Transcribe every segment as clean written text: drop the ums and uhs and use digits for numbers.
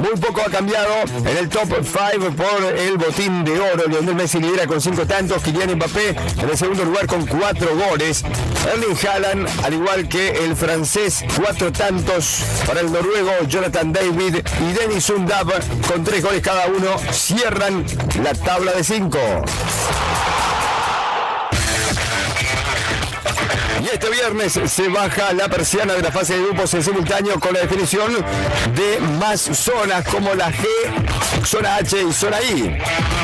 Muy poco ha cambiado en el top 5 por el botín de oro. Lionel Messi lidera con 5 tantos, Kylian Mbappé en el segundo lugar con 4 goles. Erling Haaland, al igual que el francés, 4 tantos para el noruego Jonathan David y Dennis Sundab con 3 goles cada uno. Cierran la tabla de 5. Y este viernes se baja la persiana de la fase de grupos en simultáneo con la definición de más zonas como la G, zona H y zona I.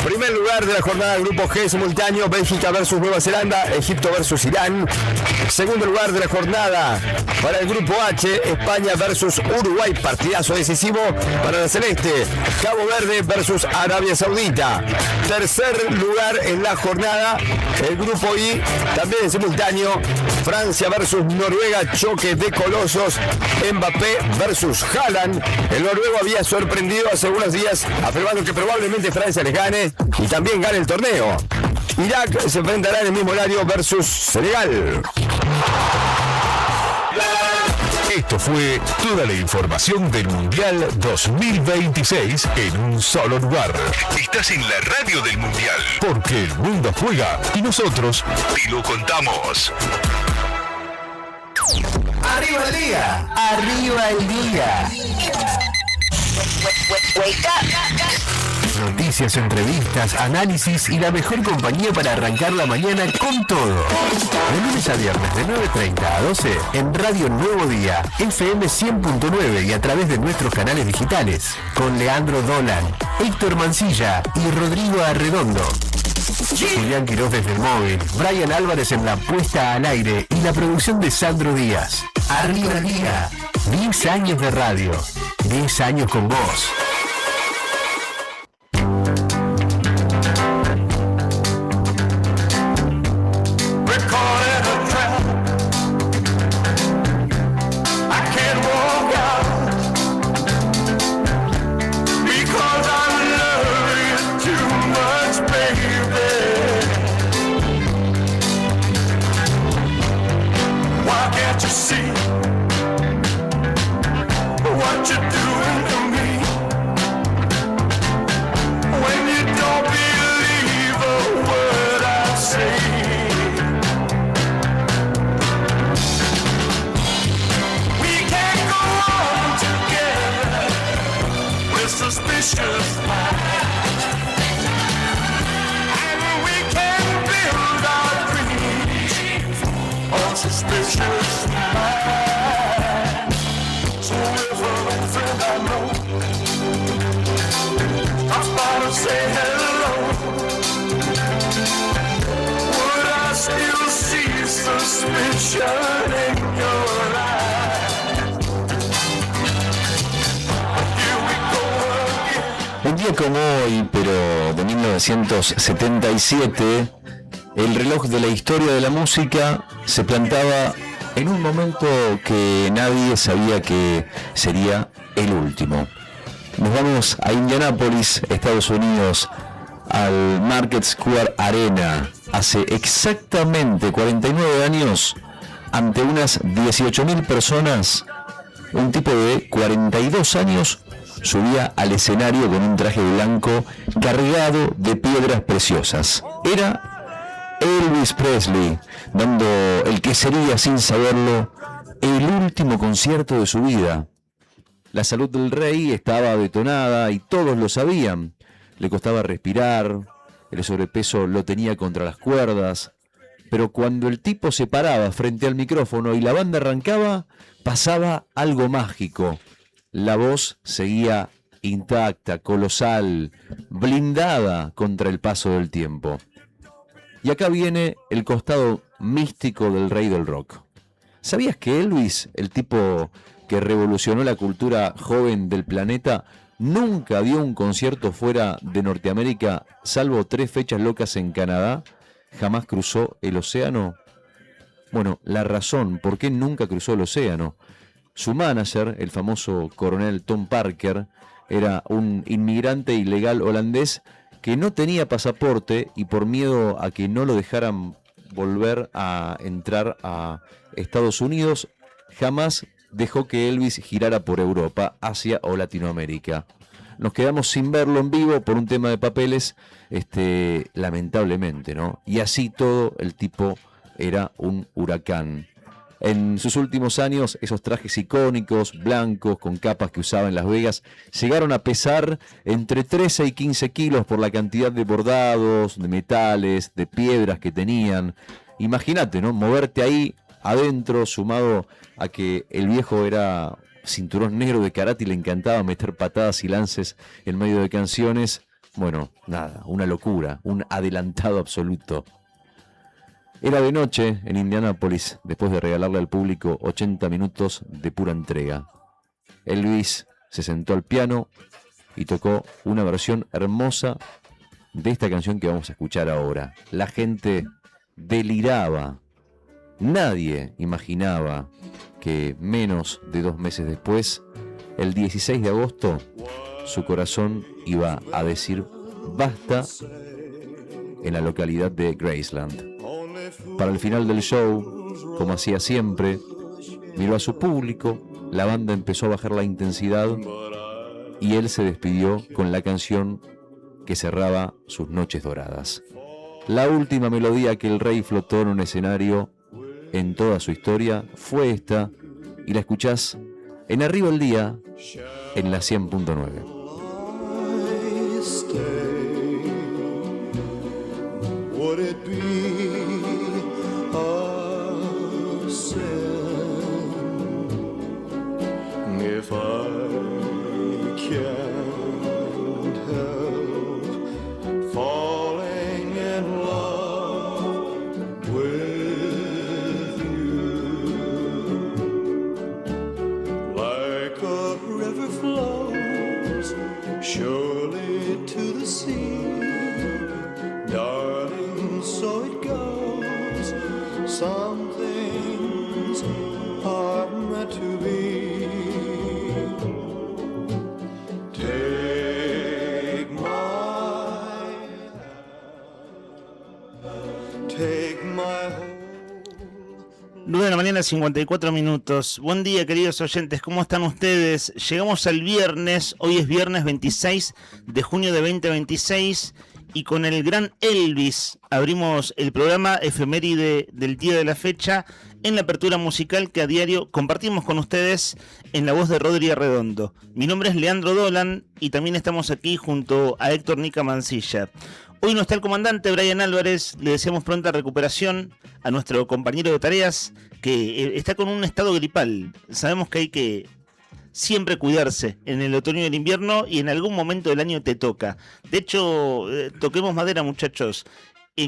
Primer lugar de la jornada del grupo G simultáneo, Bélgica versus Nueva Zelanda, Egipto versus Irán. Segundo lugar de la jornada para el grupo H, España versus Uruguay, partidazo decisivo para la celeste. Cabo Verde versus Arabia Saudita. Tercer lugar en la jornada, el grupo I, también en simultáneo, Francia versus Noruega, choque de colosos. Mbappé versus Haaland. El noruego había sorprendido hace unos días, afirmando que probablemente Francia les gane y también gane el torneo. Irak se enfrentará en el mismo horario versus Senegal. Esto fue toda la información del Mundial 2026 en un solo lugar. Estás en la radio del Mundial, porque el mundo juega y nosotros te lo contamos. ¡Arriba el día! ¡Arriba el día! Noticias, entrevistas, análisis y la mejor compañía para arrancar la mañana con todo. De lunes a viernes de 9:30 a 12 en Radio Nuevo Día, FM 100.9 y a través de nuestros canales digitales. Con Leandro Dolan, Héctor Mancilla y Rodrigo Arredondo. Julián Quiroz desde el móvil, Brian Álvarez en la puesta al aire y la producción de Sandro Díaz. Arriba el día. 10 años de radio. 10 años con vos. Un día como hoy, pero de 1977, el reloj de la historia de la música se plantaba en un momento que nadie sabía que sería el último. Nos vamos a Indianápolis, Estados Unidos, al Market Square Arena, hace exactamente 49 años, ante unas 18.000 personas, un tipo de 42 años subía al escenario con un traje blanco cargado de piedras preciosas. Era Elvis Presley, dando el que sería, sin saberlo, el último concierto de su vida. La salud del rey estaba detonada y todos lo sabían. Le costaba respirar, el sobrepeso lo tenía contra las cuerdas, pero cuando el tipo se paraba frente al micrófono y la banda arrancaba, pasaba algo mágico. La voz seguía intacta, colosal, blindada contra el paso del tiempo. Y acá viene el costado místico del rey del rock. ¿Sabías que Elvis, el tipo que revolucionó la cultura joven del planeta, nunca dio un concierto fuera de Norteamérica, salvo 3 fechas locas en Canadá? ¿Jamás cruzó el océano? Bueno, la razón por qué nunca cruzó el océano. Su manager, el famoso coronel Tom Parker, era un inmigrante ilegal holandés que no tenía pasaporte y por miedo a que no lo dejaran volver a entrar a Estados Unidos, jamás dejó que Elvis girara por Europa, Asia o Latinoamérica. nos quedamos sin verlo en vivo por un tema de papeles, lamentablemente, ¿no? Y así todo, el tipo era un huracán. En sus últimos años, esos trajes icónicos, blancos, con capas que usaba en Las Vegas, llegaron a pesar entre 13 y 15 kilos por la cantidad de bordados, de metales, de piedras que tenían. Imagínate, ¿no? Moverte ahí adentro, sumado a que el viejo era cinturón negro de karate y le encantaba meter patadas y lances en medio de canciones. Bueno, nada, una locura, un adelantado absoluto. Era de noche en Indianápolis, después de regalarle al público 80 minutos de pura entrega. Elvis se sentó al piano y tocó una versión hermosa de esta canción que vamos a escuchar ahora. La gente deliraba. Nadie imaginaba que menos de 2 meses después, el 16 de agosto, su corazón iba a decir basta en la localidad de Graceland. Para el final del show, como hacía siempre, miró a su público, la banda empezó a bajar la intensidad y él se despidió con la canción que cerraba sus noches doradas. La última melodía que el rey flotó en un escenario en toda su historia fue esta, y la escuchás en Arriba el Día, en la 100.9. Would it be a sin if I can't help falling in love with you? Like a river flows surely to the sea, darling, so it goes. Some things are meant to be. Take my hand, take my hold. 9 de la mañana, 54 minutos. Buen día, queridos oyentes, ¿cómo están ustedes? Llegamos al viernes, hoy es viernes 26 de junio de 2026. Y con el gran Elvis abrimos el programa efeméride del día de la fecha en la apertura musical que a diario compartimos con ustedes en la voz de Rodri Arredondo. Mi nombre es Leandro Dolan y también estamos aquí junto a Héctor Nica Mancilla. Hoy no está el comandante Brian Álvarez, le deseamos pronta recuperación a nuestro compañero de tareas que está con un estado gripal. Sabemos que hay que siempre cuidarse en el otoño y el invierno y en algún momento del año te toca. De hecho, toquemos madera, muchachos.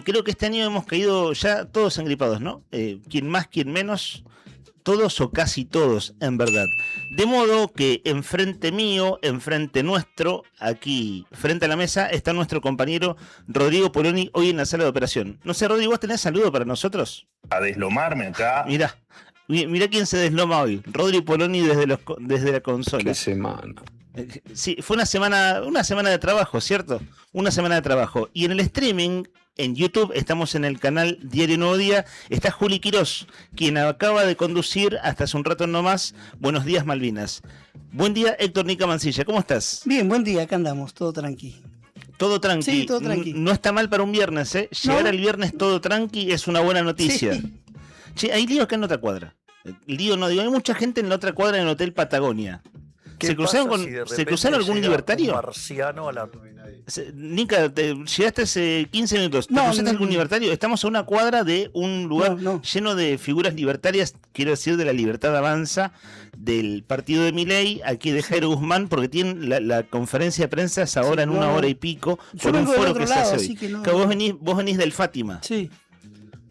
Creo que este año hemos caído ya todos engripados, ¿no? Quien más, quien menos, todos o casi todos, en verdad. De modo que enfrente mío, enfrente nuestro, aquí frente a la mesa, está nuestro compañero Rodrigo Poloni hoy en la sala de operación. No sé, Rodrigo, ¿vos tenés saludo para nosotros? A deslomarme acá. Mirá quién se desloma hoy. Rodri Poloni desde la consola. Qué semana. Sí, fue una semana de trabajo, ¿cierto? Una semana de trabajo. Y en el streaming, en YouTube, estamos en el canal Diario Nuevo Día. Está Juli Quirós, quien acaba de conducir hasta hace un rato nomás Buenos Días Malvinas. Buen día, Héctor Nica Mancilla. ¿Cómo estás? Bien, buen día. Acá andamos, todo tranqui. Todo tranqui. Sí, todo tranqui. No está mal para un viernes, ¿eh? Llegar al viernes todo tranqui es una buena noticia. Sí. Che, hay lío acá en la otra cuadra. Lío no digo, hay mucha gente en la otra cuadra en el Hotel Patagonia. ¿Se cruzaron algún libertario? Marciano a la... Nica, llegaste hace 15 minutos. ¿Te cruzaste algún libertario? Estamos a una cuadra de un lugar lleno de figuras libertarias, quiero decir, de la Libertad Avanza, del partido de Milei, aquí de Jairo Guzmán, porque tienen la conferencia de prensa es ahora en una hora y pico, por un foro que se hace hoy. Que vos venís del Fátima. Sí.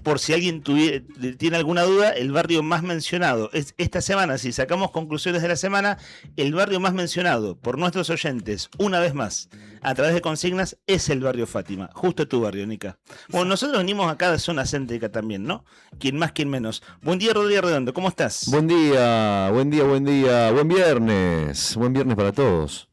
Por si alguien tiene alguna duda, el barrio más mencionado es esta semana, si sacamos conclusiones de la semana, el barrio más mencionado por nuestros oyentes, una vez más, a través de consignas, es el barrio Fátima, justo tu barrio, Nica. Bueno, nosotros venimos acá de zona céntrica también, ¿no? Quien más, quien menos. Buen día, Rodrigo Redondo, ¿cómo estás? Buen día, buen viernes para todos.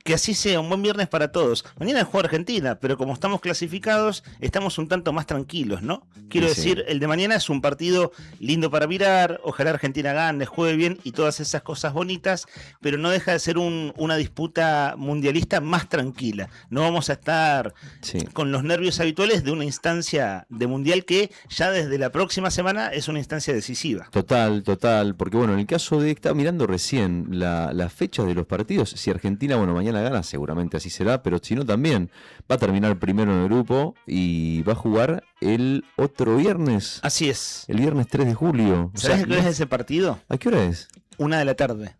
Que así sea, un buen viernes para todos. Mañana juega Argentina, pero como estamos clasificados, estamos un tanto más tranquilos, ¿no? Quiero Sí. decir, el de mañana es un partido lindo para mirar, ojalá Argentina gane, juegue bien y todas esas cosas bonitas, pero no deja de ser una disputa mundialista más tranquila. No vamos a estar Sí. con los nervios habituales de una instancia de mundial que ya desde la próxima semana es una instancia decisiva. Total, porque bueno, en el caso de, estaba mirando recién las fechas de los partidos, si Argentina, bueno, mañana gana, seguramente así será, pero si no también, va a terminar primero en el grupo y va a jugar el otro viernes, Así es. el viernes 3 de julio. O ¿Sabes sea, qué hora es ese partido? ¿a qué hora es? 1 de la tarde.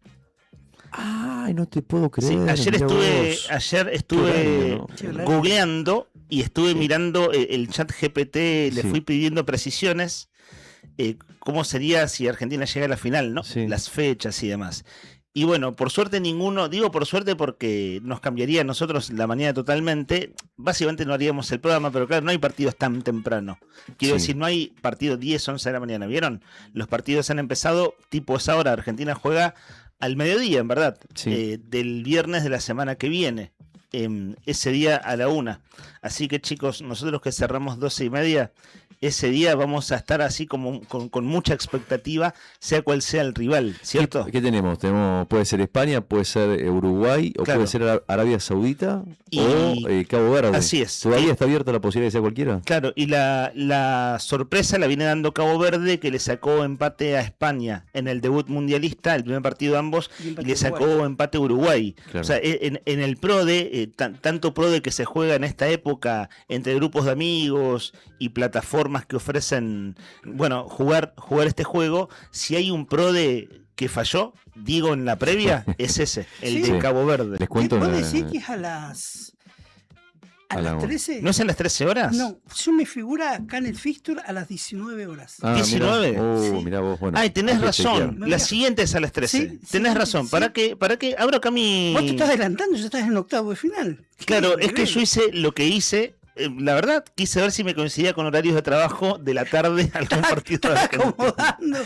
Ay, no te puedo creer. Sí, ayer mirá estuve, vos. Qué horario, Qué ¿no? horario. googleando y estuve mirando el chat GPT, le Sí. fui pidiendo precisiones, cómo sería si Argentina llega a la final, ¿no? Sí. Las fechas y demás. Y bueno, por suerte ninguno, digo por suerte porque nos cambiaría a nosotros la mañana totalmente, básicamente no haríamos el programa, pero claro, no hay partidos tan temprano. Quiero Sí. decir, no hay partido 10, 11 de la mañana, ¿vieron? Los partidos han empezado tipo esa hora, Argentina juega al mediodía, en verdad, Sí. del viernes de la semana que viene, ese día a la 1. Así que chicos, nosotros que cerramos 12:30, ese día vamos a estar así como con mucha expectativa, sea cual sea el rival, ¿cierto? ¿Qué tenemos? Puede ser España, puede ser Uruguay, o Claro. puede ser Arabia Saudita, Y- o Cabo Verde. Así es. ¿Todavía Y- está abierta la posibilidad de que sea cualquiera? Claro, y la sorpresa la viene dando Cabo Verde, que le sacó empate a España en el debut mundialista, el primer partido de ambos, Y y empate le sacó Uruguay. empate a Uruguay. Claro. O sea, en el PRODE, tanto PRODE que se juega en esta época entre grupos de amigos y plataformas que ofrecen, bueno, jugar este juego, si hay un PRODE que falló, digo en la previa, es ese, el Sí. de Sí. Cabo Verde. Les cuento ¿Vos una- decís que es a las A la una. 13? ¿No es en las 13 horas? No, yo me figura acá en el fixture a las 19 horas. Ah, 19. Mirá, Sí. mirá vos, bueno. Ay, tenés hay que razón. chequear. La siguiente es a las 13. Sí, tenés sí, razón. sí. ¿Para qué? Abro acá mi. Vos te estás adelantando, ya estás en octavo de final. Claro, Qué es que nivel. yo hice lo que hice. La verdad, quise ver si me coincidía con horarios de trabajo de la tarde algún partido de Estás Argentina. acomodando.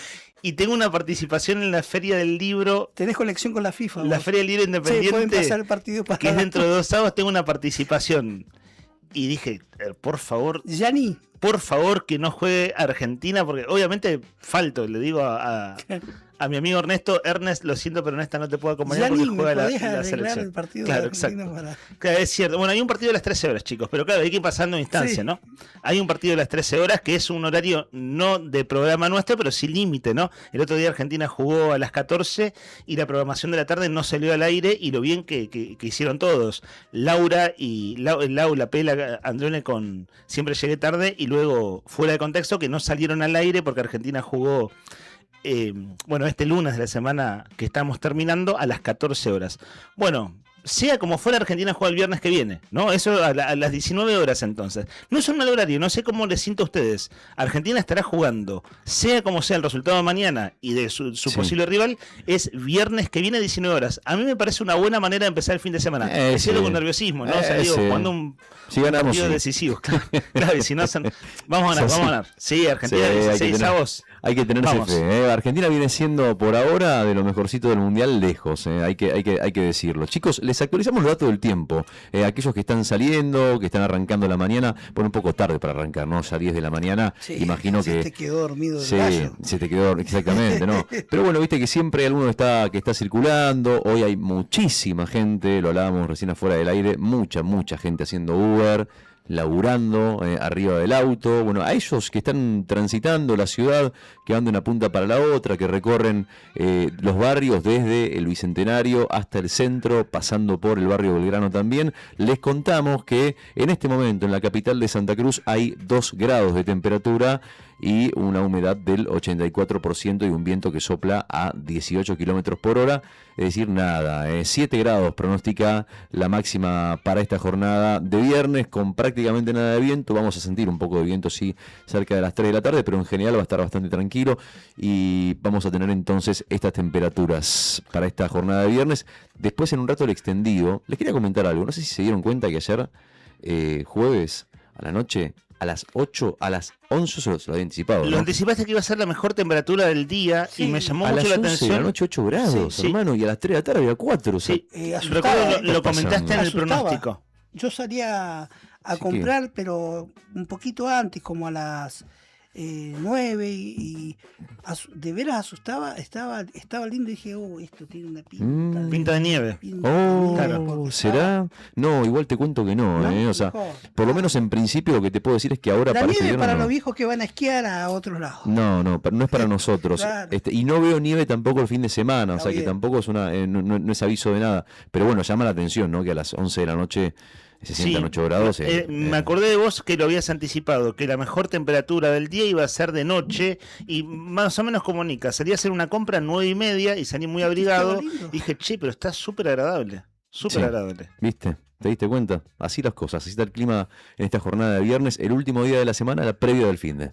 Y tengo una participación en la Feria del Libro. Tenés conexión con la FIFA. La vos. Feria del Libro Sí, pueden Independiente, pasar el partido para que es dentro de 2 sábados, tengo una participación. Y dije, por favor, Yani, que no juegue Argentina, porque obviamente falto, le digo a mi amigo Ernesto, Ernest, lo siento, pero en esta no te puedo acompañar Yani, porque ¿me juega podés la arreglar selección. el partido Claro, de Argentina exacto. para... Claro, es cierto. Bueno, hay un partido de las 13 horas, chicos, pero claro, hay que ir pasando instancia, Sí. ¿no? Hay un partido de las 13 horas que es un horario no de programa nuestro, pero sí límite, ¿no? El otro día Argentina jugó a las 14 y la programación de la tarde no salió al aire y lo bien que hicieron todos. Laura y la Pela Androne con Siempre Llegué Tarde y luego fuera de contexto que no salieron al aire porque Argentina jugó bueno, este lunes de la semana que estamos terminando a las 14 horas. Bueno, sea como fuera, Argentina juega el viernes que viene, ¿no? Eso a las 19 horas entonces. No es un mal horario, no sé cómo les siento a ustedes. Argentina estará jugando, sea como sea el resultado de mañana y de su Sí. posible rival, es viernes que viene 19 horas. A mí me parece una buena manera de empezar el fin de semana. Es Sí. con nerviosismo, ¿no? O sea, digo, Sí. jugando un Si ganamos, partido sí. decisivo. Claro, y si no, vamos a ganar, Sí. vamos a ganar. Sí, Argentina Sí, hay que 16 tener- avos. Hay que tenerse Vamos. fe. Argentina viene siendo por ahora de lo mejorcito del mundial lejos. Hay que decirlo. Chicos, les actualizamos los datos del tiempo. Aquellos que están saliendo, que están arrancando la mañana, bueno, un poco tarde para arrancar, ¿no? Ya 10 de la mañana. Sí, Imagino se que. te quedó dormido el Sí, gallo. se te quedó exactamente, ¿no? Pero bueno, viste que siempre hay alguno que está circulando. Hoy hay muchísima gente, lo hablábamos recién afuera del aire, mucha gente haciendo Uber, laburando arriba del auto. Bueno, a ellos que están transitando la ciudad, que van de una punta para la otra, que recorren los barrios desde el Bicentenario hasta el centro, pasando por el barrio Belgrano también, les contamos que en este momento en la capital de Santa Cruz hay 2 grados de temperatura y una humedad del 84% y un viento que sopla a 18 kilómetros por hora, es decir, nada, 7 grados pronostica la máxima para esta jornada de viernes, con prácticamente nada de viento. Vamos a sentir un poco de viento, sí, cerca de las 3 de la tarde, pero en general va a estar bastante tranquilo y vamos a tener entonces estas temperaturas para esta jornada de viernes. Después, en un rato, el extendido. Les quería comentar algo, no sé si se dieron cuenta que ayer, jueves, a la noche, a las 8, a las 11 se lo había anticipado, Lo ¿no? anticipaste que iba a ser la mejor temperatura del día Sí. y me llamó A mucho las la 11 de la atención. noche 8 grados, Sí, sí. hermano, y a las 3 de la tarde había 4. O sea, Sí, asustaba, recuerdo ¿eh? lo comentaste en el Asustaba. pronóstico. Yo salía a Así que- comprar, pero un poquito antes, como a las 9 y de veras asustaba, estaba lindo y dije, oh, esto tiene una pinta. Mm. Pinta de nieve. pinta de Oh, nieve, claro. porque ¿será? No, igual te cuento que no, ¿No? O sea, Mejor. por lo menos en principio lo que te puedo decir es que ahora la para este nieve viernes para no. los viejos que van a esquiar a otros lados. No, no es para nosotros. Claro. Y no veo nieve tampoco el fin de semana, o Está sea que bien. tampoco es no es aviso de nada. Pero bueno, llama la atención, ¿no? Que a las 11 de la noche se sientan 8 grados. Me acordé de vos que lo habías anticipado, que la mejor temperatura del día iba a ser de noche y más o menos como Nica, salí a hacer una compra a 9:30 y salí muy abrigado. Estaba lindo. Dije, che, pero está súper agradable, súper Sí. agradable. ¿Viste? ¿Te diste cuenta? Así las cosas, así está el clima en esta jornada de viernes, el último día de la semana, la previa del finde.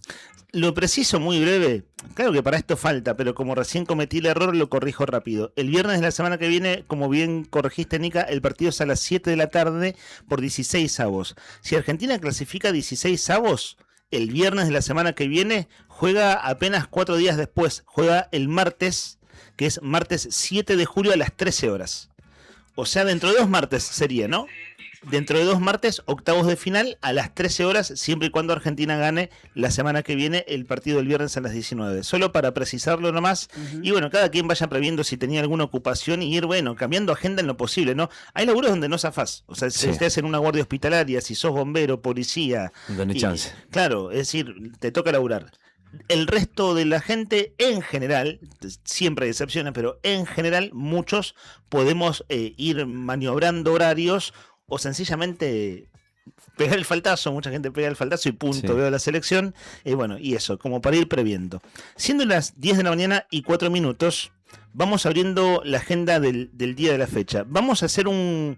Lo preciso, muy breve, claro que para esto falta, pero como recién cometí el error, lo corrijo rápido. El viernes de la semana que viene, como bien corregiste, Nica, el partido es a las 7 de la tarde por 16 avos. Si Argentina clasifica 16 avos, el viernes de la semana que viene juega apenas 4 días después, juega el martes, que es martes 7 de julio a las 13 horas. O sea, dentro de 2 martes sería, ¿no? Dentro de 2 martes, octavos de final a las 13 horas, siempre y cuando Argentina gane la semana que viene el partido del viernes a las 19. Solo para precisarlo nomás. Y bueno, cada quien vaya previendo si tenía alguna ocupación y ir, bueno, cambiando agenda en lo posible, ¿no? Hay laburos donde no zafás. O sea, si Sí. estés en una guardia hospitalaria, si sos bombero, policía. No tenés chance. Claro, es decir, te toca laburar. El resto de la gente, en general, siempre hay excepciones, pero en general muchos podemos ir maniobrando horarios o sencillamente pegar el faltazo. Mucha gente pega el faltazo y punto, Sí. veo la selección. Bueno, y eso, como para ir previendo. Siendo las 10 de la mañana y 4 minutos, vamos abriendo la agenda del día de la fecha. Vamos a hacer un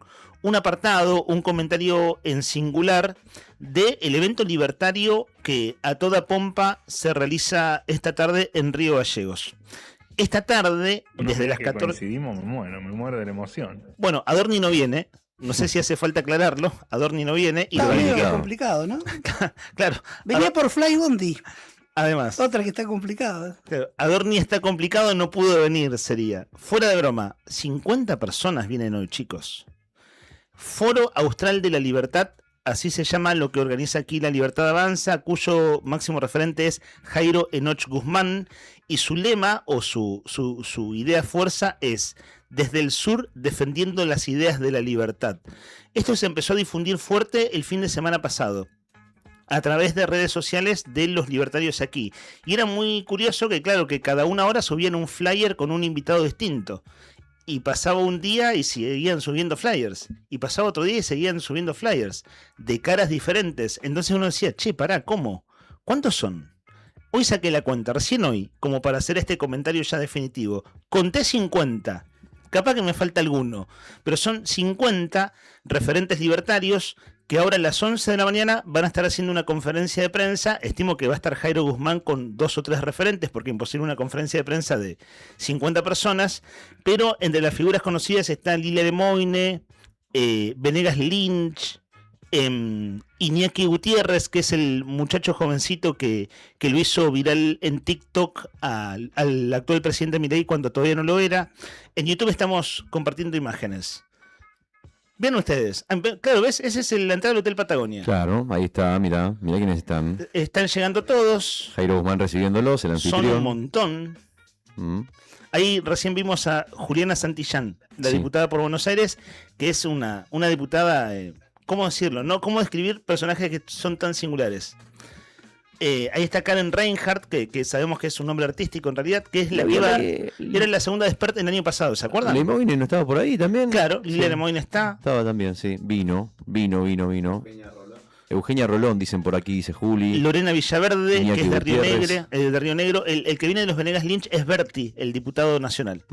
apartado, un comentario en singular del evento libertario que a toda pompa se realiza esta tarde en Río Gallegos. Esta tarde, desde las 14... Coincidimos, me muero de la emoción. Bueno, Adorni no viene, no sé si hace falta aclararlo, Adorni no viene y Está lo medio complicado. complicado, ¿no? claro, Venía por Fly Bondi, además, otra que está complicada. claro, Adorni está complicado, no pudo venir, sería. Fuera de broma, 50 personas vienen hoy, chicos. Foro Austral de la Libertad, así se llama lo que organiza aquí La Libertad Avanza, cuyo máximo referente es Jairo Enoch Guzmán, y su lema o su idea fuerza es: desde el sur defendiendo las ideas de la libertad. Esto se empezó a difundir fuerte el fin de semana pasado a través de redes sociales de los libertarios aquí. Y era muy curioso que, claro, que cada una hora subían un flyer con un invitado distinto. Y pasaba un día y seguían subiendo flyers. Y pasaba otro día y seguían subiendo flyers. De caras diferentes. Entonces uno decía, che, pará, ¿cómo? ¿Cuántos son? Hoy saqué la cuenta, recién hoy, como para hacer este comentario ya definitivo. Conté 50. Capaz que me falta alguno. Pero son 50 referentes libertarios que ahora a las 11 de la mañana van a estar haciendo una conferencia de prensa. Estimo que va a estar Jairo Guzmán con 2 o 3 referentes, porque imposible una conferencia de prensa de 50 personas. Pero entre las figuras conocidas está Lilia Lemoine, Venegas Lynch, Iñaki Gutiérrez, que es el muchacho jovencito que lo hizo viral en TikTok al actual presidente Milei cuando todavía no lo era. En YouTube estamos compartiendo imágenes. Vean ustedes. Claro, ¿ves? Ese es la entrada del Hotel Patagonia. Claro, ahí está, mirá quiénes están. Están llegando todos. Jairo Guzmán recibiéndolos, el Son anfitrión. un montón. Mm. Ahí recién vimos a Juliana Santillán, la Sí. diputada por Buenos Aires, que es una diputada, ¿cómo decirlo? ¿No? ¿Cómo describir personajes que son tan singulares? Ahí está Karen Reinhardt, que sabemos que es un nombre artístico en realidad, que es la que era la segunda experta el año pasado, ¿se acuerdan? Lemoine no estaba por ahí también. Claro, Lilia Sí. Lemoine está. Estaba también, sí. Vino. Eugenia Rolón, dicen por aquí, dice Juli. Lorena Villaverde, Iñaki que es de Río Gutiérrez. Negro. El que viene de los Venegas Lynch es Berti, el diputado nacional.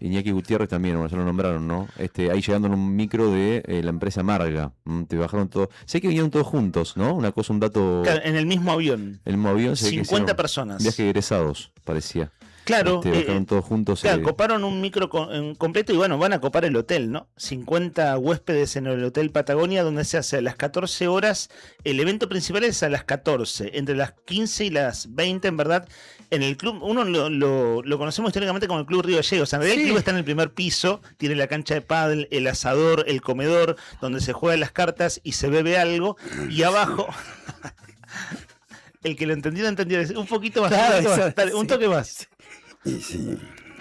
Iñaki Gutiérrez también, bueno, ya lo nombraron, ¿no? Ahí llegando en un micro de la empresa Marga. Te bajaron todo. Sé que vinieron todos juntos, ¿no? Una cosa, un dato. Claro, en el mismo avión. El mismo avión. sé que 50 hicieron personas. Viaje de egresados, parecía. Claro, bajaron todos juntos. Claro, coparon un micro completo y bueno, van a copar el hotel, ¿no? 50 huéspedes en el Hotel Patagonia, donde se hace a las 14 horas. El evento principal es a las 14, entre las 15 y las 20, en verdad. En el club, uno lo conocemos históricamente como el Club Río Gallegos. En realidad el club está en el primer piso, tiene la cancha de pádel, el asador, el comedor, donde se juegan las cartas y se bebe algo. Y abajo... El que lo entendió, un poquito más. Claro, Dale, un toque más.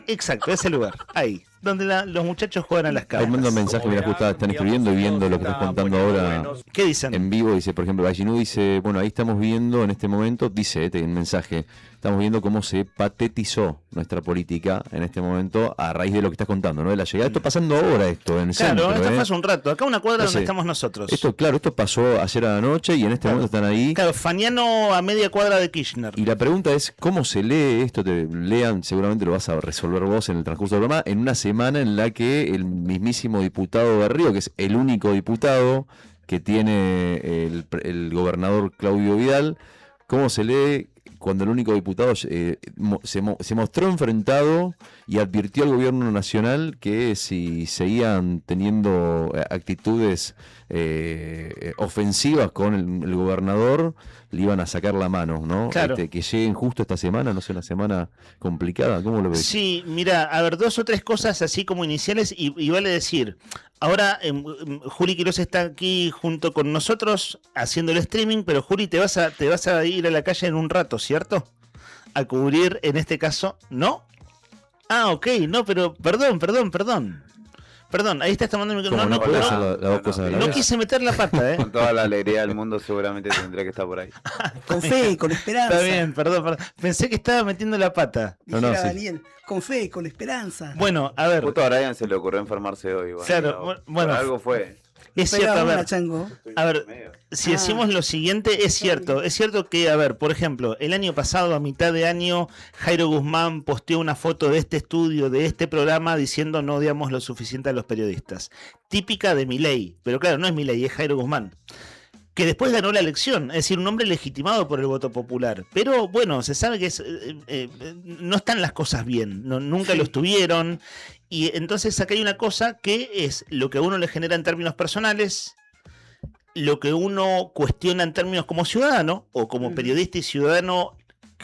Exacto, ese lugar, ahí, donde los muchachos juegan a las cartas. Hay un mensaje, mira, justo están escribiendo y viendo lo que estás contando ahora. ¿Qué dicen? En vivo, dice, por ejemplo, Gallinú dice, bueno, ahí estamos viendo en este momento, dice un mensaje, estamos viendo cómo se patetizó nuestra política en este momento a raíz de lo que estás contando, ¿no? De la llegada. Esto pasando ahora, esto, en el centro. Claro, esto fue hace un rato, acá una cuadra Entonces, donde estamos nosotros. Esto, claro, esto pasó ayer a la noche y en este momento están ahí. Claro, Faniano a media cuadra de Kirchner. Y la pregunta es, ¿cómo se lee esto? Te lean, seguramente lo vas a resolver vos en el transcurso del programa, en una semana en la que el mismísimo diputado de Río, que es el único diputado que tiene el gobernador Claudio Vidal, ¿cómo se lee cuando el único diputado se mostró enfrentado y advirtió al gobierno nacional que si seguían teniendo actitudes ofensivas con el gobernador, le iban a sacar la mano, ¿no? Claro. Que lleguen justo esta semana, no sé, una semana complicada, ¿cómo lo ves? Sí, mira, a ver, 2 o 3 cosas así como iniciales y vale decir, ahora Juli Quiroz está aquí junto con nosotros haciendo el streaming, pero Juli, te vas a ir a la calle en un rato, ¿cierto? A cubrir, en este caso, ¿no? Ah, ok, no, pero perdón, ahí estás tomando el micrófono. No puedes hacer las dos cosas a la No vez. quise meter la pata, Con toda la alegría del mundo seguramente tendría que estar por ahí. Con fe, con esperanza. Está bien, perdón. Pensé que estaba metiendo la pata. Dijera sí. Daniel, con fe, con esperanza. Bueno, a ver. Justo a Brian se le ocurrió enfermarse hoy. Bueno, Claro, bueno. por algo fue. Es cierto, a ver. Chango. A ver, si decimos lo siguiente, es cierto que, a ver, por ejemplo, el año pasado, a mitad de año, Jairo Guzmán posteó una foto de este estudio, de este programa, diciendo no odiamos lo suficiente a los periodistas. Típica de Milei, pero claro, no es Milei, es Jairo Guzmán, que después ganó la elección, es decir, un hombre legitimado por el voto popular. Pero bueno, se sabe que no están las cosas bien, nunca lo estuvieron. Y entonces acá hay una cosa que es lo que a uno le genera en términos personales, lo que uno cuestiona en términos como ciudadano o como periodista y ciudadano.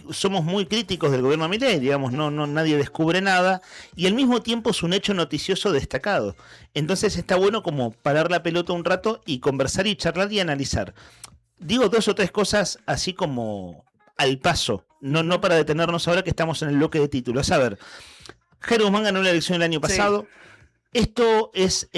Somos muy críticos del gobierno Milei, digamos, no nadie descubre nada, y al mismo tiempo es un hecho noticioso destacado. Entonces está bueno como parar la pelota un rato y conversar y charlar y analizar. Digo 2 o 3 cosas así como al paso, no para detenernos ahora que estamos en el bloque de títulos. A ver, Jairo Guzmán ganó la elección el año pasado. Esto es,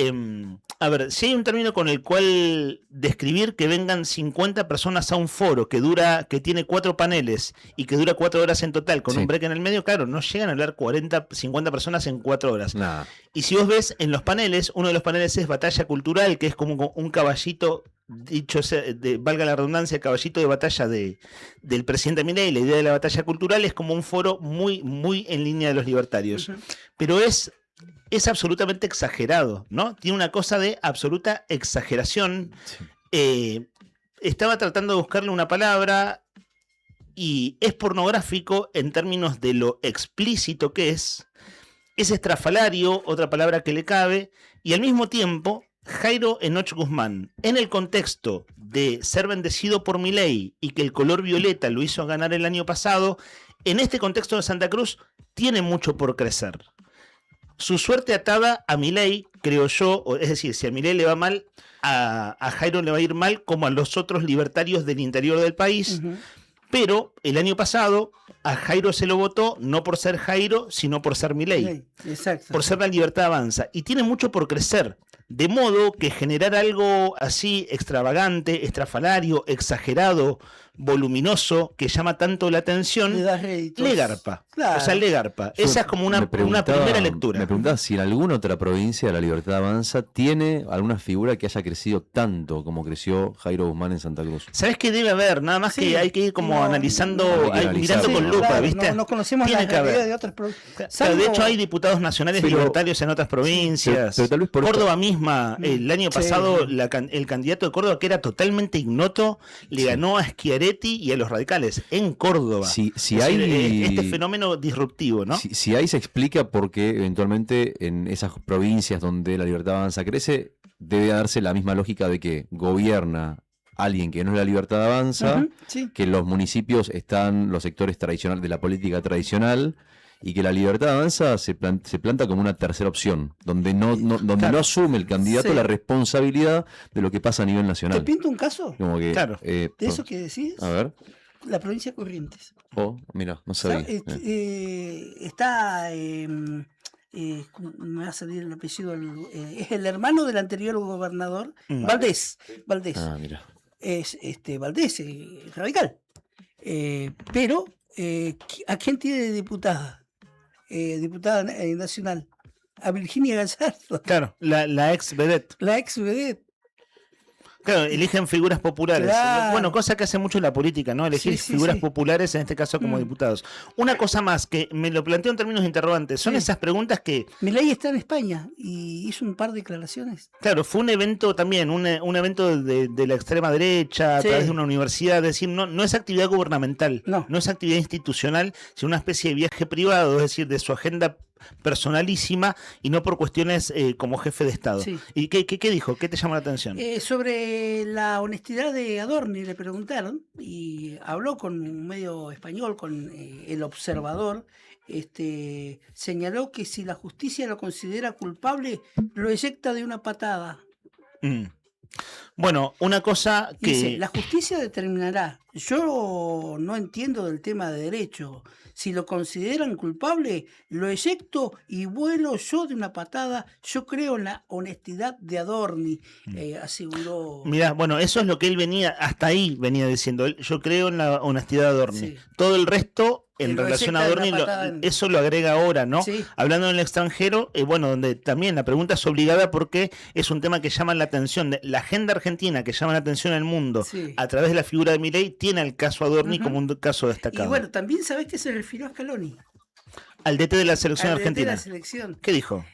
a ver, si hay un término con el cual describir que vengan 50 personas a un foro que tiene 4 paneles y que dura 4 horas en total, con un break en el medio, claro, no llegan a hablar 50 personas en 4 horas. Nah. Y si vos ves en los paneles, uno de los paneles es batalla cultural, que es como un caballito, dicho valga la redundancia, caballito de batalla del presidente Milei. La idea de la batalla cultural es como un foro muy, muy en línea de los libertarios. Pero es absolutamente exagerado, ¿no? Tiene una cosa de absoluta exageración. Sí. Estaba tratando de buscarle una palabra y es pornográfico en términos de lo explícito que es estrafalario, otra palabra que le cabe, y al mismo tiempo Jairo Enoch Guzmán, en el contexto de ser bendecido por Milei y que el color violeta lo hizo ganar el año pasado, en este contexto de Santa Cruz tiene mucho por crecer. Su suerte atada a Milei, creo yo, es decir, si a Milei le va mal, a Jairo le va a ir mal como a los otros libertarios del interior del país. Pero el año pasado a Jairo se lo votó no por ser Jairo, sino por ser Milei. Exacto. Por ser La Libertad Avanza. Y tiene mucho por crecer. De modo que generar algo así extravagante, estrafalario, exagerado, voluminoso, que llama tanto la atención, le garpa. Claro. O sea, le garpa. Esa es como una primera lectura. Me preguntaba si en alguna otra provincia de La Libertad Avanza tiene alguna figura que haya crecido tanto como creció Jairo Guzmán en Santa Cruz. ¿Sabés qué debe haber? Nada más que hay que ir como analizando, mirando con lupa, claro, ¿viste? No conocemos Tiene la que haber. realidad de otras provincias. De hecho, hay diputados nacionales libertarios en otras provincias. Pero tal vez por Córdoba esto, mismo misma. El año Sí. pasado el candidato de Córdoba, que era totalmente ignoto, le ganó a Schiaretti y a los radicales en Córdoba. Si Es decir, hay... este fenómeno disruptivo, ¿no? Si ahí se explica por qué eventualmente en esas provincias donde la Libertad Avanza crece, debe darse la misma lógica de que gobierna alguien que no es la Libertad Avanza, Ujú, sí. que en los municipios están los sectores tradicionales de la política tradicional y que la Libertad Avanza se planta como una tercera opción, donde donde Claro. no asume el candidato Sí. la responsabilidad de lo que pasa a nivel ¿Te nacional. pinto un caso? Como que, Claro. De eso que decís, a ver, la provincia de Corrientes. mira, no sabía. Está, ¿cómo me va a salir el apellido? Es el hermano del anterior gobernador, Valdés. Ah, mira. Es Valdés, radical. Pero, ¿a quién tiene de diputada? Diputada nacional. A Virginia Gallardo, Claro, la ex vedette. la ex vedette. Claro, eligen figuras populares. Claro. Bueno, cosa que hace mucho la política, ¿no? Elegir Sí, sí, figuras sí. populares, en este caso como diputados. Una cosa más, que me lo planteo en términos interrogantes, son Sí. esas preguntas que, Milei está en España y hizo un par de declaraciones. claro, fue un evento también, un evento de la extrema derecha, a Sí. través de una universidad, es decir, no es actividad gubernamental, No. es actividad institucional, sino una especie de viaje privado, es decir, de su agenda personalísima y no por cuestiones como jefe de Estado. Sí. ¿Y qué dijo? ¿Qué te llama la atención? Sobre la honestidad de Adorni le preguntaron y habló con un medio español, con El Observador. Señaló que si la justicia lo considera culpable, lo eyecta de una patada. Mm. Bueno, una cosa que... Dice, la justicia determinará. Yo no entiendo del tema de derecho. Si lo consideran culpable, lo eyecto y vuelo yo de una patada. Yo creo en la honestidad de Adorni, aseguró. Mirá, bueno, eso es lo que él venía, hasta ahí venía diciendo. Yo creo en la honestidad de Adorni. Sí. Todo el resto, en Lo relación a eyecta de Adorni, una patada en- eso lo agrega ahora, ¿no? Sí. Hablando en el extranjero, bueno, donde también la pregunta es obligada porque es un tema que llama la atención. La agenda argentina que llama la atención al mundo Sí. a través de la figura de Milei tiene al caso Adorni Ujú. como un caso Y destacado. bueno, también sabés que se refirió a Scaloni, Al DT de la selección al DT de argentina. la selección. ¿Qué dijo?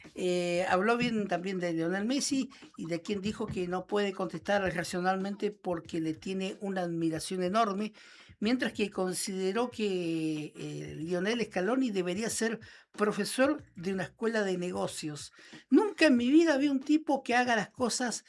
Habló bien también de Lionel Messi y de quien dijo que no puede contestar racionalmente porque le tiene una admiración enorme, mientras que consideró que Lionel Scaloni debería ser profesor de una escuela de negocios. Nunca en mi vida vi un tipo que haga las cosas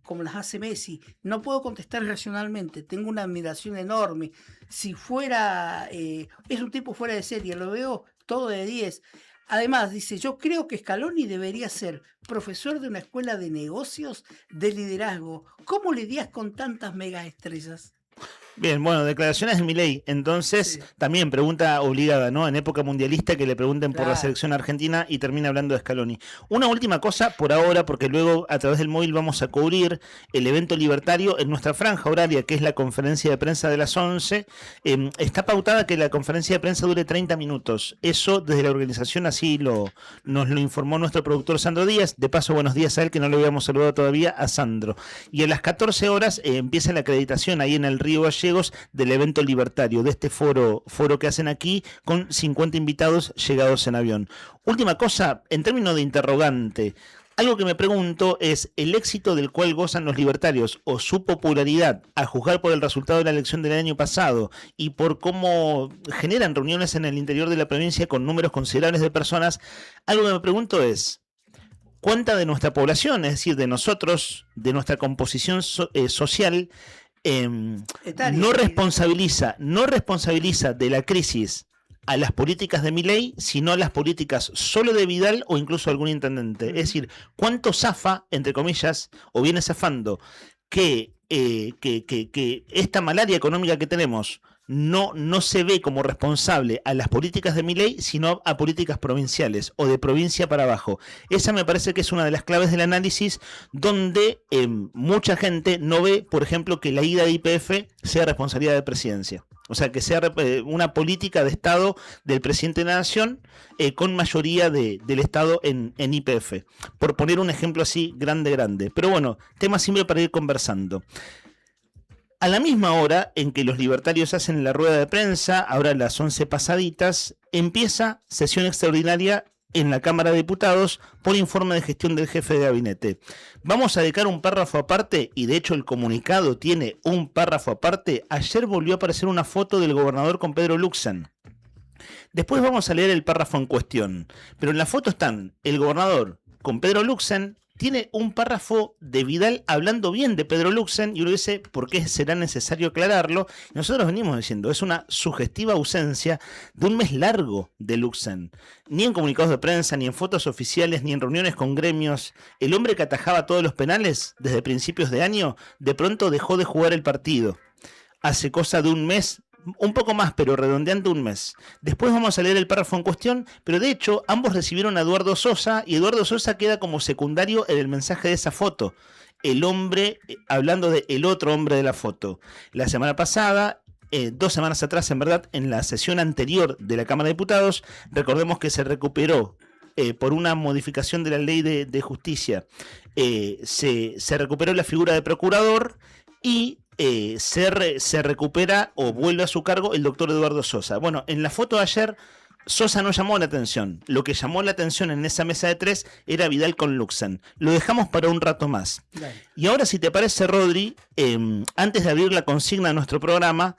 como las hace Messi. No puedo contestar racionalmente, tengo una admiración enorme. Si fuera, es un tipo fuera de serie, lo veo todo de 10. Además, dice, yo creo que Scaloni debería ser profesor de una escuela de negocios de liderazgo. ¿Cómo lidias con tantas mega estrellas? Bien, bueno, declaraciones de Milei. Entonces, Sí. también pregunta obligada, ¿no? En época mundialista que le pregunten por la Claro. selección argentina y termina hablando de Scaloni. Una última cosa por ahora, porque luego a través del móvil vamos a cubrir el evento libertario en nuestra franja horaria, que es la conferencia de prensa de las 11. Está pautada que la conferencia de prensa dure 30 minutos. Eso desde la organización así nos lo informó nuestro productor Sandro Díaz. De paso, buenos días a él, que no lo habíamos saludado todavía, a Sandro. Y a las 14 horas empieza la acreditación ahí en el Río Gallegos del evento libertario, de este foro que hacen aquí con 50 invitados llegados en avión. Última cosa, en términos de interrogante, algo que me pregunto es el éxito del cual gozan los libertarios o su popularidad, a juzgar por el resultado de la elección del año pasado y por cómo generan reuniones en el interior de la provincia con números considerables de personas. Algo que me pregunto es, ¿cuánta de nuestra población, es decir, de nosotros, de nuestra composición social, Etaria, no sí. responsabiliza de la crisis a las políticas de Milei, sino a las políticas solo de Vidal o incluso algún intendente? Es decir, ¿cuánto zafa, entre comillas, o viene zafando que esta malaria económica que tenemos no se ve como responsable a las políticas de Milei, sino a políticas provinciales o de provincia para abajo? Esa me parece que es una de las claves del análisis, donde mucha gente no ve, por ejemplo, que la ida de YPF sea responsabilidad de presidencia. O sea, que sea una política de Estado del presidente de la Nación con mayoría del Estado en YPF. Por poner un ejemplo así grande. Pero bueno, tema simple para ir conversando. A la misma hora en que los libertarios hacen la rueda de prensa, ahora a las 11 pasaditas, empieza sesión extraordinaria en la Cámara de Diputados por informe de gestión del jefe de gabinete. Vamos a dedicar un párrafo aparte, y de hecho el comunicado tiene un párrafo aparte. Ayer volvió a aparecer una foto del gobernador con Pedro Luxan. Después vamos a leer el párrafo en cuestión, pero en la foto están el gobernador con Pedro Luxan. Tiene un párrafo de Vidal hablando bien de Pedro Luxan y uno dice, ¿por qué será necesario aclararlo? Y nosotros venimos diciendo, es una sugestiva ausencia de un mes largo de Luxan. Ni en comunicados de prensa, ni en fotos oficiales, ni en reuniones con gremios. El hombre que atajaba todos los penales desde principios de año, de pronto dejó de jugar el partido. Hace cosa de un mes, un poco más, pero redondeando un mes. Después vamos a leer el párrafo en cuestión, pero de hecho ambos recibieron a Eduardo Sosa y Eduardo Sosa queda como secundario en el mensaje de esa foto. El hombre, hablando de el otro hombre de la foto. La semana pasada, 2 semanas atrás en verdad, en la sesión anterior de la Cámara de Diputados, recordemos que se recuperó por una modificación de la ley de justicia, se recuperó la figura de procurador y se recupera o vuelve a su cargo el doctor Eduardo Sosa. Bueno, en la foto de ayer, Sosa no llamó la atención. Lo que llamó la atención en esa mesa de 3 era Vidal con Luxan. Lo dejamos para un rato más. Dale. Y ahora, si te parece, Rodri, antes de abrir la consigna de nuestro programa,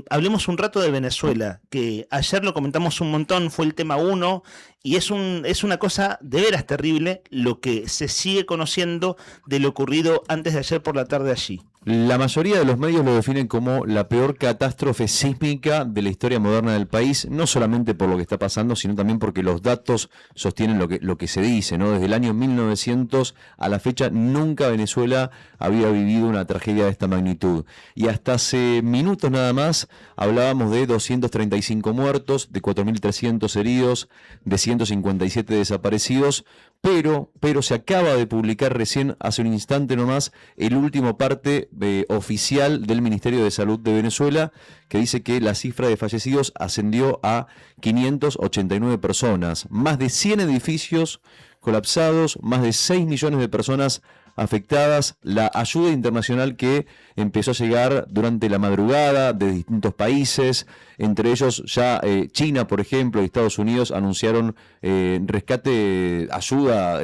hablemos un rato de Venezuela, que ayer lo comentamos un montón, fue el tema 1, y es una cosa de veras terrible lo que se sigue conociendo de lo ocurrido antes de ayer por la tarde allí. La mayoría de los medios lo definen como la peor catástrofe sísmica de la historia moderna del país, no solamente por lo que está pasando, sino también porque los datos sostienen lo que se dice, ¿no? Desde el año 1900 a la fecha nunca Venezuela había vivido una tragedia de esta magnitud. Y hasta hace minutos nada más hablábamos de 235 muertos, de 4.300 heridos, de 157 desaparecidos, pero se acaba de publicar recién, hace un instante nomás, el último parte oficial del Ministerio de Salud de Venezuela, que dice que la cifra de fallecidos ascendió a 589 personas, más de 100 edificios colapsados, más de 6 millones de personas afectadas, la ayuda internacional que empezó a llegar durante la madrugada de distintos países, entre ellos ya China, por ejemplo, y Estados Unidos anunciaron rescate, ayuda,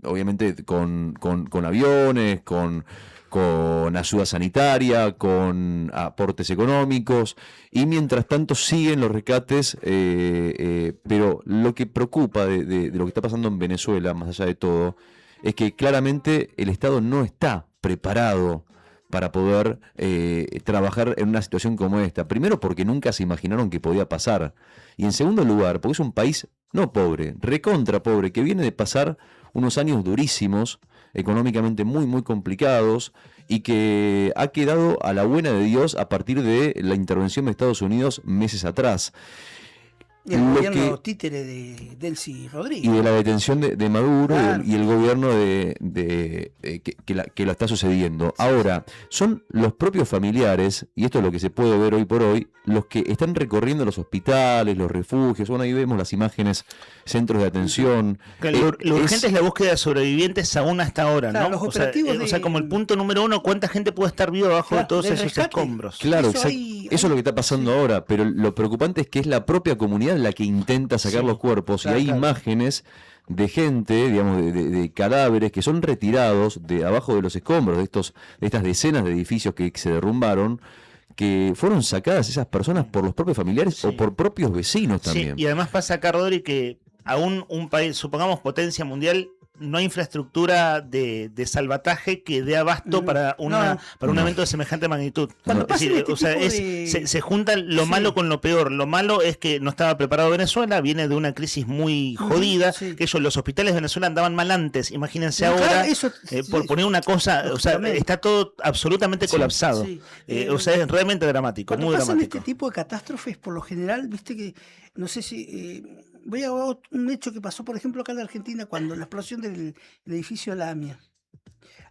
obviamente con aviones, con ayuda sanitaria, con aportes económicos, y mientras tanto siguen los rescates, pero lo que preocupa de lo que está pasando en Venezuela, más allá de todo, es que claramente el Estado no está preparado para poder trabajar en una situación como esta. Primero porque nunca se imaginaron que podía pasar, y en segundo lugar porque es un país no pobre, recontra pobre, que viene de pasar unos años durísimos, económicamente muy muy complicados, y que ha quedado a la buena de Dios a partir de la intervención de Estados Unidos meses atrás. Y el gobierno títere de Delcy Rodríguez. Y de la detención de Maduro, claro, y el gobierno que lo está sucediendo. Ahora, son los propios familiares, y esto es lo que se puede ver hoy por hoy, los que están recorriendo los hospitales, los refugios. Bueno, ahí vemos las imágenes, centros de atención. Lo urgente es la búsqueda de sobrevivientes aún hasta ahora, claro, ¿no? los operativos o sea, como el punto número 1, ¿cuánta gente puede estar viva abajo de todos esos escombros? Claro, eso es lo que está pasando ahora, pero lo preocupante es que es la propia comunidad la que intenta sacar los cuerpos, y hay imágenes de gente, digamos, de cadáveres que son retirados de abajo de los escombros de estas decenas de edificios que se derrumbaron, que fueron sacadas esas personas por los propios familiares o por propios vecinos también. Sí, y además pasa acá, Rodri, que aún un país, supongamos potencia mundial, no hay infraestructura de salvataje que dé abasto para un evento de semejante magnitud. Se junta lo malo con lo peor. Lo malo es que no estaba preparado Venezuela, viene de una crisis muy jodida, que los hospitales de Venezuela andaban mal antes, imagínense ahora, por poner una cosa, está todo absolutamente colapsado. Es realmente dramático, cuando muy pasan dramático. Este tipo de catástrofes, por lo general, viste que, no sé si... voy a un hecho que pasó, por ejemplo, acá en Argentina, cuando la explosión del edificio Lamia.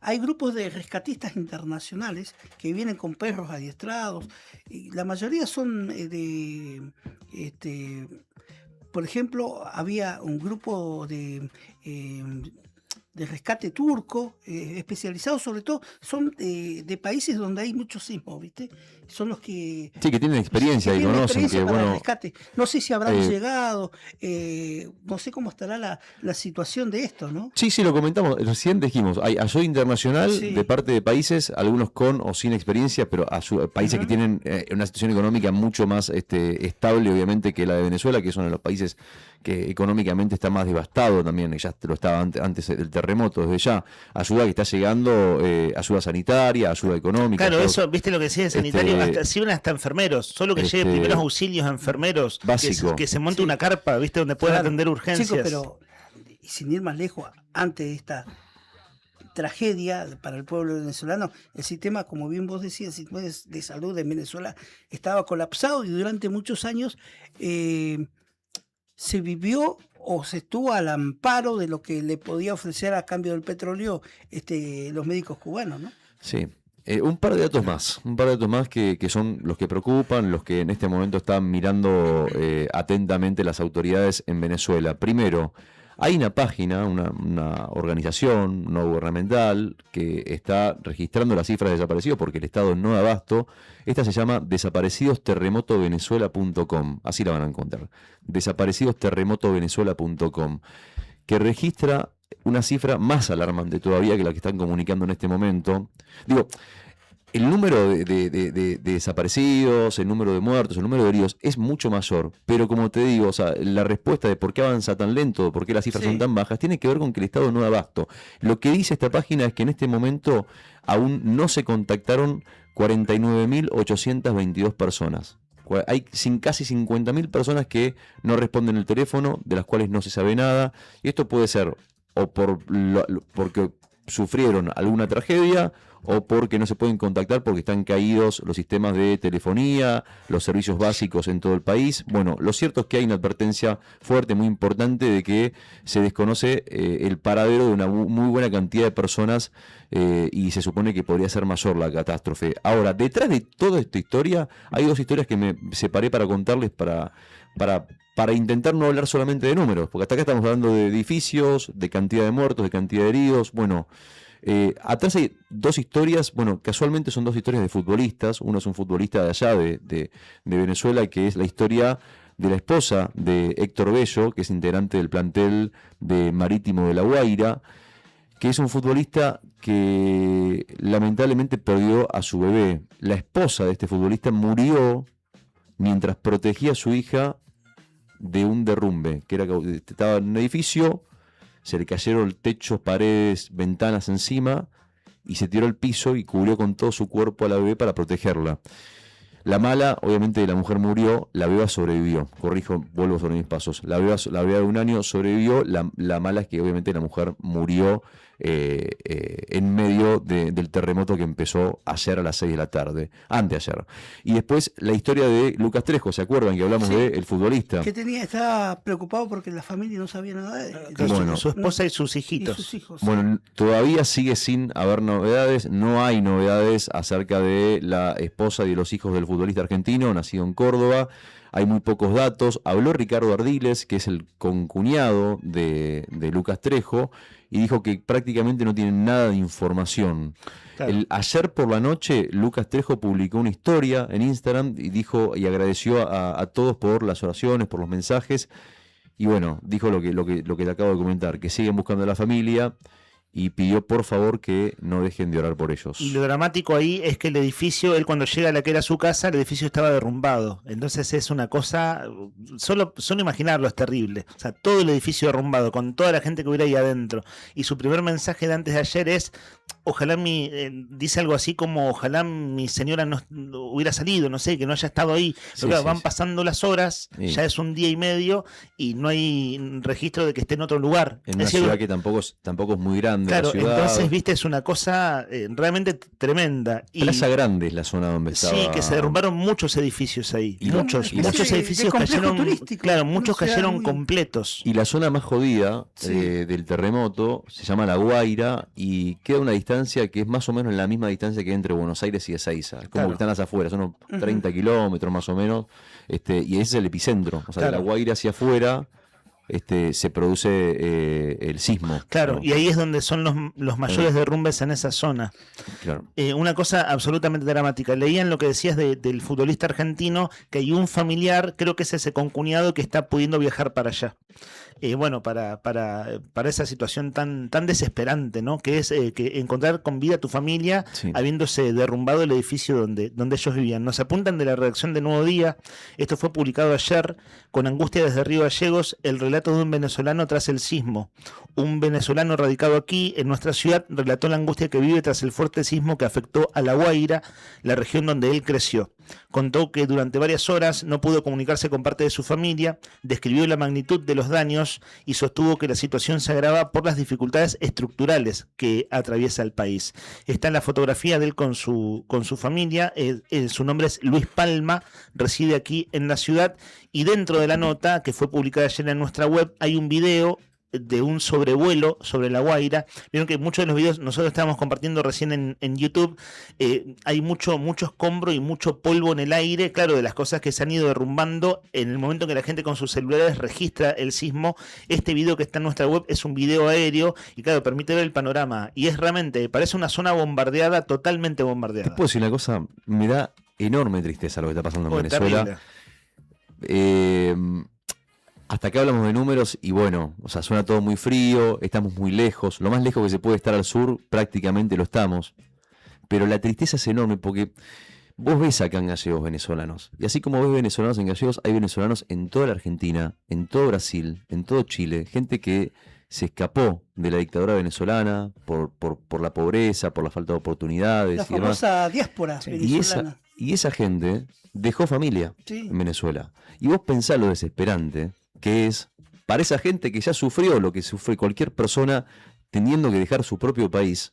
Hay grupos de rescatistas internacionales que vienen con perros adiestrados, y la mayoría son por ejemplo, había un grupo de de rescate turco, especializados sobre todo, son de países donde hay muchos sismos, ¿viste? Son los que... Sí, que tienen experiencia y tienen conocen experiencia que, para el bueno, rescate. No sé si habrán llegado, no sé cómo estará la situación de esto, ¿no? Sí, lo comentamos, recién dijimos, hay ayuda internacional Sí. de parte de países, algunos con o sin experiencia, pero países que tienen una situación económica mucho más estable, obviamente, que la de Venezuela, que es uno de los países que económicamente está más devastado también, ya lo estaba antes del terremoto, desde ya. Ayuda que está llegando, ayuda sanitaria, ayuda económica. Claro, ayuda- eso, viste lo que decía de sanitario, sirven hasta enfermeros, solo que lleguen primeros auxilios a enfermeros, Básico. que se monte Sí. una carpa, viste, donde puedan Claro. atender urgencias. Chicos, pero y sin ir más lejos, antes de esta tragedia para el pueblo venezolano, el sistema, como bien vos decías, el sistema de salud en Venezuela estaba colapsado y durante muchos años se vivió o se estuvo al amparo de lo que le podía ofrecer a cambio del petróleo los médicos cubanos, ¿no? Sí. Un par de datos más que son los que preocupan, los que en este momento están mirando atentamente las autoridades en Venezuela. Primero, hay una página, una organización no gubernamental que está registrando las cifras de desaparecidos porque el Estado no da abasto. Esta se llama desaparecidosterremotovenezuela.com, así la van a encontrar, desaparecidosterremotovenezuela.com, que registra una cifra más alarmante todavía que la que están comunicando en este momento. Digo, el número de desaparecidos, el número de muertos, el número de heridos es mucho mayor, pero como te digo, o sea, la respuesta de por qué avanza tan lento, por qué las cifras Sí. son tan bajas, tiene que ver con que el Estado no da abasto. Lo que dice esta página es que en este momento aún no se contactaron 49.822 personas. Hay casi 50.000 personas que no responden el teléfono, de las cuales no se sabe nada, y esto puede ser o porque sufrieron alguna tragedia o porque no se pueden contactar porque están caídos los sistemas de telefonía, los servicios básicos en todo el país. Bueno, lo cierto es que hay una advertencia fuerte, muy importante, de que se desconoce el paradero de una muy buena cantidad de personas y se supone que podría ser mayor la catástrofe. Ahora, detrás de toda esta historia, hay dos historias que me separé para contarles para intentar no hablar solamente de números, porque hasta acá estamos hablando de edificios, de cantidad de muertos, de cantidad de heridos. Bueno, atrás hay dos historias, bueno, casualmente son dos historias de futbolistas. Uno es un futbolista de allá, de Venezuela, que es la historia de la esposa de Héctor Bello, que es integrante del plantel de Marítimo de La Guaira, que es un futbolista que lamentablemente perdió a su bebé. La esposa de este futbolista murió mientras protegía a su hija de un derrumbe, que estaba en un edificio, se le cayeron techos, paredes, ventanas encima y se tiró al piso y cubrió con todo su cuerpo a la bebé para protegerla. La mala, obviamente la mujer murió, la beba sobrevivió. Corrijo, vuelvo sobre mis pasos. La beba de 1 año sobrevivió, la mala es que obviamente la mujer murió en medio del terremoto que empezó ayer a las 6 de la tarde, anteayer. Y después la historia de Lucas Trejo, ¿se acuerdan que hablamos Sí. del futbolista? Que estaba preocupado porque la familia no sabía nada de Bueno. Su esposa y sus y hijitos. sus hijos. Bueno, todavía sigue sin haber novedades, no hay novedades acerca de la esposa y de los hijos del futbolista argentino, nacido en Córdoba. Hay muy pocos datos. Habló Ricardo Ardiles, que es el concuñado de Lucas Trejo, y dijo que prácticamente no tienen nada de información. Claro. Ayer por la noche, Lucas Trejo publicó una historia en Instagram y dijo y agradeció a todos por las oraciones, por los mensajes. Y bueno, dijo lo que le acabo de comentar, que siguen buscando a la familia y pidió por favor que no dejen de orar por ellos. Y lo dramático ahí es que el edificio, él cuando llega a la que era su casa, el edificio estaba derrumbado. Entonces es una cosa, solo imaginarlo es terrible. O sea, todo el edificio derrumbado, con toda la gente que hubiera ahí adentro. Y su primer mensaje de antes de ayer es, ojalá dice algo así como, ojalá mi señora no hubiera salido, no sé, que no haya estado ahí. Pero Sí, claro, sí, van sí. pasando las horas, Sí. ya es 1 día y medio y no hay registro de que esté en otro lugar. En una Es decir, ciudad que tampoco es muy grande. claro, la ciudad. entonces, viste, es una cosa realmente tremenda. Y Plaza Grande es la zona donde estaba. sí, que se derrumbaron muchos edificios ahí. Y muchos una especie edificios de complejo cayeron. turístico, Claro, una muchos ciudad cayeron muy- completos. Y la zona más jodida Sí. del terremoto se llama La Guaira y queda a una distancia que es más o menos en la misma distancia que hay entre Buenos Aires y Ezeiza. Es como Claro. que están las afueras, son unos 30 kilómetros más o menos, y ese es el epicentro. O sea, de Claro. La Guaira hacia afuera se produce el sismo. Claro, ¿no? y ahí es donde son los mayores derrumbes en esa zona. Claro. Una cosa absolutamente dramática. Leían lo que decías del futbolista argentino, que hay un familiar, creo que es ese concuñado, que está pudiendo viajar para allá. Bueno, para esa situación tan desesperante, ¿no? Que es que encontrar con vida a tu familia, Sí. habiéndose derrumbado el edificio donde ellos vivían. Nos apuntan de la redacción de Nuevo Día, esto fue publicado ayer, con angustia desde Río Gallegos, el relato de un venezolano tras el sismo. Un venezolano radicado aquí, en nuestra ciudad, relató la angustia que vive tras el fuerte sismo que afectó a La Guaira, la región donde él creció. Contó que durante varias horas no pudo comunicarse con parte de su familia, describió la magnitud de los daños y sostuvo que la situación se agrava por las dificultades estructurales que atraviesa el país. Está en la fotografía de él con su familia, su nombre es Luis Palma, reside aquí en la ciudad, y dentro de la nota que fue publicada ayer en nuestra web hay un video de un sobrevuelo sobre La Guaira. Vieron que muchos de los videos nosotros estábamos compartiendo recién en YouTube, hay mucho escombro y mucho polvo en el aire, claro, de las cosas que se han ido derrumbando en el momento que la gente con sus celulares registra el sismo. Este video que está en nuestra web es un video aéreo y claro, permite ver el panorama y es realmente, parece una zona bombardeada, totalmente bombardeada. Te puedo decir una cosa, me da enorme tristeza lo que está pasando en Venezuela. Hasta acá hablamos de números y bueno, o sea, suena todo muy frío, estamos muy lejos, lo más lejos que se puede estar al sur, prácticamente lo estamos, pero la tristeza es enorme porque vos ves acá en Gallegos venezolanos, y así como ves venezolanos en Gallegos, hay venezolanos en toda la Argentina, en todo Brasil, en todo Chile, gente que se escapó de la dictadura venezolana por la pobreza, por la falta de oportunidades La y demás. famosa diáspora venezolana. Y esa gente dejó familia en Venezuela. Y vos pensás lo desesperante que es para esa gente que ya sufrió lo que sufre cualquier persona teniendo que dejar su propio país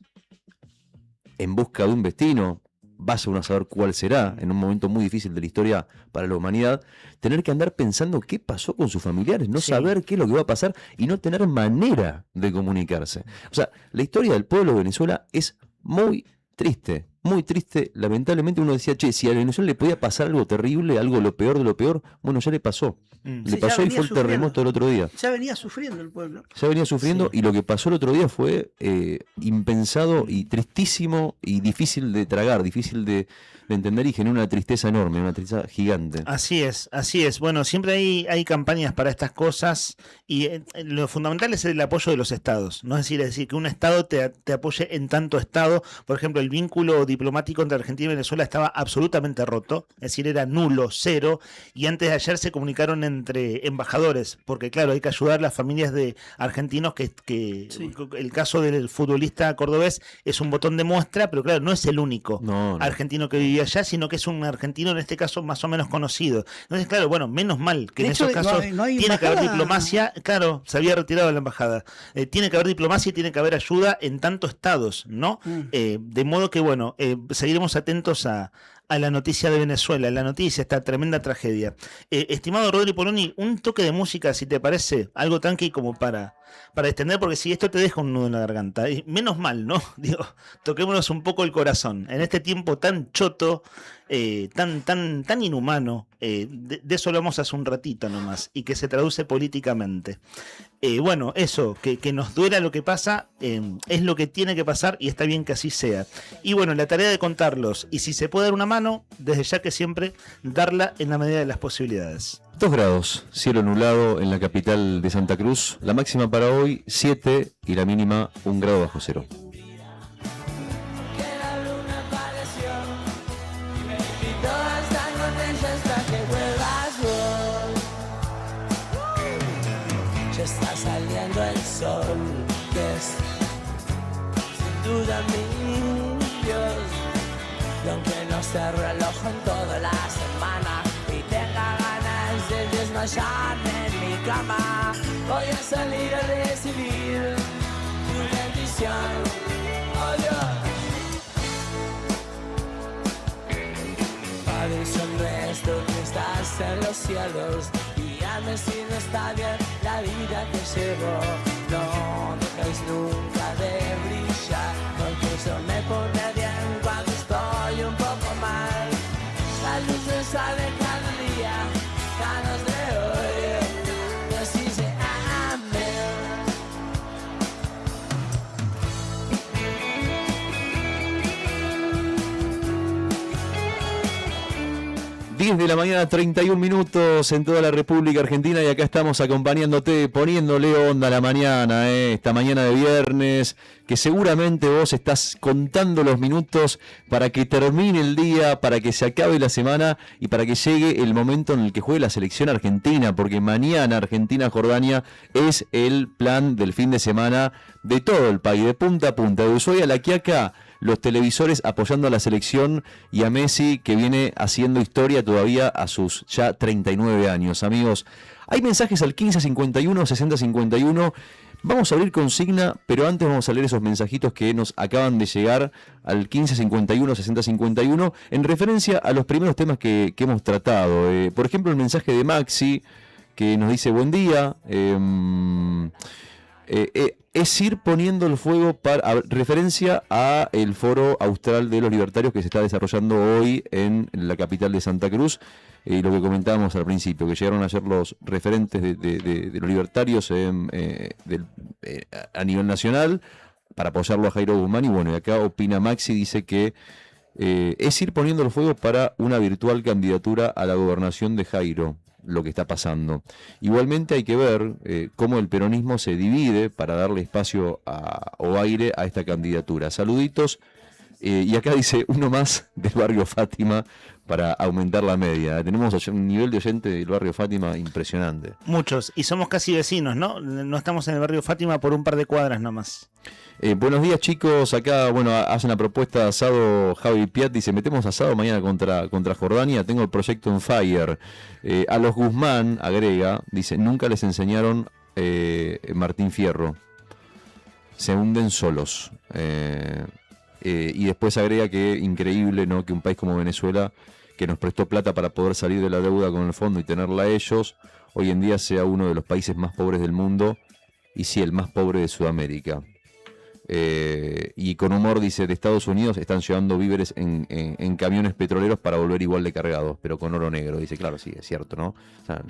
en busca de un destino, vaya uno a saber cuál será, en un momento muy difícil de la historia para la humanidad, tener que andar pensando qué pasó con sus familiares, no saber qué es lo que va a pasar y no tener manera de comunicarse. O sea, la historia del pueblo de Venezuela es muy triste, lamentablemente. Uno decía, che, si a Venezuela le podía pasar algo terrible, algo lo peor de lo peor, bueno, ya le pasó. Le pasó y fue el terremoto el otro día. Ya venía sufriendo el pueblo. Ya venía sufriendo y lo que pasó el otro día fue impensado y tristísimo y difícil de tragar, difícil de entender y genera una tristeza enorme, una tristeza gigante. Así es. Bueno, siempre hay campañas para estas cosas y lo fundamental es el apoyo de los estados, ¿no? Es decir, que un estado te apoye en tanto estado. Por ejemplo, el vínculo diplomático entre Argentina y Venezuela estaba absolutamente roto, es decir, era nulo, cero, y antes de ayer se comunicaron entre embajadores, porque claro, hay que ayudar a las familias de argentinos que el caso del futbolista cordobés es un botón de muestra, pero claro, no es el único argentino que vivía allá, sino que es un argentino en este caso más o menos conocido. Entonces, claro, bueno, menos mal que en esos casos tiene que haber diplomacia. Claro, se había retirado de la embajada. Tiene que haber diplomacia y tiene que haber ayuda en tantos estados, ¿no? De modo que, bueno, seguiremos atentos a la noticia de Venezuela, esta tremenda tragedia. Estimado Rodri Poloni, un toque de música, si te parece, algo tranqui como para extender, porque si esto te deja un nudo en la garganta, y menos mal, ¿no? Digo, toquémonos un poco el corazón. En este tiempo tan choto, tan inhumano, de eso hablamos hace un ratito nomás, y que se traduce políticamente. Bueno, eso, que nos duela lo que pasa, es lo que tiene que pasar y está bien que así sea. Y bueno, la tarea de contarlos, y si se puede dar una mano, desde ya que siempre, darla en la medida de las posibilidades. 2 grados, cielo nublado en la capital de Santa Cruz, la máxima para hoy 7 y la mínima 1 grado bajo cero. Ya está saliendo el sol, que es sin duda mi Dios. Y aunque no se reloj en toda la semana y tenga ganas de desmayarme en mi cama, voy a salir a recibir tu bendición. Oh Dios. Padre nuestro que estás en los cielos, guíame si no está bien la vida que llevo. No dejes nunca de brillar, porque eso me pone bien cuando estoy un poco mal. La luz me sale cada día, ganas de hoy. Nos dice 10 de la mañana, 31 minutos en toda la República Argentina, y acá estamos acompañándote, poniéndole onda a la mañana, esta mañana de viernes, que seguramente vos estás contando los minutos para que termine el día, para que se acabe la semana y para que llegue el momento en el que juegue la selección argentina, porque mañana Argentina-Jordania es el plan del fin de semana de todo el país, de punta a punta, de Ushuaia a La Quiaca. Los televisores apoyando a la selección y a Messi, que viene haciendo historia todavía a sus ya 39 años. Amigos, hay mensajes al 1551 6051. Vamos a abrir consigna, pero antes vamos a leer esos mensajitos que nos acaban de llegar al 1551 6051 en referencia a los primeros temas que hemos tratado. Por ejemplo, el mensaje de Maxi, que nos dice: buen día. Es ir poniendo el fuego para referencia a el foro austral de los libertarios que se está desarrollando hoy en la capital de Santa Cruz, y lo que comentábamos al principio, que llegaron a ser los referentes de los libertarios a nivel nacional para apoyarlo a Jairo Guzmán. Y bueno, y acá opina Maxi, dice que es ir poniendo el fuego para una virtual candidatura a la gobernación de Jairo, lo que está pasando. Igualmente hay que ver cómo el peronismo se divide para darle espacio o aire a esta candidatura. Saluditos. Y acá dice uno más del barrio Fátima para aumentar la media. Tenemos un nivel de oyente del barrio Fátima impresionante. Muchos, y somos casi vecinos, ¿no? No estamos en el barrio Fátima por un par de cuadras nomás. Buenos días, chicos. Acá, bueno, hacen la propuesta de asado. Javi Piat dice: metemos asado mañana contra Jordania. Tengo el proyecto en fire. A los Guzmán, agrega, dice: nunca les enseñaron Martín Fierro. Se hunden solos. Y después agrega que increíble, ¿no?, que un país como Venezuela, que nos prestó plata para poder salir de la deuda con el fondo y tenerla a ellos, hoy en día sea uno de los países más pobres del mundo, y sí, el más pobre de Sudamérica. Y con humor dice: de Estados Unidos están llevando víveres en camiones petroleros para volver igual de cargados, pero con oro negro. Dice, claro, sí, es cierto, ¿no? O sea,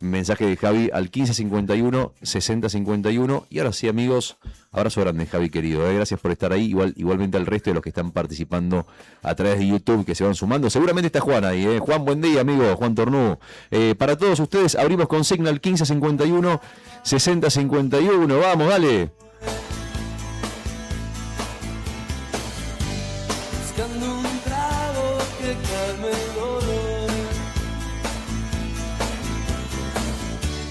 mensaje de Javi al 1551 6051. Y ahora sí, amigos, abrazo grande, Javi querido, gracias por estar ahí. Igualmente al resto de los que están participando a través de YouTube, que se van sumando. Seguramente está Juan ahí, Juan, buen día, amigo, Juan Tornú. Para todos ustedes abrimos consigna al 1551 6051. Vamos, dale. Un trago que calme el dolor.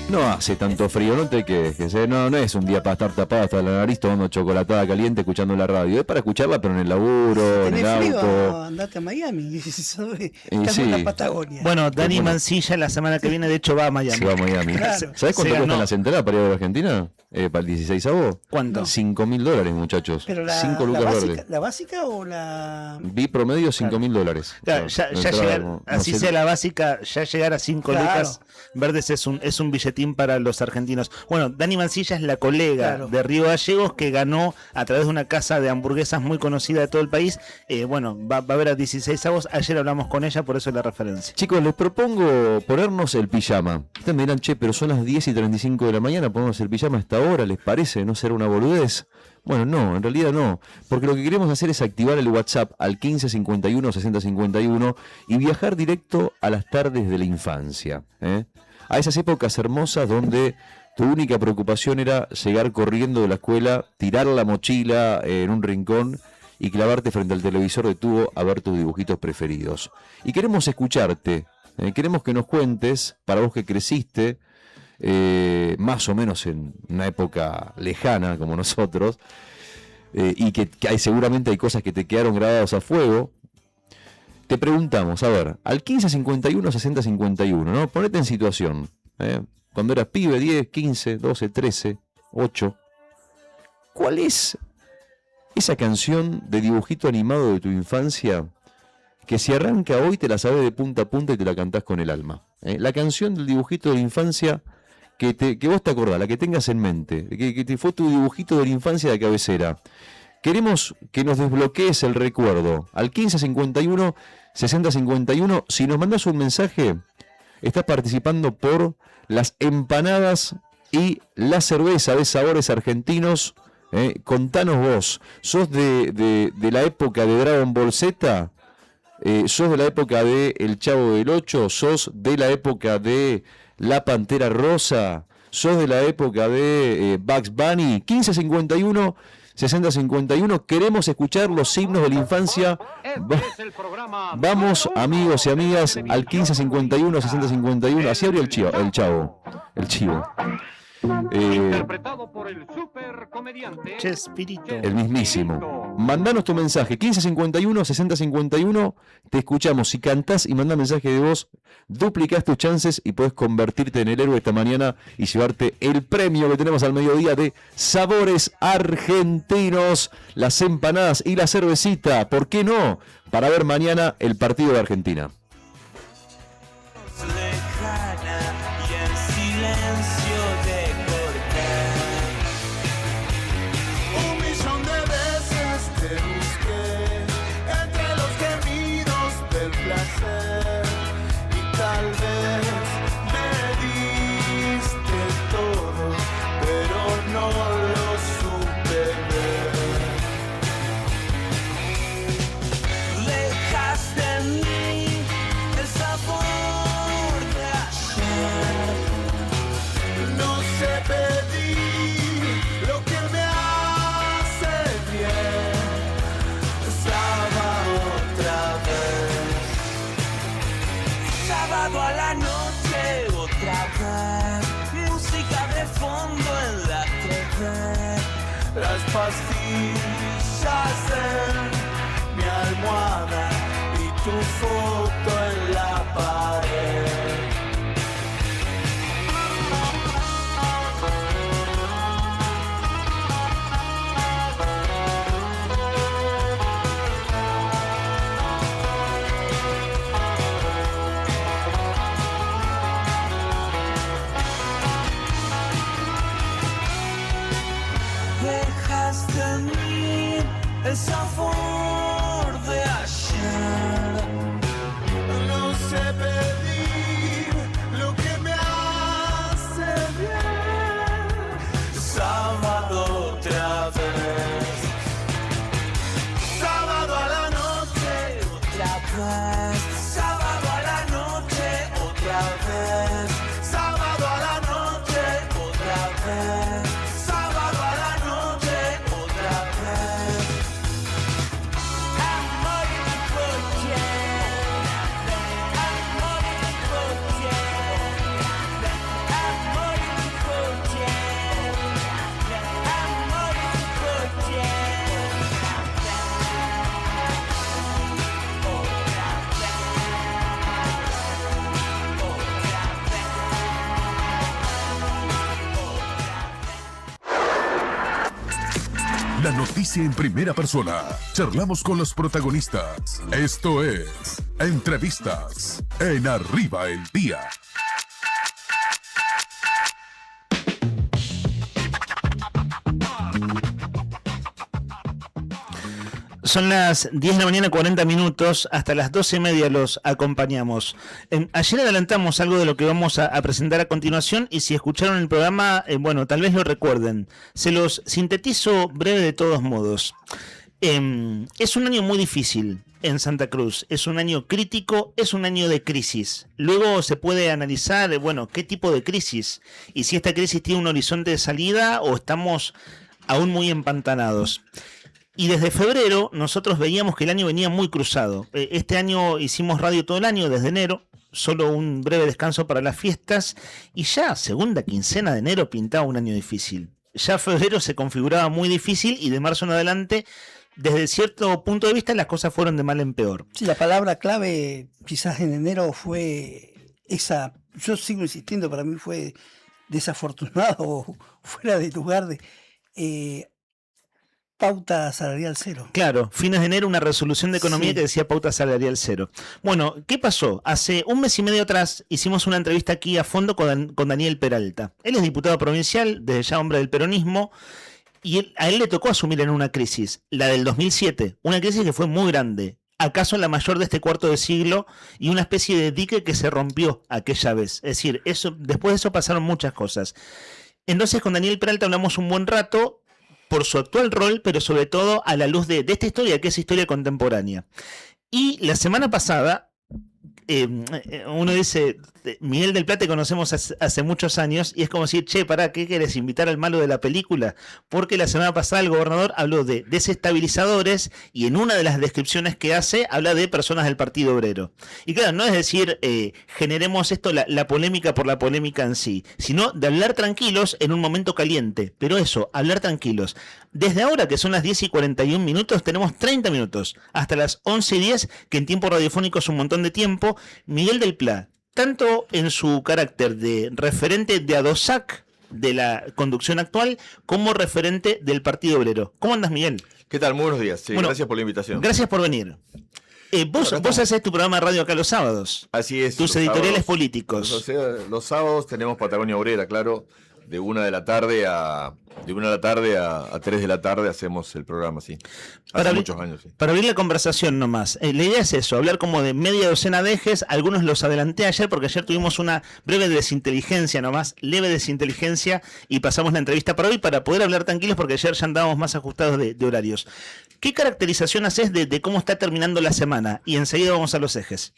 No hace tanto frío, no te quejes, no es un día para estar tapado hasta la nariz tomando chocolatada caliente escuchando la radio, es para escucharla pero en el laburo, en el frío, auto. andate a Miami, estás sí. en la Patagonia. Bueno, Dani Mancilla la semana que viene de hecho va a Miami. Se va a Miami. Claro. ¿Sabés cuánto cuestan las entradas para ir a Argentina? Para el 16avo. ¿Cuánto? $5.000, muchachos. Pero 5 lucas verdes. ¿La básica o la...? Vi promedio $5.000. Claro, ya llegar, así sea la básica, ya llegar a 5 lucas verdes es un billetín para los argentinos. Bueno, Dani Mancilla es la colega de Río Gallegos que ganó a través de una casa de hamburguesas muy conocida de todo el país. Bueno, va a haber a 16avos. Ayer hablamos con ella, por eso la referencia. Chicos, les propongo ponernos el pijama. Ustedes me dirán, che, pero son las 10:35 de la mañana, ponemos el pijama a esta hora, ¿les parece? ¿No será una boludez? Bueno, no, en realidad no, porque lo que queremos hacer es activar el WhatsApp al 1551 6051 y viajar directo a las tardes de la infancia, a esas épocas hermosas donde tu única preocupación era llegar corriendo de la escuela, tirar la mochila en un rincón y clavarte frente al televisor de tubo a ver tus dibujitos preferidos. Y queremos escucharte, queremos que nos cuentes, para vos que creciste, más o menos en una época lejana como nosotros, y que seguramente hay cosas que te quedaron grabadas a fuego. Te preguntamos, a ver, al 1551 6051, ¿no? Ponete en situación, cuando eras pibe, 10, 15, 12, 13, 8. ¿Cuál es esa canción de dibujito animado de tu infancia que si arranca hoy te la sabes de punta a punta y te la cantás con el alma? La canción del dibujito de la infancia que vos te acordás, la que tengas en mente, que fue tu dibujito de la infancia de cabecera. Queremos que nos desbloquees el recuerdo. Al 1551 6051, si nos mandás un mensaje, estás participando por las empanadas y la cerveza de sabores argentinos. Contanos vos, ¿sos de la época de Dragon Ball Z? ¿Sos de la época de El Chavo del Ocho? ¿Sos de la época de La Pantera Rosa? ¿Sos de la época de Bugs Bunny? 1551 6051, queremos escuchar los himnos de la infancia. Vamos, amigos y amigas, al 1551 6051. Así abrió el Chavo. Interpretado por el supercomediante Chespirito. El mismísimo. Mandanos tu mensaje, 1551 6051. Te escuchamos. Si cantás y mandás mensaje de voz, duplicás tus chances y podés convertirte en el héroe esta mañana y llevarte el premio que tenemos al mediodía de Sabores Argentinos, las empanadas y la cervecita. ¿Por qué no? Para ver mañana el partido de Argentina. Las pastillas en mi almohada y tu foto en la pared. Dejaste en mí el sabor de ayer. No sé pedir lo que me hace bien. Sábado otra vez. Sábado a la noche Otra vez, sábado a la noche, otra vez, sábado a la noche otra vez, sábado a la noche otra vez. Amor y coche, amor y coche, amor y coche, amor y coche. La noticia en primera persona. Charlamos con los protagonistas. Esto es Entrevistas en Arriba el Día. Son las 10 de la mañana, 40 minutos, hasta las 12:30 los acompañamos. Ayer adelantamos algo de lo que vamos a presentar a continuación y si escucharon el programa, bueno, tal vez lo recuerden. Se los sintetizo breve de todos modos. Es un año muy difícil en Santa Cruz, es un año crítico, es un año de crisis. Luego se puede analizar, bueno, qué tipo de crisis y si esta crisis tiene un horizonte de salida o estamos aún muy empantanados. Y desde febrero nosotros veíamos que el año venía muy cruzado. Este año hicimos radio todo el año, desde enero, solo un breve descanso para las fiestas, y ya segunda quincena de enero pintaba un año difícil. Ya febrero se configuraba muy difícil y de marzo en adelante, desde cierto punto de vista, las cosas fueron de mal en peor. Sí, la palabra clave quizás en enero fue esa, yo sigo insistiendo, para mí fue desafortunado o fuera de lugar de... pauta salarial cero. Claro, fines de enero una resolución de economía que decía pauta salarial cero. Bueno, ¿qué pasó? Hace un mes y medio atrás hicimos una entrevista aquí a fondo con Daniel Peralta. Él es diputado provincial, desde ya hombre del peronismo, y a él le tocó asumir en una crisis, la del 2007, una crisis que fue muy grande, acaso la mayor de este cuarto de siglo, y una especie de dique que se rompió aquella vez. Es decir, después de eso pasaron muchas cosas. Entonces con Daniel Peralta hablamos un buen rato, por su actual rol, pero sobre todo a la luz de esta historia, que es historia contemporánea. Y la semana pasada, uno dice, Miguel del Plata te conocemos hace muchos años, y es como decir, che, pará, ¿qué querés? ¿Invitar al malo de la película? Porque la semana pasada el gobernador habló de desestabilizadores, y en una de las descripciones que hace, habla de personas del Partido Obrero. Y claro, no es decir, generemos esto, la polémica por la polémica en sí, sino de hablar tranquilos en un momento caliente. Pero eso, hablar tranquilos. Desde ahora, que son las 10:41, tenemos 30 minutos, hasta las 11:10, que en tiempo radiofónico es un montón de tiempo. Miguel del Pla, tanto en su carácter de referente de ADOSAC de la conducción actual, como referente del Partido Obrero. ¿Cómo andas, Miguel? ¿Qué tal? Muy buenos días. Sí, Bueno, gracias por la invitación. Gracias por venir. Vos haces tu programa de radio acá los sábados. Así es. Tus los editoriales sábados, políticos. los sábados tenemos Patagonia Obrera, claro. De 1 de la tarde a 3 de la tarde hacemos el programa, sí. Hace muchos años, sí. Para abrir la conversación nomás, la idea es eso, hablar como de media docena de ejes. Algunos los adelanté ayer porque ayer tuvimos una breve desinteligencia nomás, leve desinteligencia, y pasamos la entrevista para hoy para poder hablar tranquilos porque ayer ya andábamos más ajustados de horarios. ¿Qué caracterización haces de cómo está terminando la semana? Y enseguida vamos a los ejes.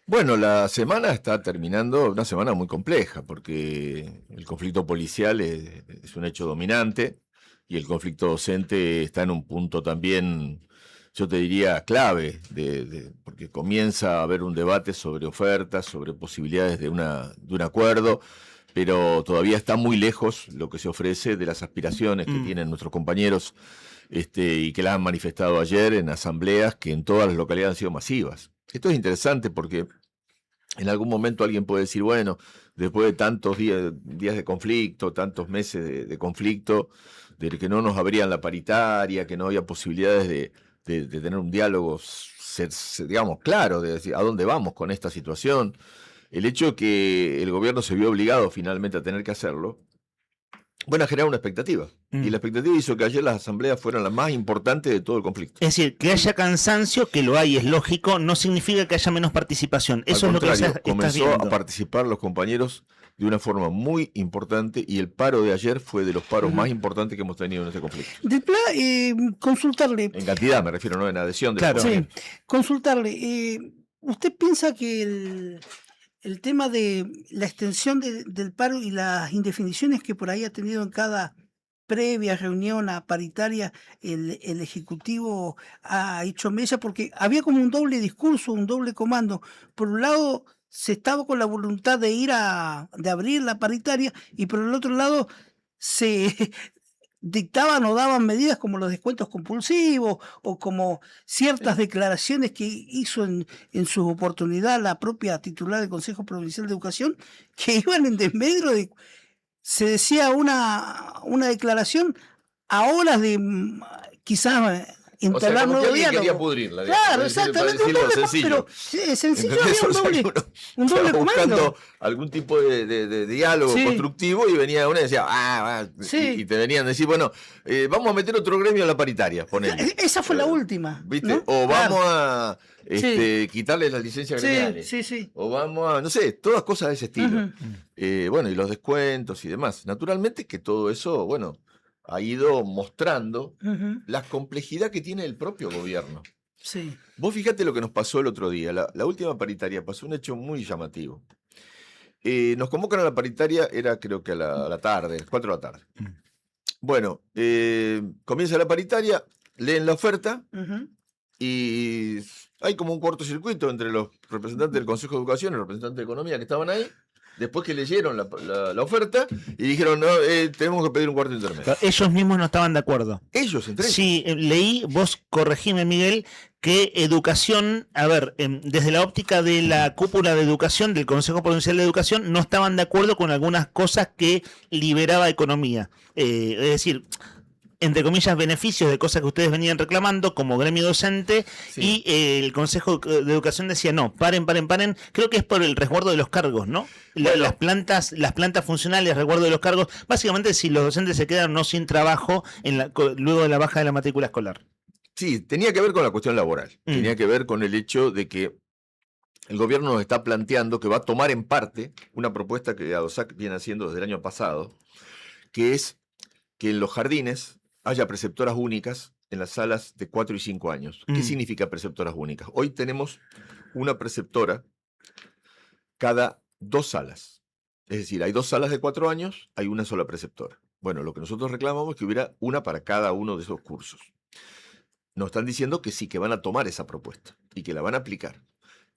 Bueno, la semana está terminando, una semana muy compleja, porque el conflicto policial es un hecho dominante y el conflicto docente está en un punto también, yo te diría, clave, porque comienza a haber un debate sobre ofertas, sobre posibilidades de un acuerdo, pero todavía está muy lejos lo que se ofrece de las aspiraciones que tienen nuestros compañeros y que las han manifestado ayer en asambleas que en todas las localidades han sido masivas. Esto es interesante porque en algún momento alguien puede decir, bueno, después de tantos días de conflicto, tantos meses de conflicto, de que no nos abrían la paritaria, que no había posibilidades de tener un diálogo, digamos, claro, de decir a dónde vamos con esta situación. El hecho de que el gobierno se vio obligado finalmente a tener que hacerlo, bueno, a generar una expectativa. Y la expectativa hizo que ayer las asambleas fueran las más importantes de todo el conflicto. Es decir, que haya cansancio, que lo hay, es lógico, no significa que haya menos participación. Eso es lo que estás comenzó viendo. a participar los compañeros de una forma muy importante y el paro de ayer fue de los paros más importantes que hemos tenido en este conflicto. Del Pla, consultarle. En cantidad me refiero, no en adhesión. Claro. Sí, consultarle. ¿Usted piensa que el tema de la extensión del paro y las indefiniciones que por ahí ha tenido en cada previa reunión a paritaria el Ejecutivo ha hecho mella? Porque había como un doble discurso, un doble comando. Por un lado, se estaba con la voluntad de abrir la paritaria, y por el otro lado se dictaban o daban medidas como los descuentos compulsivos o como ciertas declaraciones que hizo en su oportunidad la propia titular del Consejo Provincial de Educación, que iban en desmedro de, se decía una declaración a horas de quizás entablar nuevo diálogo. Quería pudrirla, claro, exactamente, un doble, pero sencillo, había un doble comando. Buscando algún tipo de diálogo constructivo y venía una y decía, y te venían a decir, bueno, vamos a meter otro gremio en la paritaria, ponele. Esa fue la última, ¿viste? ¿no? O vamos a quitarles las licencias gremiales. Sí. O vamos a, no sé, todas cosas de ese estilo. Bueno, y los descuentos y demás. Naturalmente que todo eso, bueno, ha ido mostrando la complejidad que tiene el propio gobierno. Sí. Vos fíjate lo que nos pasó el otro día. La última paritaria pasó un hecho muy llamativo. Nos convocan a la paritaria, era creo que a la tarde, 4 de la tarde. Bueno, comienza la paritaria, leen la oferta y hay como un cortocircuito entre los representantes del Consejo de Educación y los representantes de Economía que estaban ahí. Después que leyeron la oferta y dijeron, no, tenemos que pedir un cuarto intermedio. Ellos mismos no estaban de acuerdo. Ellos entre ellos. Sí, leí, vos corregime, Miguel, que educación, a ver, desde la óptica de la cúpula de educación, del Consejo Provincial de Educación, no estaban de acuerdo con algunas cosas que liberaba economía. Es decir, entre comillas, beneficios de cosas que ustedes venían reclamando como gremio docente, y el Consejo de Educación decía, no, paren, creo que es por el resguardo de los cargos, ¿no? Las plantas funcionales, resguardo de los cargos, básicamente si los docentes se quedan no sin trabajo luego de la baja de la matrícula escolar. Sí, tenía que ver con la cuestión laboral, tenía que ver con el hecho de que el gobierno nos está planteando que va a tomar en parte una propuesta que ADOSAC viene haciendo desde el año pasado, que es que en los jardines haya preceptoras únicas en las salas de 4 y 5 años. ¿Qué significa preceptoras únicas? Hoy tenemos una preceptora cada 2 salas. Es decir, hay 2 salas de 4 años, hay una sola preceptora. Bueno, lo que nosotros reclamamos es que hubiera una para cada uno de esos cursos. Nos están diciendo que sí, que van a tomar esa propuesta y que la van a aplicar.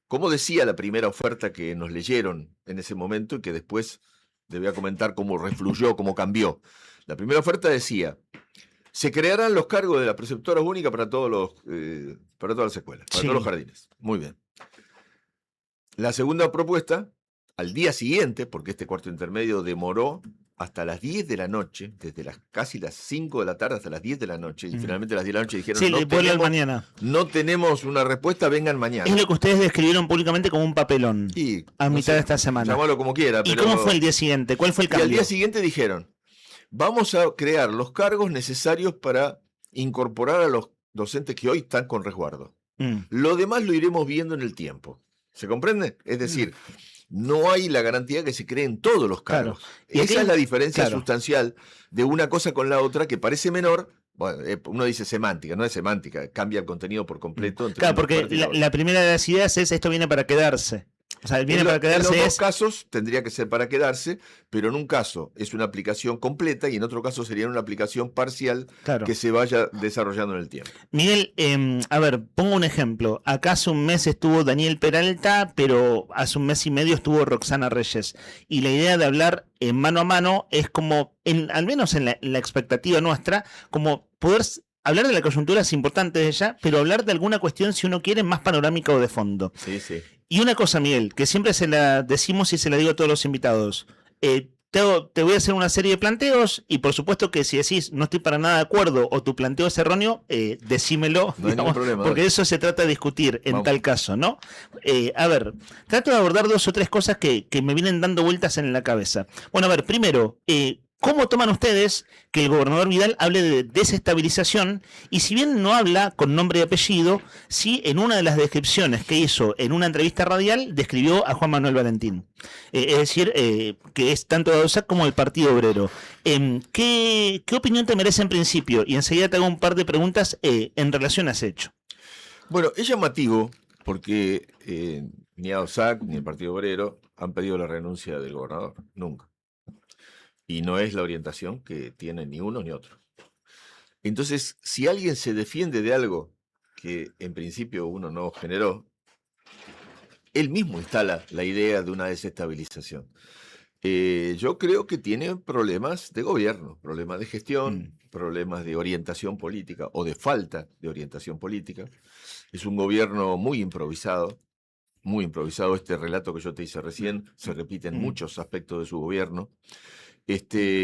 Como decía la primera oferta que nos leyeron en ese momento y que después les voy a comentar cómo refluyó, cómo cambió. La primera oferta decía: se crearán los cargos de la preceptora única para todas las escuelas, para todos los jardines. Muy bien. La segunda propuesta, al día siguiente, porque este cuarto intermedio demoró hasta las 10 de la noche, desde casi las 5 de la tarde hasta las 10 de la noche, y finalmente a las 10 de la noche dijeron, mañana. No tenemos una respuesta, vengan mañana. Es lo que ustedes describieron públicamente como un papelón a mitad de esta semana. Llámalo como quiera. ¿Y cómo fue el día siguiente? ¿Cuál fue el cambio? Y al día siguiente dijeron, vamos a crear los cargos necesarios para incorporar a los docentes que hoy están con resguardo. Lo demás lo iremos viendo en el tiempo. ¿Se comprende? Es decir, no hay la garantía que se creen todos los cargos. Claro. Y esa es la diferencia sustancial de una cosa con la otra, que parece menor. Bueno, uno dice semántica, no es semántica, cambia el contenido por completo. Claro, porque la primera de las ideas es esto viene para quedarse. O sea, viene para quedarse. En los dos casos tendría que ser para quedarse, pero en un caso es una aplicación completa y en otro caso sería una aplicación parcial que se vaya desarrollando en el tiempo. Miguel, a ver, pongo un ejemplo. Acá hace un mes estuvo Daniel Peralta, pero hace un mes y medio estuvo Roxana Reyes. Y la idea de hablar mano a mano es como, al menos en la expectativa nuestra, como poder hablar de la coyuntura es importante de ella, pero hablar de alguna cuestión, si uno quiere, más panorámica o de fondo. Sí, sí. Y una cosa, Miguel, que siempre se la decimos y se la digo a todos los invitados. Te voy a hacer una serie de planteos y por supuesto que si decís no estoy para nada de acuerdo o tu planteo es erróneo, decímelo, no hay ningún problema, porque de eso se trata de discutir en tal caso, ¿no? A ver, trato de abordar 2 o 3 cosas que me vienen dando vueltas en la cabeza. Bueno, a ver, primero, ¿cómo toman ustedes que el gobernador Vidal hable de desestabilización? Y si bien no habla con nombre y apellido, sí en una de las descripciones que hizo en una entrevista radial describió a Juan Manuel Valentín. Es decir, que es tanto de ADOSAC como del Partido Obrero. ¿Qué opinión te merece en principio? Y enseguida te hago un par de preguntas en relación a ese hecho. Bueno, es llamativo porque ni ADOSAC ni el Partido Obrero han pedido la renuncia del gobernador. Nunca. Y no es la orientación que tiene ni uno ni otro. Entonces, si alguien se defiende de algo que en principio uno no generó, él mismo instala la idea de una desestabilización. Yo creo que tiene problemas de gobierno, problemas de gestión, problemas de orientación política o de falta de orientación política. Es un gobierno muy improvisado. Muy improvisado. Este relato que yo te hice recién se repite en muchos aspectos de su gobierno.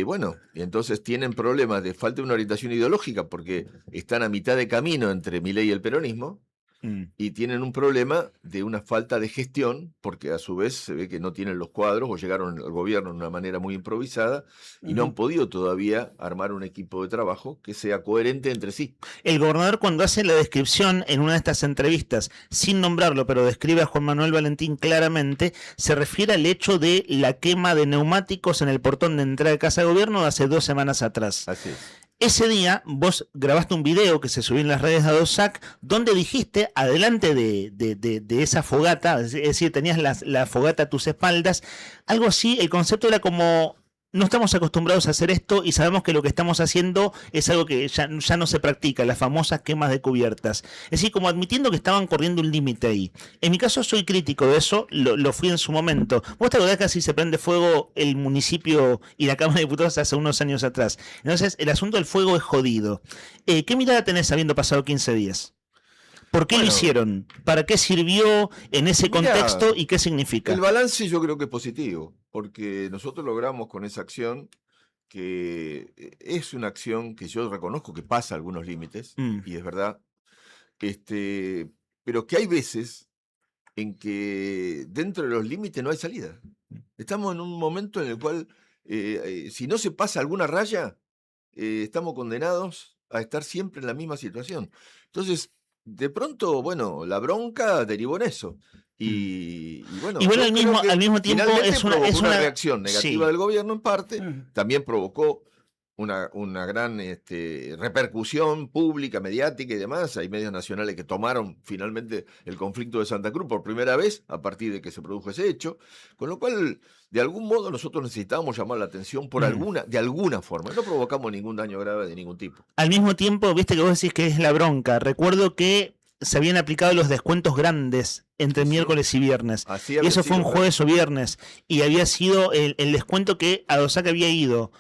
Bueno, y entonces tienen problemas de falta de una orientación ideológica porque están a mitad de camino entre Milei y el peronismo y tienen un problema de una falta de gestión porque a su vez se ve que no tienen los cuadros o llegaron al gobierno de una manera muy improvisada y no han podido todavía armar un equipo de trabajo que sea coherente entre sí. El gobernador, cuando hace la descripción en una de estas entrevistas, sin nombrarlo, pero describe a Juan Manuel Valentín claramente, se refiere al hecho de la quema de neumáticos en el portón de entrada de Casa de Gobierno de hace 2 semanas atrás. Así es. Ese día vos grabaste un video que se subió en las redes de ADOSAC donde dijiste, adelante de esa fogata, es decir, tenías la fogata a tus espaldas, algo así, el concepto era como, no estamos acostumbrados a hacer esto y sabemos que lo que estamos haciendo es algo que ya no se practica, las famosas quemas de cubiertas. Es decir, como admitiendo que estaban corriendo un límite ahí. En mi caso soy crítico de eso, lo fui en su momento. ¿Vos te acordás que así se prende fuego el municipio y la Cámara de Diputados hace unos años atrás? Entonces, el asunto del fuego es jodido. ¿Qué mirada tenés habiendo pasado 15 días? ¿Por qué lo hicieron? ¿Para qué sirvió en ese contexto y qué significa? El balance yo creo que es positivo, porque nosotros logramos con esa acción, que es una acción que yo reconozco que pasa algunos límites, y es verdad, pero que hay veces en que dentro de los límites no hay salida. Estamos en un momento en el cual, si no se pasa alguna raya, estamos condenados a estar siempre en la misma situación. Entonces, de pronto, bueno, la bronca derivó en eso. Y bueno, igual al mismo tiempo es una reacción negativa del gobierno en parte, también provocó una gran repercusión pública, mediática y demás. Hay medios nacionales que tomaron finalmente el conflicto de Santa Cruz por primera vez a partir de que se produjo ese hecho, con lo cual, de algún modo, nosotros necesitábamos llamar la atención de alguna forma. No provocamos ningún daño grave de ningún tipo. Al mismo tiempo, viste que vos decís que es la bronca. Recuerdo que se habían aplicado los descuentos grandes entre miércoles y viernes. Así Y había eso fue un sido, jueves o viernes. Y había sido el descuento que Adosac había ido.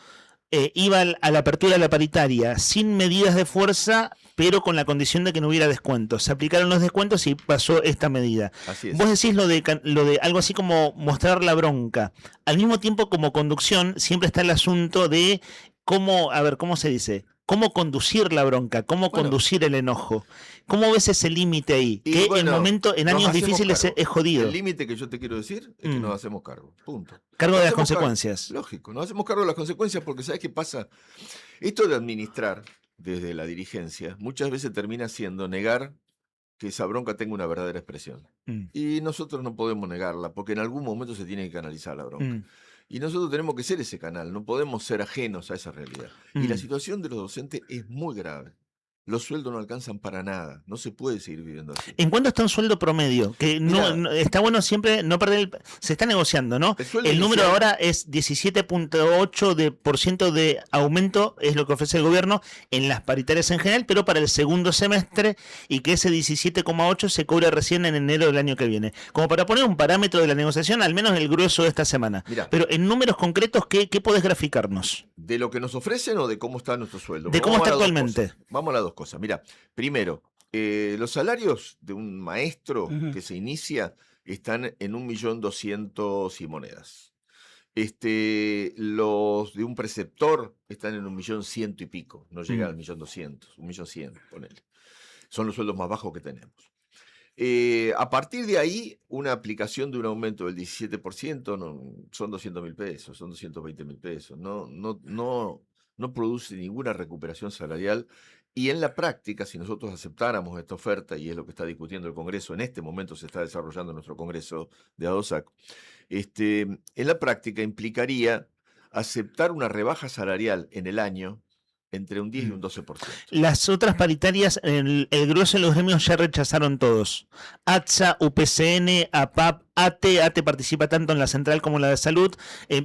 Iba a la apertura de la paritaria sin medidas de fuerza, pero con la condición de que no hubiera descuentos. Se aplicaron los descuentos y pasó esta medida. Así es. Vos decís lo de algo así como mostrar la bronca. Al mismo tiempo, como conducción, siempre está el asunto de cómo, a ver, ¿cómo se dice? Cómo conducir la bronca, cómo conducir el enojo. ¿Cómo ves ese límite ahí? Y Que bueno, en nos años hacemos difíciles cargo. es jodido. El límite que yo te quiero decir es que nos hacemos cargo. Punto. Cargo Nos de las hacemos cargo. consecuencias. Lógico, nos hacemos cargo de las consecuencias porque ¿sabes qué pasa? Esto de administrar desde la dirigencia muchas veces termina siendo negar que esa bronca tenga una verdadera expresión. Y nosotros no podemos negarla porque en algún momento se tiene que canalizar la bronca. Y nosotros tenemos que ser ese canal, no podemos ser ajenos a esa realidad. Y la situación de los docentes es muy grave. Los sueldos no alcanzan para nada, no se puede seguir viviendo así. ¿En cuánto está un sueldo promedio? Que no está bueno siempre no perder se está negociando, ¿no? El número inicial. ahora es 17.8% de aumento, es lo que ofrece el gobierno en las paritarias en general, pero para el segundo semestre, y que ese 17,8 se cobre recién en enero del año que viene. Como para poner un parámetro de la negociación, al menos el grueso de esta semana. Mirá. Pero en números concretos, ¿qué podés graficarnos? ¿De lo que nos ofrecen o de cómo está nuestro sueldo? De cómo Vamos está a las dos actualmente. cosas. Vamos a las dos cosas. Mira, primero, los salarios de un maestro que se inicia están en 1.200.000 y monedas. Los de un preceptor están en 1.100.000 y pico, no llega al 1.200.000, 1.100.000, ponele. Son los sueldos más bajos que tenemos. A partir de ahí, una aplicación de un aumento del 17% son 200.000 pesos, son 220.000 pesos. No produce ninguna recuperación salarial. Y en la práctica, si nosotros aceptáramos esta oferta, y es lo que está discutiendo el Congreso, en este momento se está desarrollando nuestro Congreso de Adosac, en la práctica implicaría aceptar una rebaja salarial en el año entre un 10 y un 12%. Las otras paritarias, el grueso de los gremios ya rechazaron todos. ATSA, UPCN, APAP, ATE participa tanto en la central como en la de salud.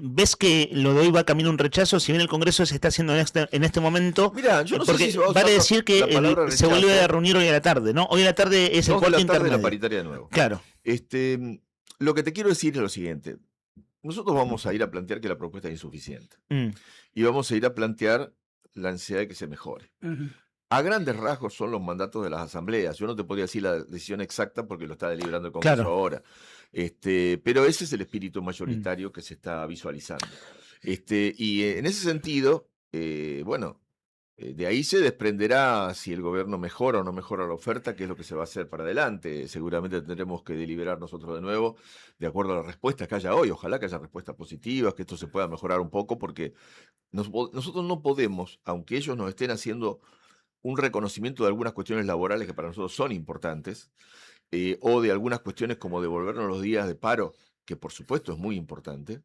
¿Ves que lo de hoy va camino a un rechazo? Si bien el Congreso se está haciendo en este momento, Mirá, yo no sé porque si se va a vale usar decir que la palabra se rechazo. vuelve a reunir hoy a la tarde, ¿no? Hoy a la tarde es el 2 de cuarto la tarde intermedio. la paritaria de nuevo. Claro. Lo que te quiero decir es lo siguiente. Nosotros vamos a ir a plantear que la propuesta es insuficiente. Y vamos a ir a plantear la necesidad de que se mejore. A grandes rasgos son los mandatos de las asambleas. Yo no te podría decir la decisión exacta porque lo está deliberando el Congreso Claro. ahora. Pero ese es el espíritu mayoritario que se está visualizando. Y en ese sentido, de ahí se desprenderá si el gobierno mejora o no mejora la oferta, qué es lo que se va a hacer para adelante. Seguramente tendremos que deliberar nosotros de nuevo, de acuerdo a las respuestas que haya hoy. Ojalá que haya respuestas positivas, que esto se pueda mejorar un poco, porque nosotros no podemos, aunque ellos nos estén haciendo un reconocimiento de algunas cuestiones laborales que para nosotros son importantes, o de algunas cuestiones como devolvernos los días de paro, que por supuesto es muy importante,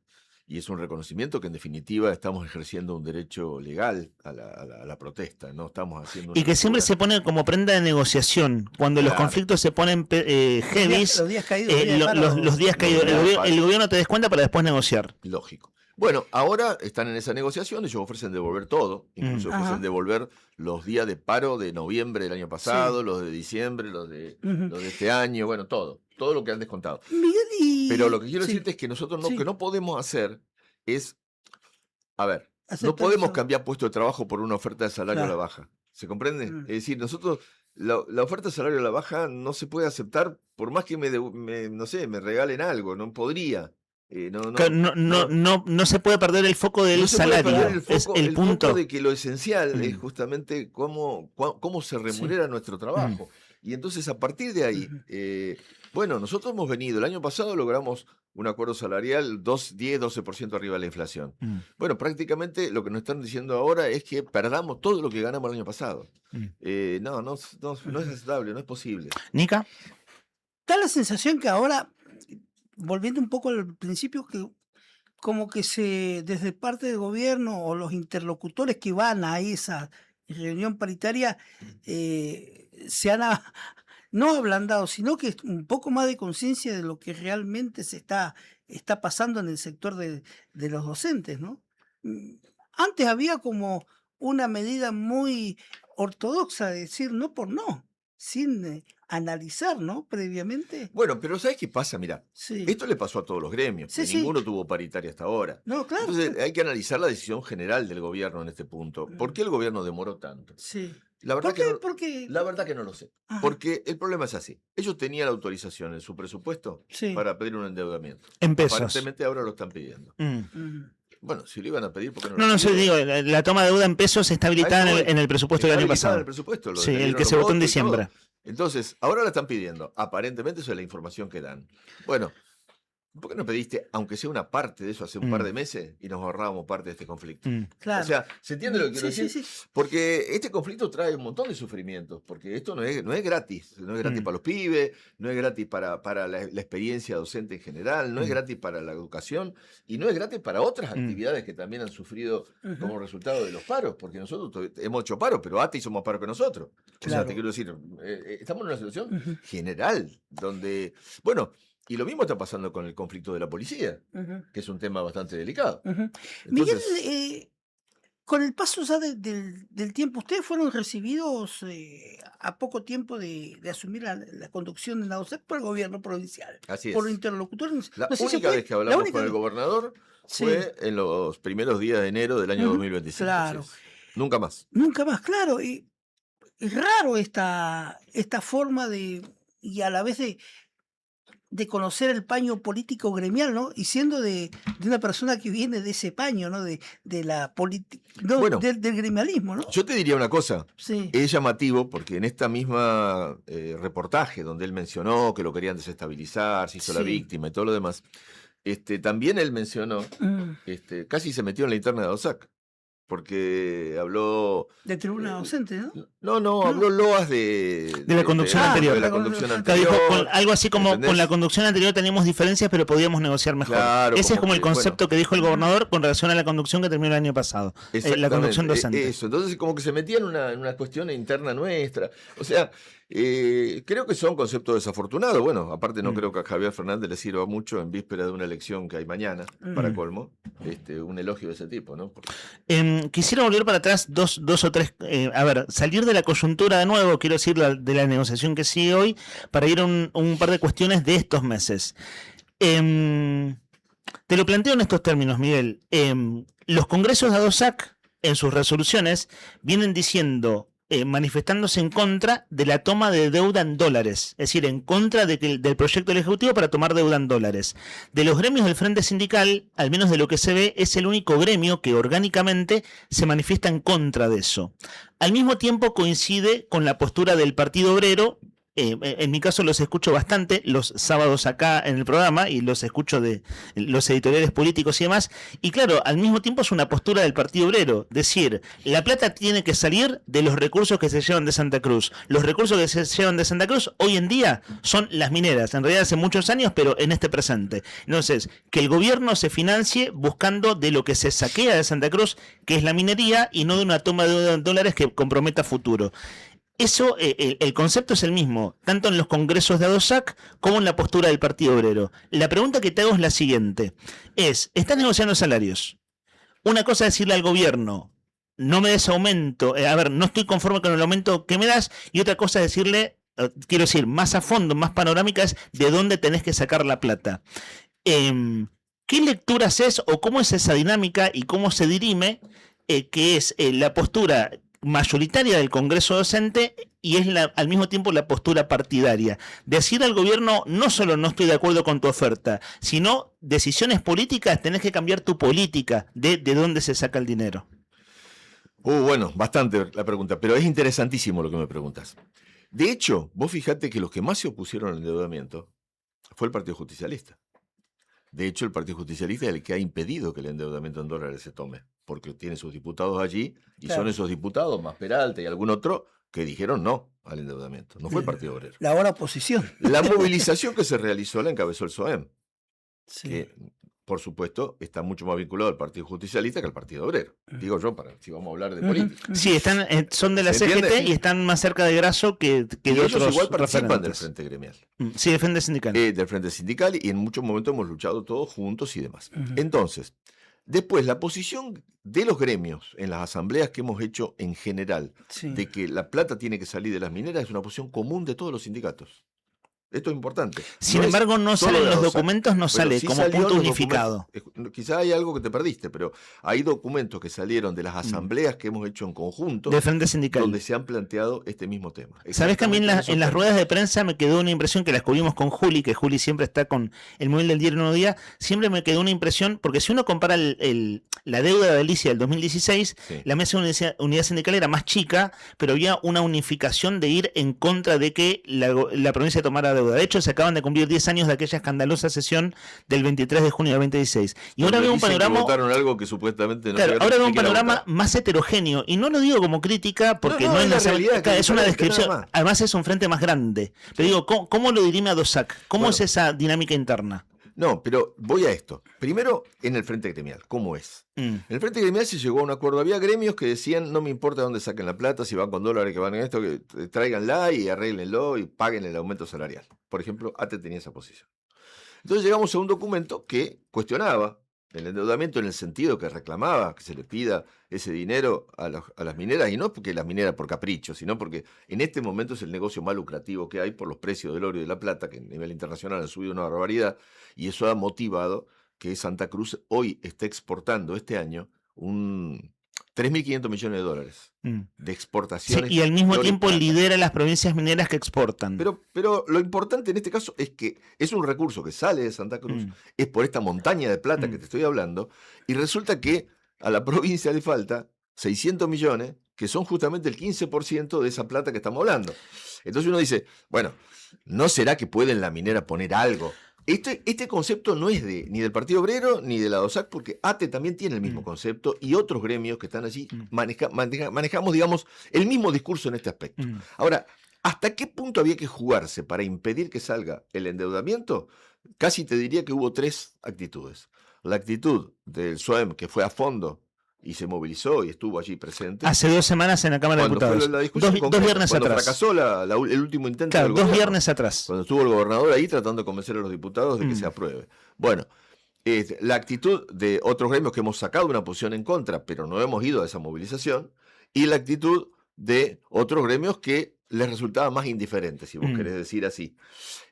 y es un reconocimiento que en definitiva estamos ejerciendo un derecho legal a la protesta, no estamos haciendo Y que siempre se pone como prenda de negociación. Cuando los Claro. conflictos se ponen heavies, los días caídos, los días de paro. los días caídos, días de paro. el gobierno te descuenta para después negociar. Lógico. Bueno, ahora están en esa negociación, ellos ofrecen devolver todo, incluso ofrecen Ajá. devolver los días de paro de noviembre del año pasado, los de diciembre, los de este año, bueno, todo lo que han descontado. Miguel, Pero lo que quiero sí. decirte es que nosotros Sí. que no podemos hacer es, a ver, no Aceptar podemos eso. cambiar puesto de trabajo por una oferta de salario a la Claro. baja. ¿Se comprende? Es decir, nosotros, la oferta de salario a la baja no se puede aceptar por más que no sé, me regalen algo, no podría. No se puede perder el foco del No se puede salario. perder Es el punto. foco de que lo esencial es justamente cómo se remunera nuestro trabajo. Y entonces a partir de ahí, nosotros hemos venido, el año pasado logramos un acuerdo salarial 10-12% arriba de la inflación. Bueno, prácticamente lo que nos están diciendo ahora es que perdamos todo lo que ganamos el año pasado. No es aceptable, no es posible. ¿Nica? Da la sensación que ahora, volviendo un poco al principio, que como que desde parte del gobierno o los interlocutores que van a esa reunión paritaria se han no ablandado, sino que un poco más de conciencia de lo que realmente está pasando en el sector de los docentes, ¿no? Antes había como una medida muy ortodoxa de decir no por no, sin analizar, ¿no? Previamente. Bueno, pero ¿sabes qué pasa? Mira, Sí. esto le pasó a todos los gremios, Sí, que sí. ninguno tuvo paritaria hasta ahora. No, claro. Entonces hay que analizar la decisión general del gobierno en este punto. ¿Por qué el gobierno demoró tanto? Sí. La verdad, ¿Por qué? que no, Porque la verdad que no lo sé. Ajá. Porque el problema es así. Ellos tenían la autorización en su presupuesto Sí. para pedir un endeudamiento. En pesos. Aparentemente ahora lo están pidiendo. Bueno, si lo iban a pedir, ¿por qué no No, lo no sé, pidieron? digo, la toma de deuda en pesos está habilitada A eso voy. en el presupuesto del Está año habilitada pasado. en el presupuesto, lo Sí, el dieron que los se votó en votos y todo. diciembre. Entonces, ahora la están pidiendo. Aparentemente eso es la información que dan. Bueno, ¿por qué no pediste, aunque sea una parte de eso, hace un par de meses y nos ahorrábamos parte de este conflicto? Claro. O sea, ¿se entiende lo que quiero Sí, decir? sí. Porque este conflicto trae un montón de sufrimientos, porque esto no es gratis. No es gratis para los pibes, no es gratis para la experiencia docente en general, no es gratis para la educación y no es gratis para otras actividades que también han sufrido como resultado de los paros, porque nosotros hemos hecho paros, pero ATE hizo más paro que nosotros. O sea, Claro. te quiero decir, estamos en una situación general donde, bueno, y lo mismo está pasando con el conflicto de la policía, que es un tema bastante delicado. Miguel, Entonces, con el paso ya del tiempo, ¿ustedes fueron recibidos a poco tiempo de asumir la conducción de la OSEP por el gobierno provincial? así Por es. interlocutores. La No sé si única fue vez que la hablamos única con el vez. gobernador Sí. fue en los primeros días de enero del año 2026. Claro. así es. Nunca más. Nunca más, claro. Y es raro esta forma y a la vez de conocer el paño político gremial, ¿no? Y siendo de una persona que viene de ese paño, ¿no? De la política, Bueno. del gremialismo, ¿no? Yo te diría una cosa. Sí. Es llamativo porque en esta misma reportaje donde él mencionó que lo querían desestabilizar, se hizo la Sí. víctima y todo lo demás, también él mencionó, casi se metió en la interna de OSAC, porque habló... De tribuna docente, ¿no? No, habló loas de la conducción anterior. De la conducción Claro, anterior. dijo, algo así como ¿entendés? con la conducción anterior teníamos diferencias, pero podíamos negociar mejor. Claro, Ese es como como el que, concepto que dijo el gobernador con relación a la conducción que terminó el año pasado. La conducción Exactamente, docente. Eso, entonces como que se metía en una cuestión interna nuestra. O sea, creo que son conceptos desafortunados. Bueno, aparte no creo que a Javier Fernández le sirva mucho en víspera de una elección que hay mañana, para colmo, un elogio de ese tipo, ¿no? Porque... Quisiera volver para atrás dos o tres, a ver, salir de la coyuntura de nuevo, quiero decir, de la negociación que sigue hoy, para ir a un par de cuestiones de estos meses. Te lo planteo en estos términos, Miguel. Los congresos de ADOSAC, en sus resoluciones, vienen diciendo, manifestándose en contra de la toma de deuda en dólares, es decir, en contra del proyecto del Ejecutivo para tomar deuda en dólares. De los gremios del Frente Sindical, al menos de lo que se ve, es el único gremio que orgánicamente se manifiesta en contra de eso. Al mismo tiempo coincide con la postura del Partido Obrero. En mi caso los escucho bastante los sábados acá en el programa y los escucho de los editoriales políticos y demás. Y claro, al mismo tiempo es una postura del Partido Obrero. Decir, la plata tiene que salir de los recursos que se llevan de Santa Cruz. Los recursos que se llevan de Santa Cruz hoy en día son las mineras. En realidad hace muchos años, pero en este presente. Entonces, que el gobierno se financie buscando de lo que se saquea de Santa Cruz, que es la minería, y no de una toma de dólares que comprometa futuro. Eso, el concepto es el mismo, tanto en los congresos de ADOSAC como en la postura del Partido Obrero. La pregunta que te hago es la siguiente. Estás negociando salarios. Una cosa es decirle al gobierno, no me des aumento, no estoy conforme con el aumento que me das, y otra cosa es decirle, quiero decir, más a fondo, más panorámica, es de dónde tenés que sacar la plata. ¿Qué lecturas es o cómo es esa dinámica y cómo se dirime que es la postura mayoritaria del Congreso Docente y es al mismo tiempo la postura partidaria? Decir al gobierno no solo no estoy de acuerdo con tu oferta, sino decisiones políticas, tenés que cambiar tu política de dónde se saca el dinero. Bueno, bastante la pregunta, pero es interesantísimo lo que me preguntas. De hecho, vos fijate que los que más se opusieron al endeudamiento fue el Partido Justicialista. De hecho, el Partido Justicialista es el que ha impedido que el endeudamiento en dólares se tome, porque tiene sus diputados allí, y Claro. son esos diputados, más Peralta y algún otro, que dijeron no al endeudamiento. No fue el Partido Obrero. La ahora oposición. La movilización que se realizó la encabezó el SOEM, Sí. que por supuesto, está mucho más vinculado al Partido Justicialista que al Partido Obrero. Digo yo, si vamos a hablar de política. Sí, son de la ¿Se CGT entiende? y están más cerca de Grasso que Y de ellos otros igual participan del referentes. Frente Gremial. Sí, del Frente Sindical. Del Frente Sindical, y en muchos momentos hemos luchado todos juntos y demás. Entonces, después, la posición de los gremios en las asambleas que hemos hecho en general, de que la plata tiene que salir de las mineras, es una posición común de todos los sindicatos. Esto es importante. Sin embargo, no sale en los documentos, no sale como punto unificado. Quizá hay algo que te perdiste, pero hay documentos que salieron de las asambleas que hemos hecho en conjunto, del Frente Sindical, donde se han planteado este mismo tema. Sabés que a mí en las ruedas de prensa me quedó una impresión, que las cubrimos con Juli, que Juli siempre está con el móvil del Diario Nuevo Día, siempre me quedó una impresión, porque si uno compara la deuda de Alicia del 2016, la mesa de unidad sindical era más chica, pero había una unificación de ir en contra de que la provincia tomara deuda. De hecho, se acaban de cumplir 10 años de aquella escandalosa sesión del 23 de junio de 2016. Y ahora veo un panorama... votaron algo que supuestamente no Claro, se ahora veo un siquiera panorama votar. más heterogéneo, y no lo digo como crítica porque no, es es la necesariamente- realidad, que es una no descripción, nada más. además es un frente más grande. Pero digo, ¿cómo lo dirime a Dosac? ¿Cómo es esa dinámica interna? No, pero voy a esto. Primero, en el Frente Gremial, ¿cómo es? En el Frente Gremial se llegó a un acuerdo. Había gremios que decían, no me importa dónde saquen la plata, si van con dólares, que van en esto, que tráiganla y arréglenlo y paguen el aumento salarial. Por ejemplo, ATE tenía esa posición. Entonces llegamos a un documento que cuestionaba el endeudamiento en el sentido que reclamaba que se le pida ese dinero a las mineras, y no porque las mineras por capricho, sino porque en este momento es el negocio más lucrativo que hay por los precios del oro y de la plata, que a nivel internacional han subido una barbaridad, y eso ha motivado que Santa Cruz hoy esté exportando este año 3.500 millones de dólares de Sí, exportaciones. y al mismo de oro y tiempo plata. lidera las provincias mineras que exportan. Pero lo importante en este caso es que es un recurso que sale de Santa Cruz, es por esta montaña de plata que te estoy hablando, y resulta que a la provincia le falta 600 millones, que son justamente el 15% de esa plata que estamos hablando. Entonces uno dice, bueno, ¿no será que puede en la minera poner algo? Este concepto no es ni del Partido Obrero ni de la DOSAC, porque ATE también tiene el mismo concepto, y otros gremios que están allí manejamos, digamos, el mismo discurso en este aspecto. Ahora, ¿hasta qué punto había que jugarse para impedir que salga el endeudamiento? Casi te diría que hubo 3 actitudes. La actitud del SOEM, que fue a fondo y se movilizó y estuvo allí presente. Hace 2 semanas en la Cámara de Cuando fue Diputados. la discusión Dos concreta, viernes cuando atrás. fracasó el último intento Claro, del 2 gobierno. viernes atrás. Cuando estuvo el gobernador ahí tratando de convencer a los diputados de que se apruebe. Bueno, la actitud de otros gremios que hemos sacado una posición en contra, pero no hemos ido a esa movilización, y la actitud de otros gremios que les resultaba más indiferente, si vos querés decir así.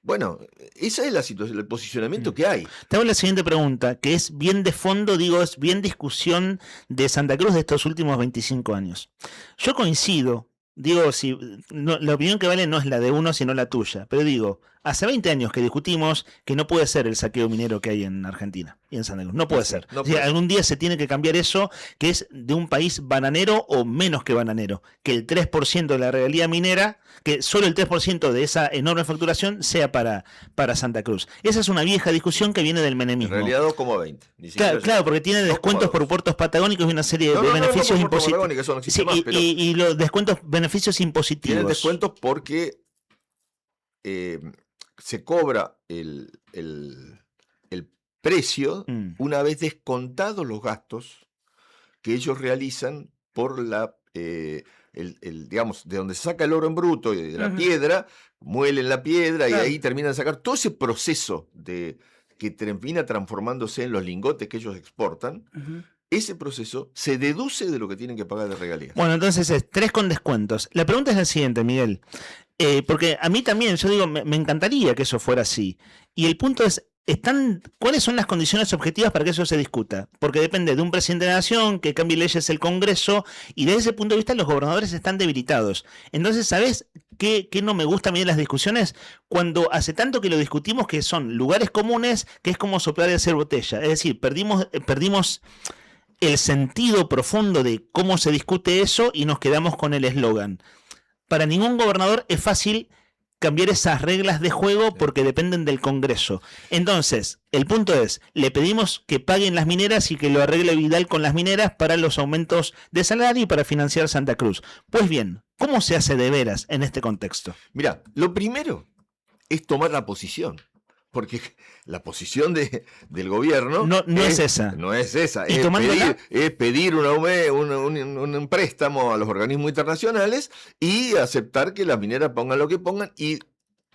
Bueno, esa es la situación, el posicionamiento que hay. Te hago la siguiente pregunta, que es bien de fondo, digo, es bien discusión de Santa Cruz de estos últimos 25 años. Yo coincido, digo, la opinión que vale no es la de uno, sino la tuya, pero digo, hace 20 años que discutimos que no puede ser el saqueo minero que hay en Argentina y en Santa Cruz. No puede ser. No O sea, puede. algún día se tiene que cambiar eso, que es de un país bananero o menos que bananero. Que el 3% de la regalía minera, que solo el 3% de esa enorme facturación sea para Santa Cruz. Esa es una vieja discusión que viene del En menemismo. realidad 2,20. Ni siquiera Claro, claro, porque tiene descuentos por puertos patagónicos y una serie de beneficios impositivos. Eso no existe más, pero Y los descuentos, beneficios impositivos. tienen descuentos porque se cobra el precio una vez descontados los gastos que ellos realizan por digamos, de donde se saca el oro en bruto y de la piedra, muelen la piedra y ahí terminan de sacar todo ese proceso que termina transformándose en los lingotes que ellos exportan. Ese proceso se deduce de lo que tienen que pagar de regalías. Bueno, entonces es 3 con descuentos. La pregunta es la siguiente, Miguel. Porque a mí también, yo digo, me encantaría que eso fuera así. Y el punto es, ¿cuáles son las condiciones objetivas para que eso se discuta? Porque depende de un presidente de la nación, que cambie leyes el Congreso, y desde ese punto de vista los gobernadores están debilitados. Entonces, ¿sabes qué no me gusta a mí de las discusiones? Cuando hace tanto que lo discutimos, que son lugares comunes, que es como soplar y hacer botella. Es decir, perdimos el sentido profundo de cómo se discute eso y nos quedamos con el eslogan. Para ningún gobernador es fácil cambiar esas reglas de juego porque dependen del Congreso. Entonces, el punto es, le pedimos que paguen las mineras y que lo arregle Vidal con las mineras para los aumentos de salario y para financiar Santa Cruz. Pues bien, ¿cómo se hace de veras en este contexto? Mira, lo primero es tomar la posición. porque la posición del gobierno no es esa. No es esa. ¿Y Es pedir un préstamo a los organismos internacionales y aceptar que las mineras pongan lo que pongan y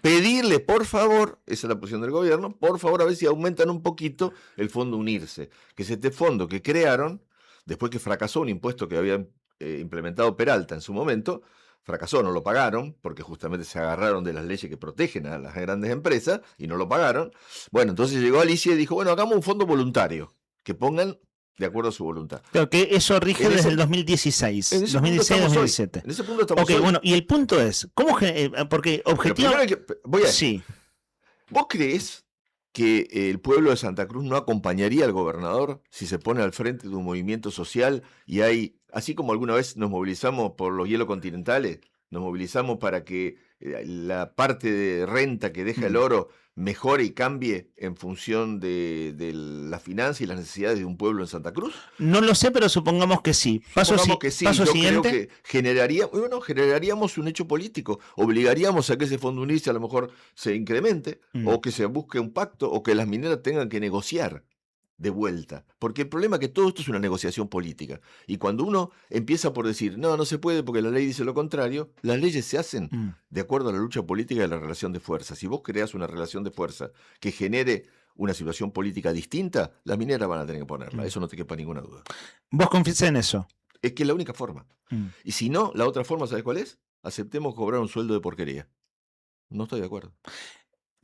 pedirle, por favor, esa es la posición del gobierno, por favor, a ver si aumentan un poquito el fondo Unirse, que es este fondo que crearon después que fracasó un impuesto que había implementado Peralta en su momento. Fracasó, no lo pagaron, porque justamente se agarraron de las leyes que protegen a las grandes empresas y no lo pagaron. Bueno, entonces llegó Alicia y dijo, bueno, hagamos un fondo voluntario, que pongan de acuerdo a su voluntad. Claro, que eso rige desde el 2016, 2016-2017. En ese punto estamos hoy. Bueno, y el punto es, ¿cómo porque objetivamente... Sí. ¿Vos creés que el pueblo de Santa Cruz no acompañaría al gobernador si se pone al frente de un movimiento social y hay, así como alguna vez nos movilizamos por los hielos continentales, nos movilizamos para que la parte de renta que deja el oro mejore y cambie en función de la finanza y las necesidades de un pueblo en Santa Cruz? No lo sé, pero supongamos que sí. Paso siguiente. Creo que generaríamos un hecho político. Obligaríamos a que ese fondo Unirse a lo mejor se incremente, o que se busque un pacto, o que las mineras tengan que negociar de vuelta. Porque el problema es que todo esto es una negociación política. Y cuando uno empieza por decir, no se puede porque la ley dice lo contrario, las leyes se hacen de acuerdo a la lucha política y a la relación de fuerza. Si vos creás una relación de fuerza que genere una situación política distinta, las mineras van a tener que ponerla. Eso no te quepa ninguna duda. ¿Vos confiás en eso? Es que es la única forma. Y si no, la otra forma, ¿sabes cuál es? Aceptemos cobrar un sueldo de porquería. No estoy de acuerdo.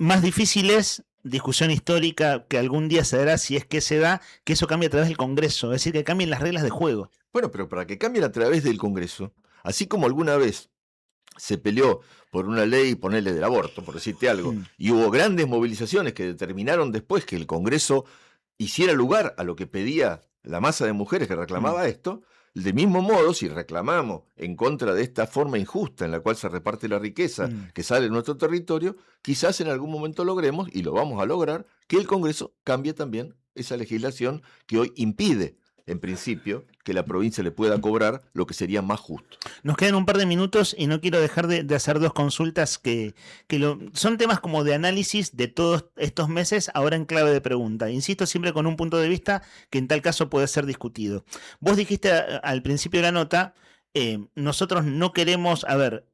Más difícil es, discusión histórica que algún día se dará, si es que se da, que eso cambie a través del Congreso, es decir, que cambien las reglas de juego. Bueno, pero para que cambien a través del Congreso, así como alguna vez se peleó por una ley, ponerle del aborto, por decirte algo, y hubo grandes movilizaciones que determinaron después que el Congreso hiciera lugar a lo que pedía la masa de mujeres que reclamaba esto. De mismo modo, si reclamamos en contra de esta forma injusta en la cual se reparte la riqueza que sale de nuestro territorio, quizás en algún momento logremos, y lo vamos a lograr, que el Congreso cambie también esa legislación que hoy impide, en principio, que la provincia le pueda cobrar lo que sería más justo. Nos quedan un par de minutos y no quiero dejar de hacer dos consultas que son temas como de análisis de todos estos meses, ahora en clave de pregunta. Insisto, siempre con un punto de vista que en tal caso puede ser discutido. Vos dijiste al principio de la nota, nosotros no queremos,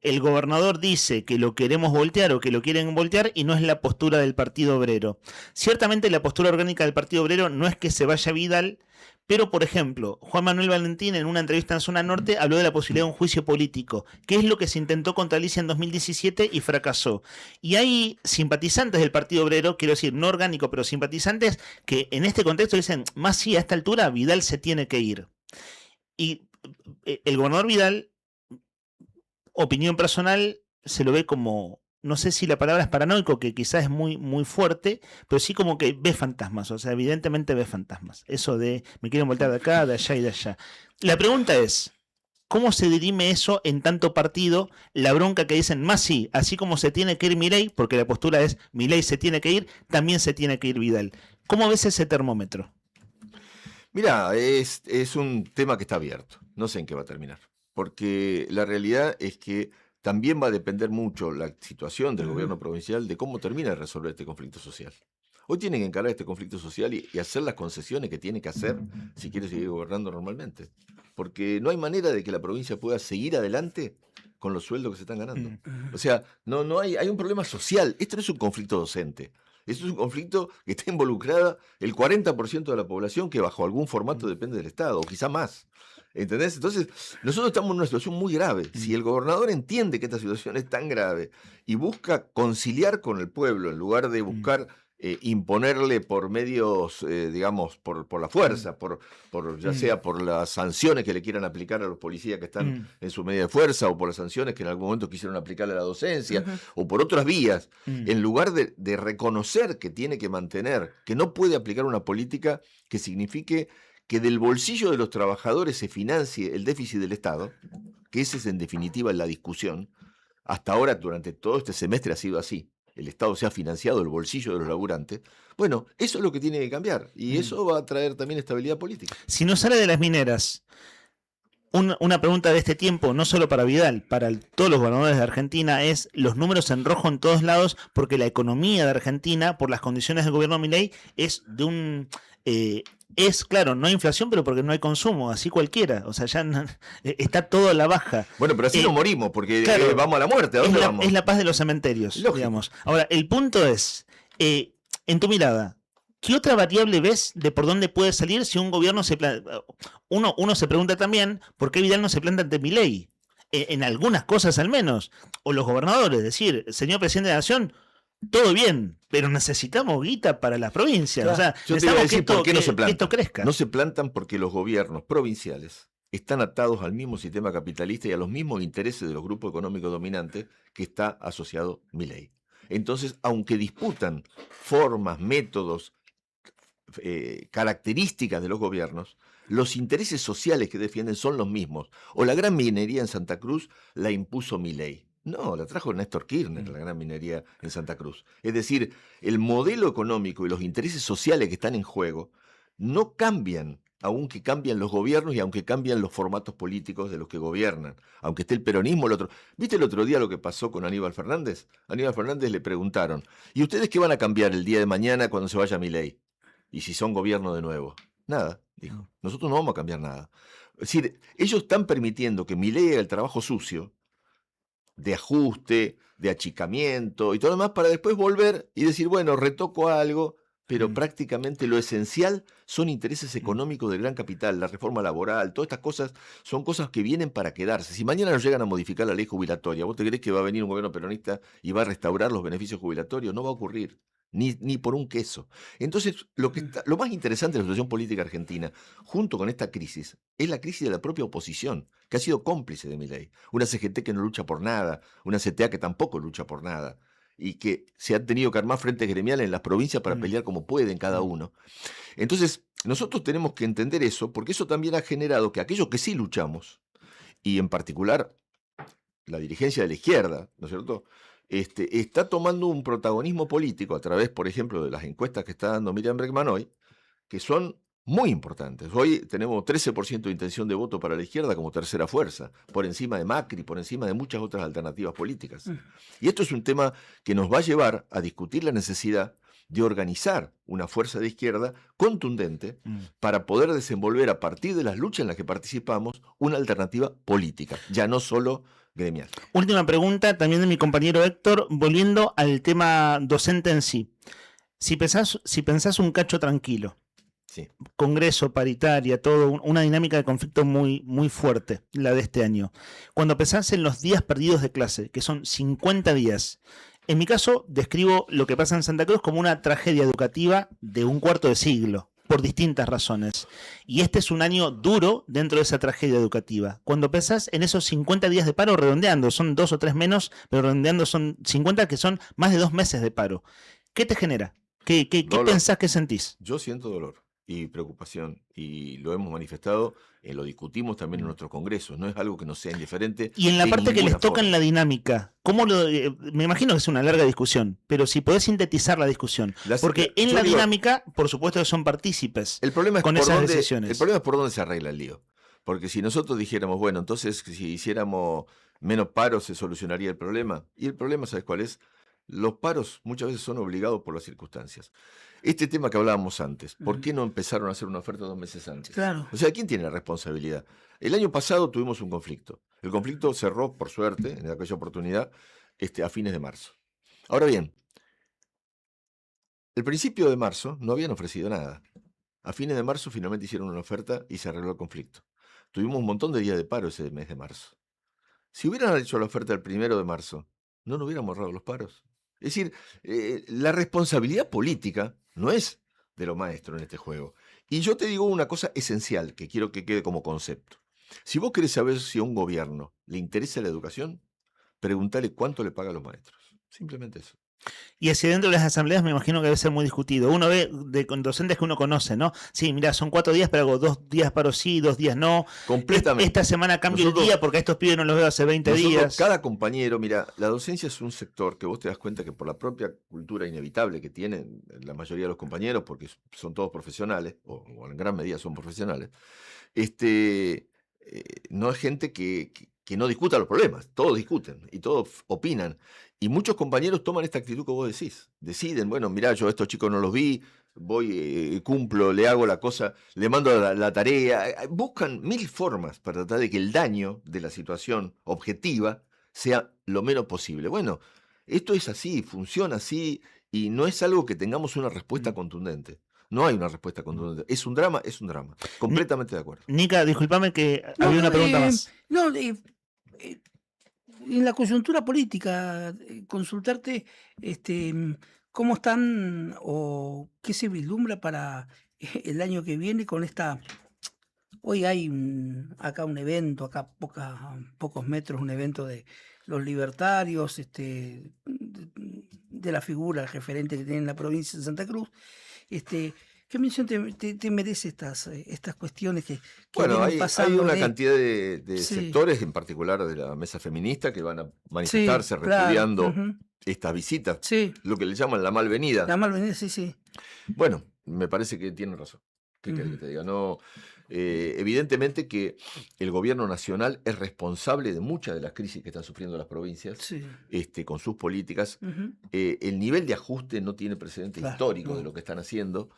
el gobernador dice que lo queremos voltear o que lo quieren voltear y no es la postura del Partido Obrero. Ciertamente la postura orgánica del Partido Obrero no es que se vaya Vidal, pero, por ejemplo, Juan Manuel Valentín en una entrevista en Zona Norte habló de la posibilidad de un juicio político, que es lo que se intentó contra Alicia en 2017 y fracasó. Y hay simpatizantes del Partido Obrero, quiero decir, no orgánico, pero simpatizantes, que en este contexto dicen, más sí, a esta altura Vidal se tiene que ir. Y el gobernador Vidal, opinión personal, se lo ve como... No sé si la palabra es paranoico, que quizás es muy, muy fuerte, pero sí como que ve fantasmas, o sea, evidentemente ve fantasmas. Eso de me quieren voltear de acá, de allá y de allá. La pregunta es, ¿cómo se dirime eso en tanto partido? La bronca que dicen, más sí, así como se tiene que ir Milei, porque la postura es Milei se tiene que ir, también se tiene que ir Vidal. ¿Cómo ves ese termómetro? Mirá, es un tema que está abierto. No sé en qué va a terminar. Porque la realidad es que también va a depender mucho la situación del gobierno provincial de cómo termina de resolver este conflicto social. Hoy tienen que encarar este conflicto social y hacer las concesiones que tiene que hacer si quiere seguir gobernando normalmente. Porque no hay manera de que la provincia pueda seguir adelante con los sueldos que se están ganando. O sea, no hay un problema social. Esto no es un conflicto docente. Esto es un conflicto que está involucrada el 40% de la población que bajo algún formato depende del Estado, o quizá más. ¿Entendés? Entonces, nosotros estamos en una situación muy grave. Si el gobernador entiende que esta situación es tan grave y busca conciliar con el pueblo en lugar de buscar imponerle por medios, digamos, por la fuerza, ya sea por las sanciones que le quieran aplicar a los policías que están en su medida de fuerza, o por las sanciones que en algún momento quisieron aplicarle a la docencia, o por otras vías, en lugar de reconocer que tiene que mantener, que no puede aplicar una política que signifique que del bolsillo de los trabajadores se financie el déficit del Estado, que esa es en definitiva la discusión. Hasta ahora, durante todo este semestre ha sido así. El Estado se ha financiado el bolsillo de los laburantes. Bueno, eso es lo que tiene que cambiar. Y eso va a traer también estabilidad política. Si no sale de las mineras, Una pregunta de este tiempo, no solo para Vidal, para todos los gobernadores de Argentina, es los números en rojo en todos lados, porque la economía de Argentina, por las condiciones del gobierno Milei, es de un... claro, no hay inflación, pero porque no hay consumo, así cualquiera. O sea, ya está todo a la baja. Bueno, pero así no morimos, porque claro, vamos a la muerte. ¿A dónde vamos? Es la paz de los cementerios, digamos. Ahora, el punto es, en tu mirada, ¿qué otra variable ves de por dónde puede salir si un gobierno se planta? Uno se pregunta también por qué Vidal no se planta ante Milei, en algunas cosas al menos, o los gobernadores, decir, señor presidente de la Nación, todo bien, pero necesitamos guita para las provincias. Claro. O sea, Yo te iba a decir por qué no se que plantan. esto crezca. No se plantan porque los gobiernos provinciales están atados al mismo sistema capitalista y a los mismos intereses de los grupos económicos dominantes que está asociado Milei. Entonces, aunque disputan formas, métodos, características de los gobiernos, los intereses sociales que defienden son los mismos. O la gran minería en Santa Cruz la impuso Milei. No, la trajo Néstor Kirchner, la gran minería en Santa Cruz. Es decir, el modelo económico y los intereses sociales que están en juego no cambian, aunque cambian los gobiernos y aunque cambian los formatos políticos de los que gobiernan. Aunque esté el peronismo, el otro. ¿Viste el otro día lo que pasó con Aníbal Fernández? Aníbal Fernández le preguntaron, ¿y ustedes qué van a cambiar el día de mañana cuando se vaya Milei? Y si son gobierno de nuevo. Nada, dijo. Nosotros no vamos a cambiar nada. Es decir, ellos están permitiendo que Milei haga el trabajo sucio, de ajuste, de achicamiento y todo lo demás, para después volver y decir, bueno, retoco algo, pero prácticamente lo esencial son intereses económicos del gran capital, la reforma laboral, todas estas cosas son cosas que vienen para quedarse. Si mañana nos llegan a modificar la ley jubilatoria, ¿vos te crees que va a venir un gobierno peronista y va a restaurar los beneficios jubilatorios? No va a ocurrir. Ni por un queso. Entonces, lo más interesante de la situación política argentina, junto con esta crisis, es la crisis de la propia oposición, que ha sido cómplice de Milei. Una CGT que no lucha por nada, una CTA que tampoco lucha por nada, y que se han tenido que armar frentes gremiales en las provincias para pelear como pueden cada uno. Entonces, nosotros tenemos que entender eso, porque eso también ha generado que aquellos que sí luchamos, y en particular la dirigencia de la izquierda, ¿no es cierto?, está tomando un protagonismo político a través, por ejemplo, de las encuestas que está dando Miriam Bregman hoy, que son muy importantes. Hoy tenemos 13% de intención de voto para la izquierda como tercera fuerza, por encima de Macri, por encima de muchas otras alternativas políticas. Y esto es un tema que nos va a llevar a discutir la necesidad de organizar una fuerza de izquierda contundente para poder desenvolver a partir de las luchas en las que participamos una alternativa política, ya no solo gremial. Última pregunta también de mi compañero Héctor, volviendo al tema docente en sí. Si pensás un cacho tranquilo, sí, Congreso, paritaria, todo, una dinámica de conflicto muy, muy fuerte, la de este año. Cuando pensás en los días perdidos de clase, que son 50 días, en mi caso describo lo que pasa en Santa Cruz como una tragedia educativa de un cuarto de siglo, por distintas razones. Y este es un año duro dentro de esa tragedia educativa. Cuando pensás en esos 50 días de paro, redondeando, son 2 o 3 menos, pero redondeando son 50, que son más de 2 meses de paro. ¿Qué te genera? ¿Qué pensás que sentís? Yo siento dolor y preocupación, y lo hemos manifestado, lo discutimos también en nuestros congresos, no es algo que nos sea indiferente. Y en la de parte que les ninguna toca forma. en la dinámica, me imagino que es una larga discusión, pero si podés sintetizar la discusión, porque en yo la digo, dinámica, por supuesto que son partícipes el problema es con por esas dónde, decisiones. el problema es por dónde se arregla el lío. Porque si nosotros dijéramos, bueno, entonces si hiciéramos menos paros se solucionaría el problema. Y el problema, ¿sabes cuál es? Los paros muchas veces son obligados por las circunstancias. Este tema que hablábamos antes, ¿por qué no empezaron a hacer una oferta 2 meses antes? Claro. O sea, ¿quién tiene la responsabilidad? El año pasado tuvimos un conflicto. El conflicto cerró, por suerte, en aquella oportunidad, a fines de marzo. Ahora bien, el principio de marzo no habían ofrecido nada. A fines de marzo finalmente hicieron una oferta y se arregló el conflicto. Tuvimos un montón de días de paro ese mes de marzo. Si hubieran hecho la oferta el 1 de marzo, no nos hubiéramos ahorrado los paros. Es decir, la responsabilidad política no es de los maestros en este juego. Y yo te digo una cosa esencial que quiero que quede como concepto. Si vos querés saber si a un gobierno le interesa la educación, preguntale cuánto le paga a los maestros. Simplemente eso. Y hacia dentro de las asambleas me imagino que debe ser muy discutido. Uno ve con docentes que uno conoce, ¿no? Sí, mira, son 4 días, pero hago 2 días paro sí, 2 días no. Completamente. Esta semana cambio el día porque a estos pibes no los veo hace 20 días. Cada compañero, mira, la docencia es un sector que vos te das cuenta que por la propia cultura inevitable que tienen la mayoría de los compañeros, porque son todos profesionales, o en gran medida son profesionales, no es gente que no discuta los problemas, todos discuten y todos opinan. Y muchos compañeros toman esta actitud que vos decís. Deciden, bueno, mirá, yo a estos chicos no los vi, voy, cumplo, le hago la cosa, le mando la tarea. Buscan mil formas para tratar de que el daño de la situación objetiva sea lo menos posible. Bueno, esto es así, funciona así, y no es algo que tengamos una respuesta contundente. No hay una respuesta contundente. Es un drama, es un drama. Completamente de acuerdo. Nica, discúlpame que había una pregunta más. En la coyuntura política, consultarte cómo están o qué se vislumbra para el año que viene con esta... Hoy hay acá un evento, acá pocos metros, un evento de los libertarios, de la figura referente que tiene en la provincia de Santa Cruz. ¿Qué mención te merece estas cuestiones que bueno, vienen pasando? Hay una cantidad de sectores, en particular de la mesa feminista, que van a manifestarse repudiando estas visitas, lo que le llaman la malvenida. La malvenida, sí. Bueno, me parece que tienen razón. ¿Qué querés que te diga? No, evidentemente que el gobierno nacional es responsable de muchas de las crisis que están sufriendo las provincias, con sus políticas. El nivel de ajuste no tiene precedente histórico de lo que están haciendo.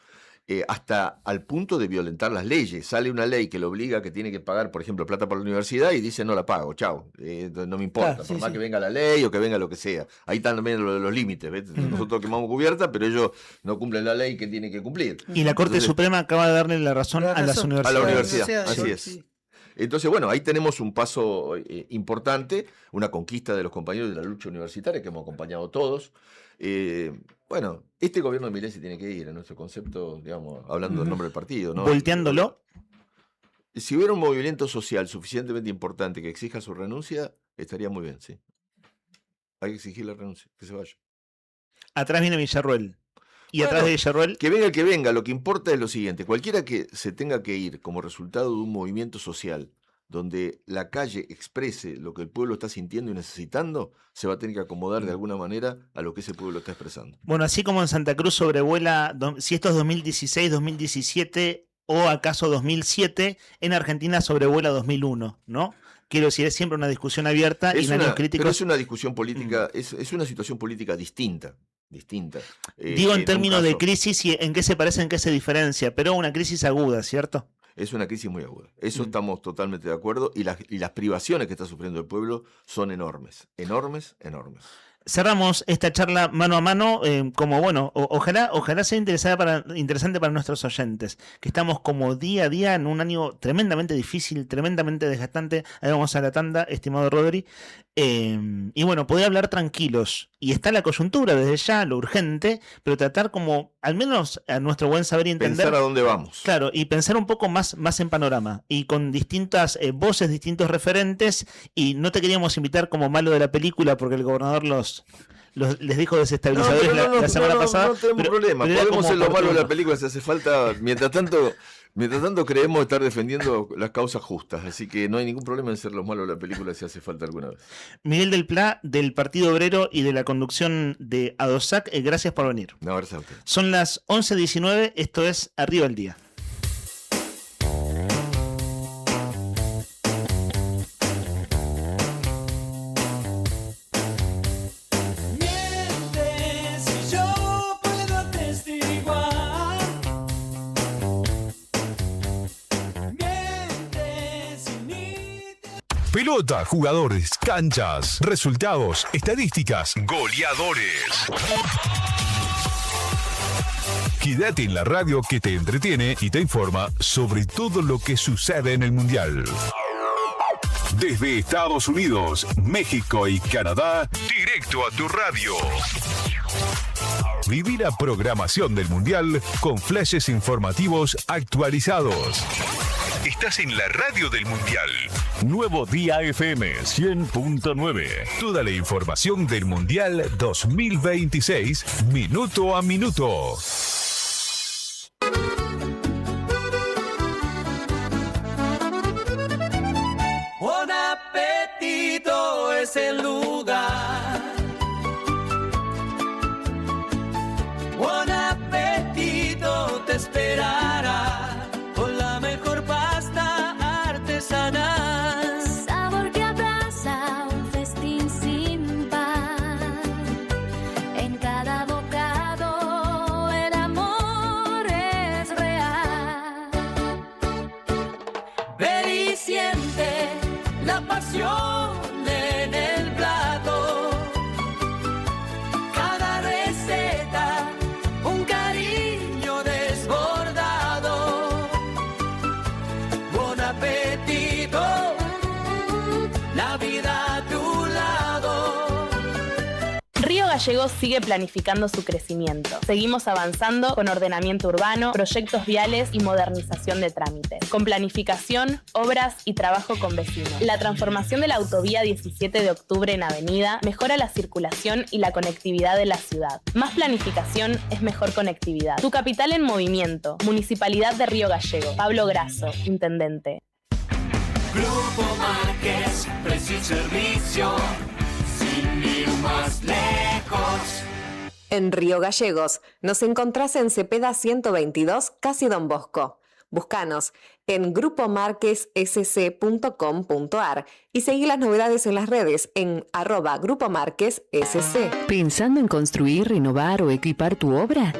Hasta al punto de violentar las leyes. Sale una ley que le obliga, que tiene que pagar, por ejemplo, plata para la universidad, y dice no la pago, chao, no me importa, por más que venga la ley o que venga lo que sea. Ahí están también los límites, ¿ves? Nosotros quemamos cubierta, pero ellos no cumplen la ley que tienen que cumplir. Y la Corte Suprema acaba de darle la razón a las universidades. A la universidad, así es. Sí. Entonces, bueno, ahí tenemos un paso importante, una conquista de los compañeros de la lucha universitaria que hemos acompañado todos. Bueno, este gobierno de Milei se tiene que ir, en nuestro concepto, digamos, hablando en nombre del partido, ¿no? Volteándolo. Si hubiera un movimiento social suficientemente importante que exija su renuncia, estaría muy bien, sí. Hay que exigir la renuncia, que se vaya. Atrás viene Villarruel. Y atrás de Villarruel... Que venga el que venga, lo que importa es lo siguiente. Cualquiera que se tenga que ir como resultado de un movimiento social donde la calle exprese lo que el pueblo está sintiendo y necesitando, se va a tener que acomodar de alguna manera a lo que ese pueblo está expresando. Bueno, así como en Santa Cruz sobrevuela, si esto es 2016, 2017 o acaso 2007, en Argentina sobrevuela 2001, ¿no? Quiero decir, es siempre una discusión abierta y en años críticos... Pero es una discusión política, es una situación política distinta. Digo en términos de crisis y en qué se parece, en qué se diferencia, pero una crisis aguda, ¿cierto? Es una crisis muy aguda. Eso estamos totalmente de acuerdo, y las privaciones que está sufriendo el pueblo son enormes. Cerramos esta charla mano a mano, como bueno, ojalá sea interesante para nuestros oyentes, que estamos como día a día en un año tremendamente difícil, tremendamente desgastante. Ahí vamos a la tanda, estimado Rodri. Y bueno, poder hablar tranquilos. Y está la coyuntura desde ya, lo urgente, pero tratar como, al menos a nuestro buen saber y entender. Pensar a dónde vamos. Claro, y pensar un poco más en panorama. Y con distintas voces, distintos referentes. Y no te queríamos invitar como malo de la película, porque el gobernador les dijo desestabilizadores la semana pasada. No tenemos problema. Podemos ser los malos de la película si hace falta. Mientras tanto creemos estar defendiendo las causas justas, así que no hay ningún problema en ser los malos de la película si hace falta alguna vez. Miguel del Pla, del Partido Obrero y de la conducción de ADOSAC, gracias por venir. No, gracias a usted. Son las 11:19, esto es Arriba el Día. Pelota, jugadores, canchas, resultados, estadísticas, goleadores. Quédate en la radio que te entretiene y te informa sobre todo lo que sucede en el Mundial. Desde Estados Unidos, México y Canadá, directo a tu radio. Viví la programación del Mundial con flashes informativos actualizados. Estás en la radio del Mundial. Nuevo Día FM 100.9. Toda la información del Mundial 2026, minuto a minuto. Buon appetito es el lugar. Buon appetito te esperará con la mejor pasta artesanal. pasión en el plato. Cada receta, un cariño desbordado. Buen apetito, la vida a tu lado. Río Gallegos sigue planificando su crecimiento. Seguimos avanzando con ordenamiento urbano, proyectos viales y modernización de trámites. Con planificación, obras y trabajo con vecinos. La transformación de la autovía 17 de octubre en avenida mejora la circulación y la conectividad de la ciudad. Más planificación es mejor conectividad. Tu capital en movimiento. Municipalidad de Río Gallegos. Pablo Grasso, Intendente. Grupo Márquez, precio y servicio, sin ir más lejos. En Río Gallegos nos encontrás en Cepeda 122, casi Don Bosco. Búscanos en grupomarquessc.com.ar y seguí las novedades en las redes en @grupomarquessc. ¿Pensando en construir, renovar o equipar tu obra?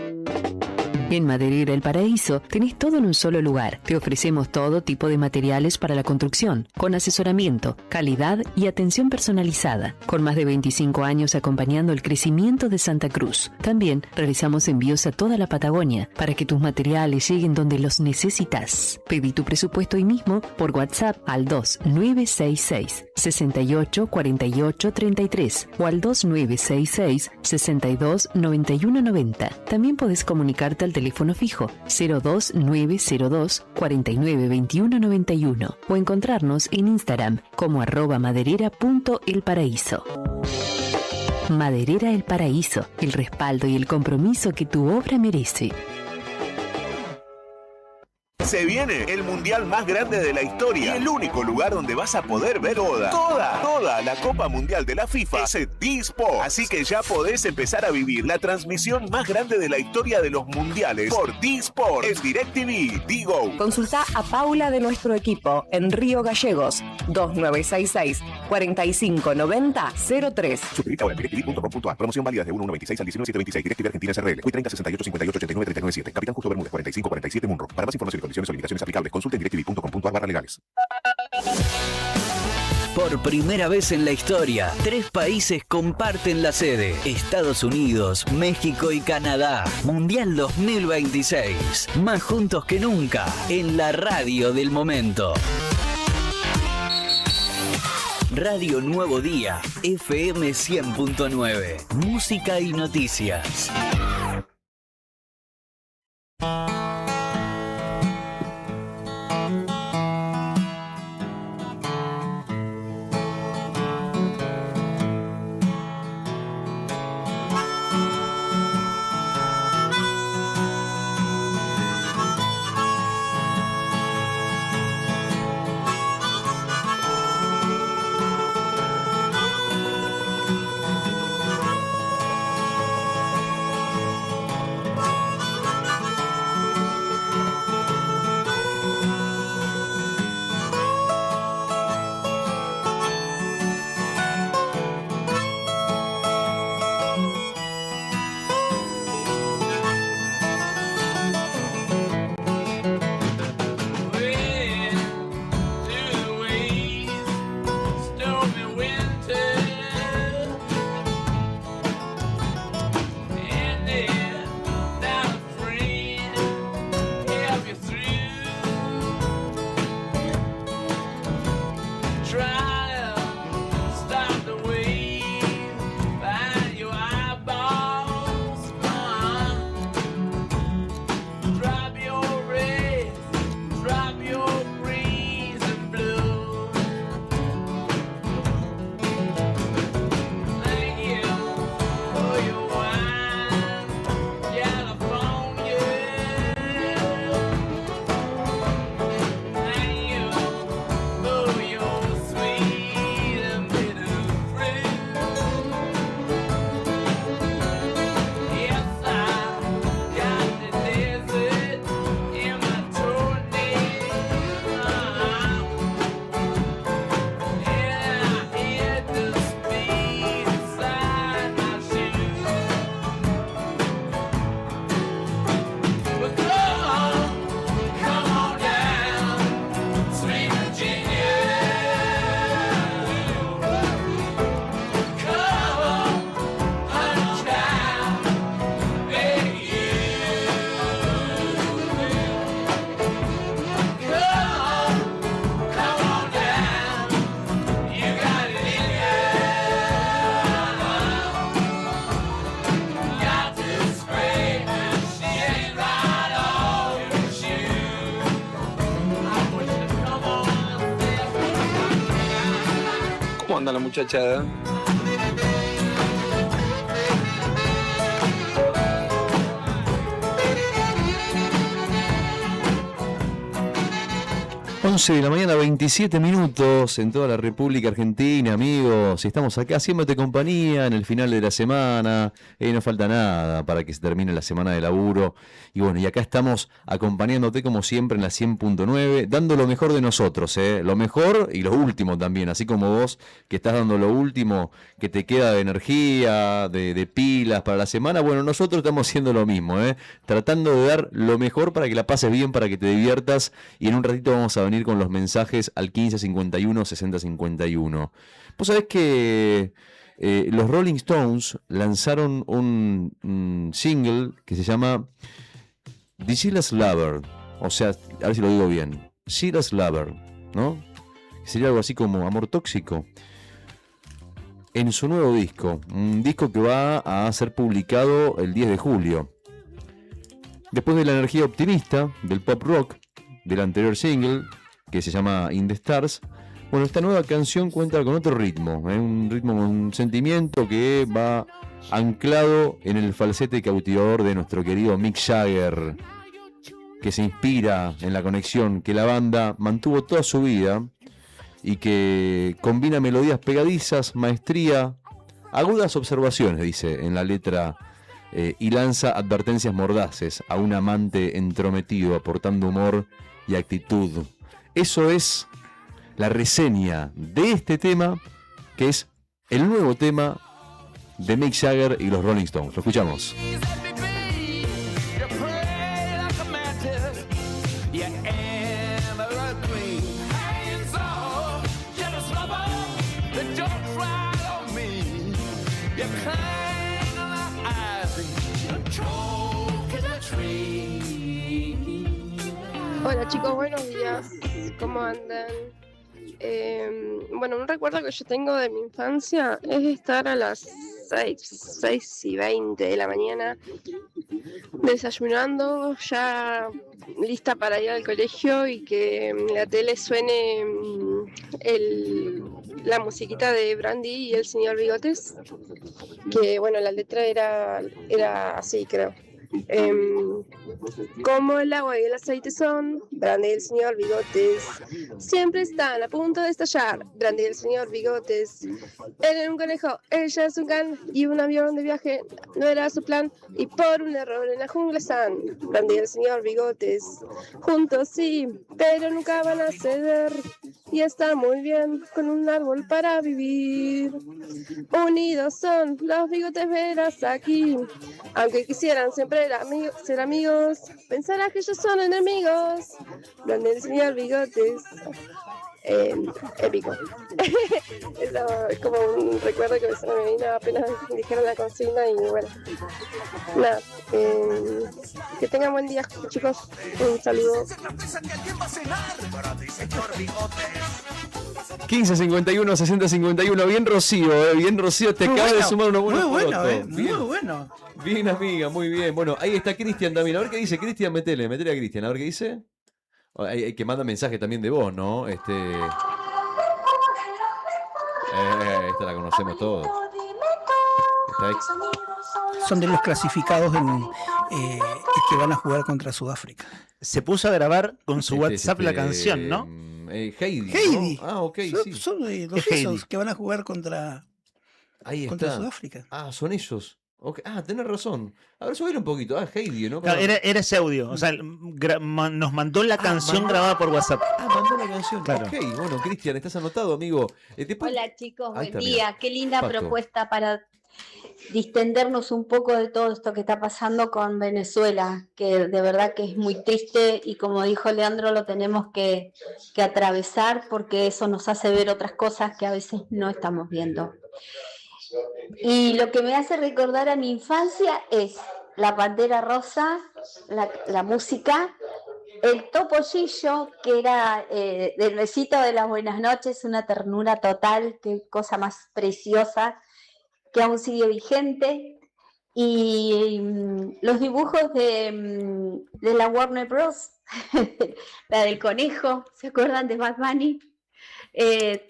En Maderera El Paraíso tenés todo en un solo lugar. Te ofrecemos todo tipo de materiales para la construcción, con asesoramiento, calidad y atención personalizada. Con más de 25 años acompañando el crecimiento de Santa Cruz. También realizamos envíos a toda la Patagonia para que tus materiales lleguen donde los necesitas. Pedí tu presupuesto hoy mismo por WhatsApp al 2966 68 48 33 o al 2966 62 91 90. También podés comunicarte al teléfono fijo 02902 49 21 91 o encontrarnos en Instagram como @maderera.elparaíso. Maderera El Paraíso, el respaldo y el compromiso que tu obra merece. Se viene el mundial más grande de la historia y el único lugar donde vas a poder ver toda la Copa Mundial de la FIFA es en D-Sport. Así que ya podés empezar a vivir la transmisión más grande de la historia de los mundiales por D-Sport. Es DirecTV, Digo. Consulta a Paula de nuestro equipo en Río Gallegos 2966 4590 03. Suscríbete ahora en directv.com.ar. Promoción válida de 1/1/26 al 19/7/26. DirecTV Argentina SRL. Hoy 30 68 58 89 39 7. Capitán Justo Bermúdez 45 47 Munro. Para más información y condiciones o limitaciones aplicables, consulte en directv.com.ar/legales. Por primera vez en la historia, 3 países comparten la sede: Estados Unidos, México y Canadá. Mundial 2026. Más juntos que nunca, en la radio del momento. Radio Nuevo Día, FM 100.9. Música y noticias. onda la muchachada. 11 de la mañana, 27 minutos en toda la República Argentina, amigos. Estamos acá haciéndote compañía en el final de la semana. No falta nada para que se termine la semana de laburo. Y bueno, y acá estamos acompañándote como siempre en la 100.9, dando lo mejor de nosotros, lo mejor y lo último también. Así como vos que estás dando lo último que te queda de energía, de pilas para la semana. Bueno, nosotros estamos haciendo lo mismo, tratando de dar lo mejor para que la pases bien, para que te diviertas. Y en un ratito vamos a venir con los mensajes al 1551 6051. Vos sabés que los Rolling Stones lanzaron un single que se llama The Zealous Lover, o sea, a ver si lo digo bien, Zealous Lover, ¿no? Sería algo así como amor tóxico. En su nuevo disco, un disco que va a ser publicado el 10 de julio. Después de la energía optimista del pop rock del anterior single, que se llama In the Stars, bueno, esta nueva canción cuenta con otro ritmo, un ritmo, un sentimiento que va anclado en el falsete cautivador de nuestro querido Mick Jagger, que se inspira en la conexión que la banda mantuvo toda su vida y que combina melodías pegadizas, maestría, agudas observaciones, dice en la letra, y lanza advertencias mordaces a un amante entrometido, aportando humor y actitud. Eso es la reseña de este tema, que es el nuevo tema de Mick Jagger y los Rolling Stones. Lo escuchamos. Hola chicos, buenos días, ¿cómo andan? Bueno, un recuerdo que yo tengo de mi infancia es estar a las 6:20 de la mañana desayunando, ya lista para ir al colegio y que en la tele suene la musiquita de Brandy y el señor Bigotes, que bueno, la letra era así, creo. Como el agua y el aceite son, Brandy y el señor Bigotes siempre están a punto de estallar. Brandy y el señor Bigotes, él era un conejo, ella es un can, y un avión de viaje no era su plan, y por un error en la jungla están Brandy y el señor Bigotes, juntos sí, pero nunca van a ceder, y están muy bien con un árbol para vivir. Unidos son los bigotes, verás aquí, aunque quisieran siempre ser amigos, pensarás que ellos son enemigos. Brandy y el señor Bigotes, épico. Eso es como un recuerdo que se me vino apenas dijeron la consigna y bueno, nada, que tengan buen día chicos, un saludo. 1551 6051, bien Rocío, bien Rocío, te acaba de sumar unos buenos muy bueno, votos. muy bueno. Bien amiga, muy bien. Bueno, ahí está Cristian también, a ver qué dice Cristian, metele a Cristian, a ver qué dice. Hay que manda mensaje también de vos, ¿no? Esta la conocemos todos. Son de los clasificados que van a jugar contra Sudáfrica. Se puso a grabar con su WhatsApp la canción, ¿no? Heidi. ¿No? Ah, ok, sí. Son los esos que van a jugar contra Sudáfrica. Ah, son ellos. Okay. Ah, tenés razón. A ver, subir un poquito. Ah, Heidi, ¿no? Claro, era ese audio. O sea, nos mandó la canción grabada por WhatsApp. Ah, mandó la canción. Claro. Ok, bueno, Cristian, estás anotado, amigo. Hola, chicos, buen día. Qué linda propuesta para distendernos un poco de todo esto que está pasando con Venezuela, que de verdad que es muy triste y como dijo Leandro, lo tenemos que atravesar porque eso nos hace ver otras cosas que a veces no estamos viendo. Y lo que me hace recordar a mi infancia es la Pantera Rosa, la música, el topollillo, que era del besito de las buenas noches, una ternura total, qué cosa más preciosa, que aún sigue vigente, y los dibujos de la Warner Bros., la del conejo, ¿se acuerdan de Bad Bunny?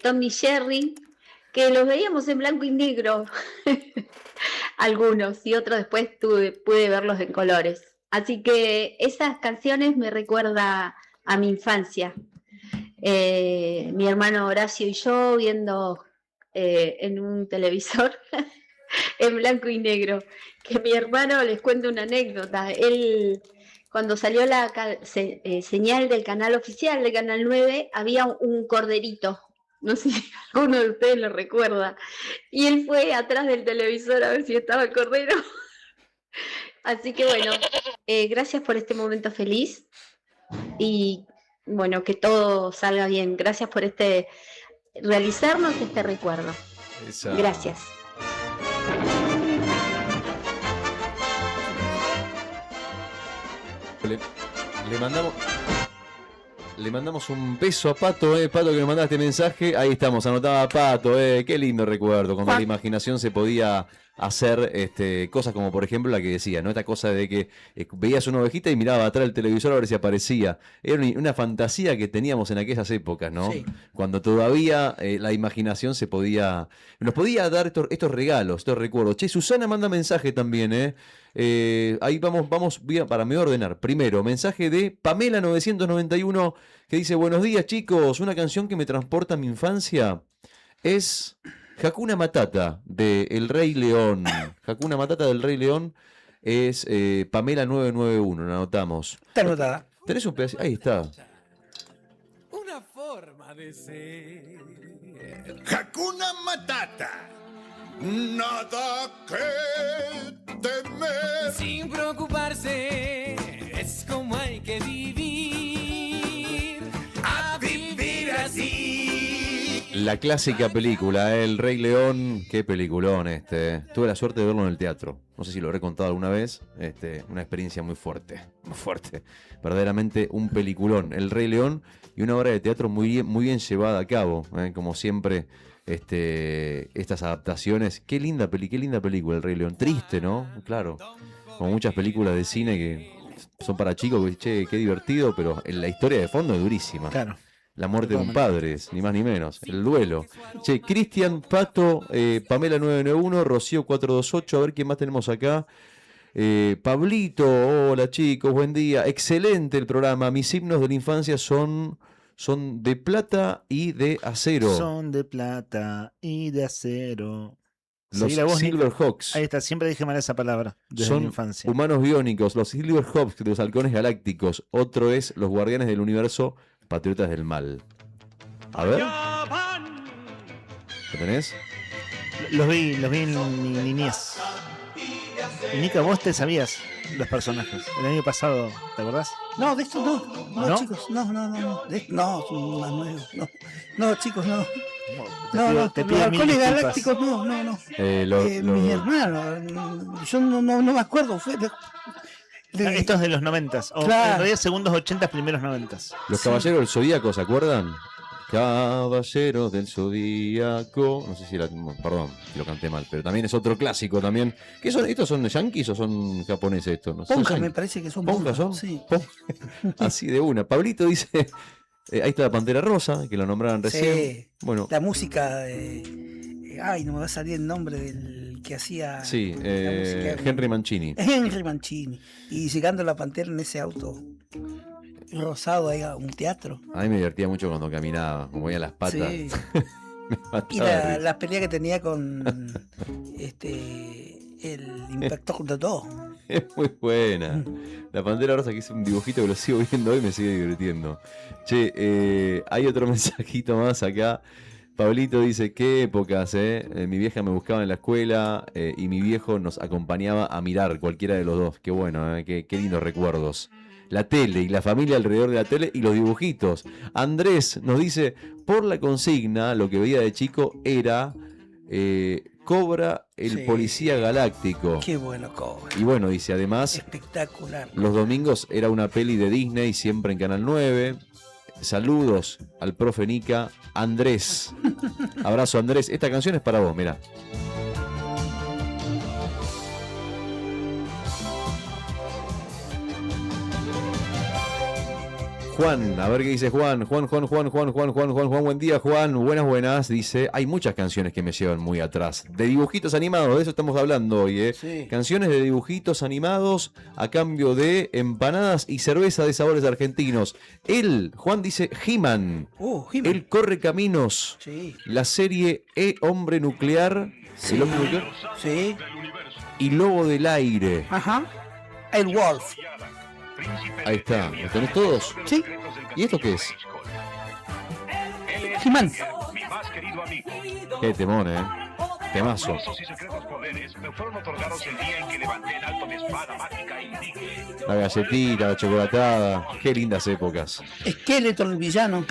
Tom y Jerry. que los veíamos en blanco y negro, algunos, y otros después pude verlos en colores. Así que esas canciones me recuerda a mi infancia. Mi hermano Horacio y yo viendo en un televisor en blanco y negro. Que mi hermano, les cuento una anécdota, él cuando salió la señal del canal oficial, de Canal 9, había un corderito, no sé si alguno de ustedes lo recuerda, y él fue atrás del televisor a ver si estaba el cordero. Así que bueno, gracias por este momento feliz y bueno, que todo salga bien. Gracias por realizarnos este recuerdo. Gracias. Le mandamos un beso a Pato, Pato, que nos mandaste este mensaje. Ahí estamos, anotaba Pato, qué lindo recuerdo, cuando la imaginación se podía hacer cosas como por ejemplo la que decía, ¿no? Esta cosa de que veías una ovejita y miraba atrás del televisor a ver si aparecía. Era una fantasía que teníamos en aquellas épocas, ¿no? Sí. Cuando todavía la imaginación nos podía dar estos regalos, estos recuerdos. Che, Susana manda mensaje también, ahí vamos para me ordenar. Primero, mensaje de Pamela 991 que dice: buenos días, chicos, una canción que me transporta a mi infancia es Hakuna Matata de El Rey León. Hakuna Matata del Rey León es Pamela 991, la anotamos. Está anotada. ¿Tenés un pedacito? Ahí está. Una forma de ser. Hakuna Matata. Nada que temer. Sin preocuparse, es como hay que vivir. A vivir así. La clásica película, El Rey León. Qué peliculón este. Tuve la suerte de verlo en el teatro. No sé si lo habré contado alguna vez. Una experiencia muy fuerte. Muy fuerte. Verdaderamente un peliculón. El Rey León y una obra de teatro muy bien llevada a cabo. Como siempre. Estas adaptaciones, qué linda película El Rey León, triste, ¿no? Claro, como muchas películas de cine que son para chicos, que che, qué divertido, pero la historia de fondo es durísima. Claro. La muerte de un padre, ni más ni menos, el duelo. Che, Cristian, Pato, Pamela 991, Rocío 428, a ver quién más tenemos acá. Pablito, hola chicos, buen día, excelente el programa, mis himnos de la infancia son de plata y de acero. Son de plata y de acero. Los Silverhawks. Ahí está, siempre dije mal esa palabra. Desde son la infancia. Humanos biónicos, los Silverhawks de los halcones galácticos. Otro es los guardianes del universo, patriotas del mal. A ver. ¿Lo tenés? Los vi en mi niñez. Nica, vos te sabías los personajes. El año pasado, ¿te acordás? No, de esto no, chicos, no. No, más nuevo, no, chicos, no. Los halcones galácticos, no. Mi hermano, yo no me acuerdo, Esto es de los 90s, o claro. En realidad segundos 80, primeros 90s. Los caballeros del Zodíaco, ¿se acuerdan? Caballeros del Zodíaco. No sé si perdón, si lo canté mal, pero también es otro clásico también. ¿Qué son? ¿Estos son yanquis o son japoneses estos? No, Ponja, me parece que son Ponja. ¿Son? Sí. Así de una. Pablito dice, ahí está la Pantera Rosa, que lo nombraron recién. Sí. Bueno. La música ay, no me va a salir el nombre del que hacía. Sí, Henry Mancini. Henry Mancini. Y llegando la Pantera en ese auto rosado ahí a un teatro. A mí me divertía mucho cuando caminaba, como veía las patas. Sí. Y la pelea que tenía con el Inspector de todo. Es muy buena. La Pantera Rosa, que es un dibujito que lo sigo viendo hoy, me sigue divirtiendo. Che, hay otro mensajito más acá. Pablito dice, qué épocas, mi vieja me buscaba en la escuela y mi viejo nos acompañaba a mirar, cualquiera de los dos. Qué bueno, qué lindos recuerdos. La tele y la familia alrededor de la tele y los dibujitos. Andrés nos dice, por la consigna, lo que veía de chico era Cobra, el policía galáctico. Qué bueno Cobra. Y bueno, dice, además, espectacular. Los domingos era una peli de Disney, siempre en Canal 9. Saludos al profe Nica. Andrés. Abrazo, Andrés. Esta canción es para vos, mirá. Juan, a ver qué dice Juan. Juan, buen día, Juan. Buenas. Dice, hay muchas canciones que me llevan muy atrás. De dibujitos animados, de eso estamos hablando hoy, ¿eh? Sí. Canciones de dibujitos animados a cambio de empanadas y cerveza de sabores argentinos. Él, Juan, dice He-Man. He-Man. Él corre caminos. Sí. La serie Hombre Nuclear. Sí. El Hombre Nuclear. Sí. Y Lobo del Aire. Ajá. El Wolf. Ahí está. ¿Los tenés todos? Sí. ¿Y esto qué es? He-Man. Qué temón, Temazo. La galletita, la chocolatada. Qué lindas épocas. Skeletor, el villano.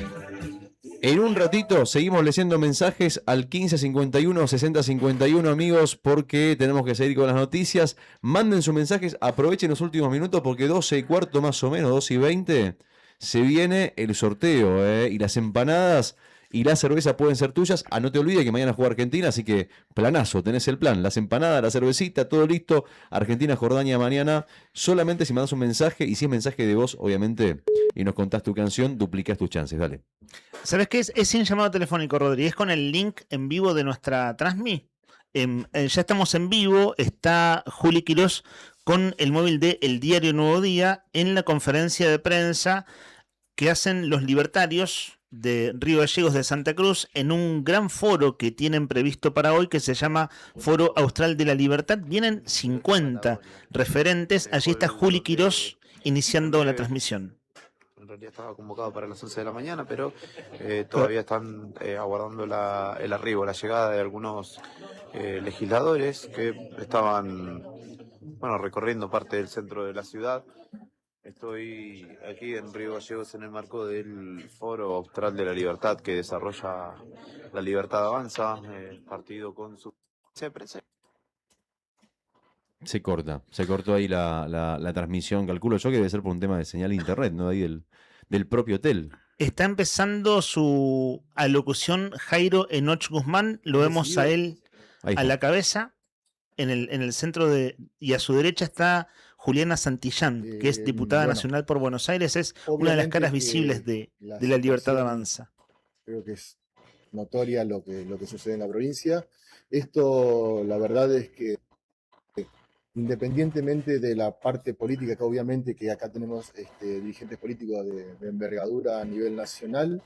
En un ratito seguimos leyendo mensajes al 1551 6051, amigos, porque tenemos que seguir con las noticias. Manden sus mensajes, aprovechen los últimos minutos porque 12:15 más o menos, 12:20, se viene el sorteo, y las empanadas y la cerveza pueden ser tuyas. No te olvides que mañana juega Argentina, así que planazo, tenés el plan. Las empanadas, la cervecita, todo listo. Argentina-Jordania mañana. Solamente si mandas un mensaje, y si es mensaje de voz, obviamente, y nos contás tu canción, duplicás tus chances. Dale. ¿Sabes qué es? Es sin llamado telefónico, Rodri. Es con el link en vivo de nuestra Transmi. Ya estamos en vivo. Está Juli Quirós con el móvil de El Diario Nuevo Día en la conferencia de prensa que hacen los libertarios de Río Gallegos de Santa Cruz en un gran foro que tienen previsto para hoy, que se llama Foro Austral de la Libertad. Vienen 50 referentes. Allí está Juli Quirós iniciando la transmisión. En realidad estaba convocado para las 11 de la mañana, pero todavía están aguardando el arribo, la llegada de algunos legisladores que estaban recorriendo parte del centro de la ciudad. Estoy aquí en Río Gallegos en el marco del Foro Austral de la Libertad que desarrolla La Libertad Avanza, el partido con su prensa. Se cortó ahí la transmisión, calculo yo que debe ser por un tema de señal de internet, ¿no? Ahí del propio hotel. Está empezando su alocución Jairo Enoch Guzmán, lo vemos a él a la cabeza, en el centro y a su derecha está Juliana Santillán, que es diputada nacional por Buenos Aires, es una de las caras visibles de la Libertad Avanza. Creo que es notoria lo que sucede en la provincia. Esto, la verdad es que, independientemente de la parte política, que obviamente que acá tenemos dirigentes políticos de envergadura a nivel nacional,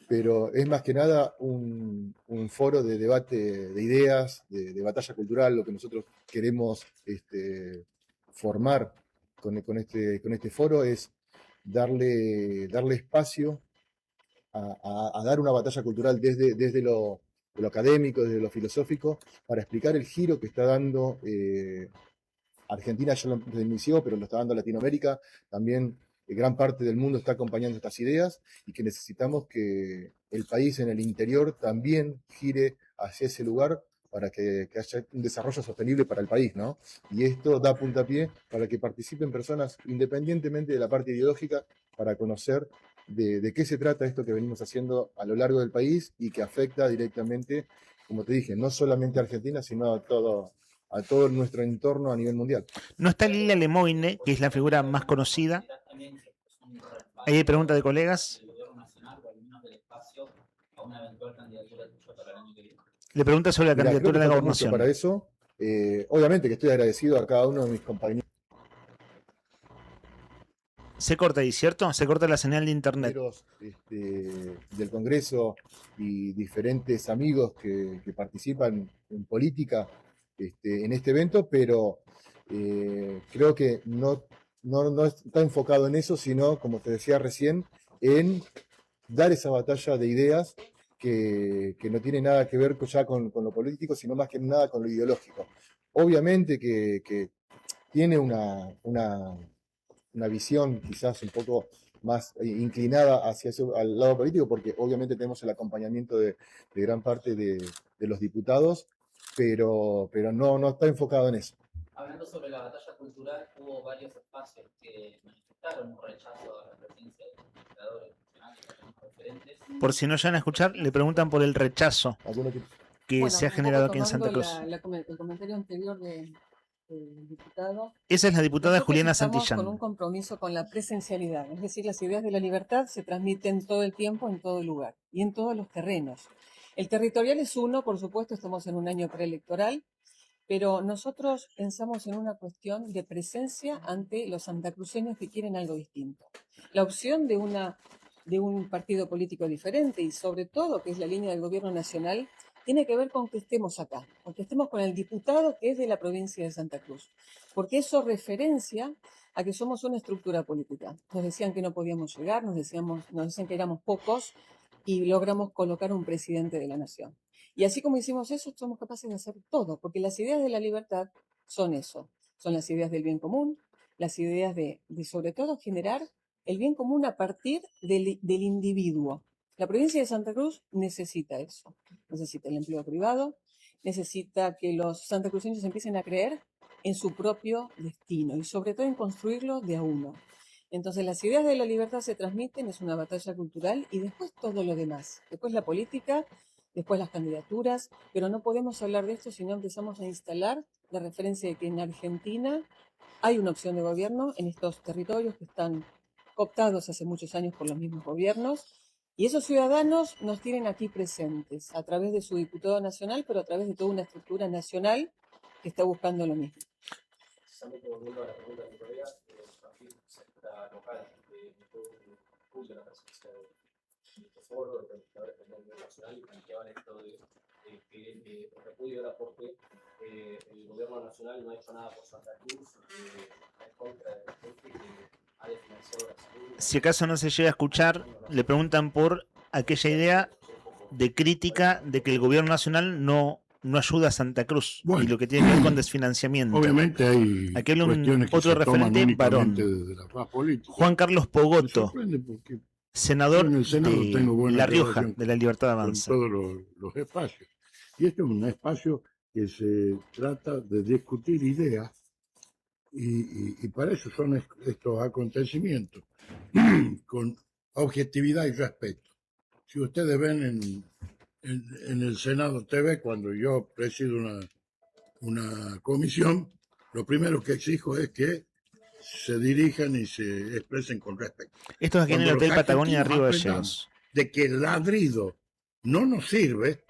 pero es más que nada un foro de debate de ideas, de batalla cultural. Lo que nosotros queremos formar con este foro es darle espacio a dar una batalla cultural desde lo académico, desde lo filosófico, para explicar el giro que está dando Argentina. Ya lo inició, pero lo está dando Latinoamérica. También gran parte del mundo está acompañando estas ideas, y que necesitamos que el país en el interior también gire hacia ese lugar para que haya un desarrollo sostenible para el país, ¿no? Y esto da puntapié para que participen personas independientemente de la parte ideológica, para conocer de qué se trata esto que venimos haciendo a lo largo del país y que afecta directamente, como te dije, no solamente a Argentina, sino a todo nuestro entorno a nivel mundial. No está Lilia Lemoine, que es la figura más conocida. Ahí hay pregunta de colegas. Le pregunta sobre la candidatura de la gobernación. Para eso, obviamente que estoy agradecido a cada uno de mis compañeros. Se corta ahí, ¿cierto? Se corta la señal de internet. Del Congreso y diferentes amigos que participan en política en este evento, pero creo que no está enfocado en eso, sino, como te decía recién, en dar esa batalla de ideas que no tiene nada que ver ya con lo político, sino más que nada con lo ideológico. Obviamente que tiene una visión quizás un poco más inclinada al lado político, porque obviamente tenemos el acompañamiento de gran parte de los diputados, pero no está enfocado en eso. Hablando sobre la batalla cultural, hubo varios espacios que manifestaron un rechazo a la presencia de los legisladores nacionales, referentes. Por si no llegan a escuchar, le preguntan por el rechazo que se ha generado aquí en Santa Cruz. El comentario anterior de diputado. Esa es la diputada Nosotros Juliana estamos Santillán. con un compromiso con la presencialidad, es decir, las ideas de la libertad se transmiten todo el tiempo, en todo lugar y en todos los terrenos. El territorial es uno, por supuesto, estamos en un año preelectoral, pero nosotros pensamos en una cuestión de presencia ante los santacruceños que quieren algo distinto. La opción de un partido político diferente y sobre todo, que es la línea del gobierno nacional, tiene que ver con que estemos acá, con que estemos con el diputado que es de la provincia de Santa Cruz, porque eso referencia a que somos una estructura política. Nos decían que no podíamos llegar, nos decían que éramos pocos y logramos colocar un presidente de la nación. Y así como hicimos eso, somos capaces de hacer todo, porque las ideas de la libertad son eso, son las ideas del bien común, las ideas de sobre todo generar el bien común a partir del individuo. La provincia de Santa Cruz necesita eso, necesita el empleo privado, necesita que los santacruceños empiecen a creer en su propio destino y sobre todo en construirlo de a uno. Entonces las ideas de la libertad se transmiten, es una batalla cultural y después todo lo demás, después la política, después las candidaturas, pero no podemos hablar de esto si no empezamos a instalar la referencia de que en Argentina hay una opción de gobierno en estos territorios que están cooptados hace muchos años por los mismos gobiernos. Y esos ciudadanos nos tienen aquí presentes a través de su diputado nacional, pero a través de toda una estructura nacional que está buscando lo mismo. Volviendo a la pregunta de Corea, el partido secta local incluye la presencia de este foro, de planificadores del nivel nacional y planteaban esto de que el repudio era porque el gobierno nacional no ha hecho nada por Santa Cruz, es contra de la gente que ha desfinanciado la salud. Si acaso no se llega a escuchar, le preguntan por aquella idea de crítica de que el gobierno nacional no ayuda a Santa Cruz y lo que tiene que ver con desfinanciamiento. Obviamente hay aquí hay cuestiones que otro se toman referente varón, únicamente desde la paz política. Juan Carlos Pogoto, Porque senador en el Senado de tengo buena La Rioja, relación de la Libertad con Avanza. todos los espacios. Y este es un espacio que se trata de discutir ideas y para eso son estos acontecimientos, con objetividad y respeto. Si ustedes ven en el Senado TV, cuando yo presido una comisión, lo primero que exijo es que se dirijan y se expresen con respeto. Esto es aquí en el Cuando Hotel los Patagonia de Río argentinos Gallegos. aprendamos de que el ladrido no nos sirve,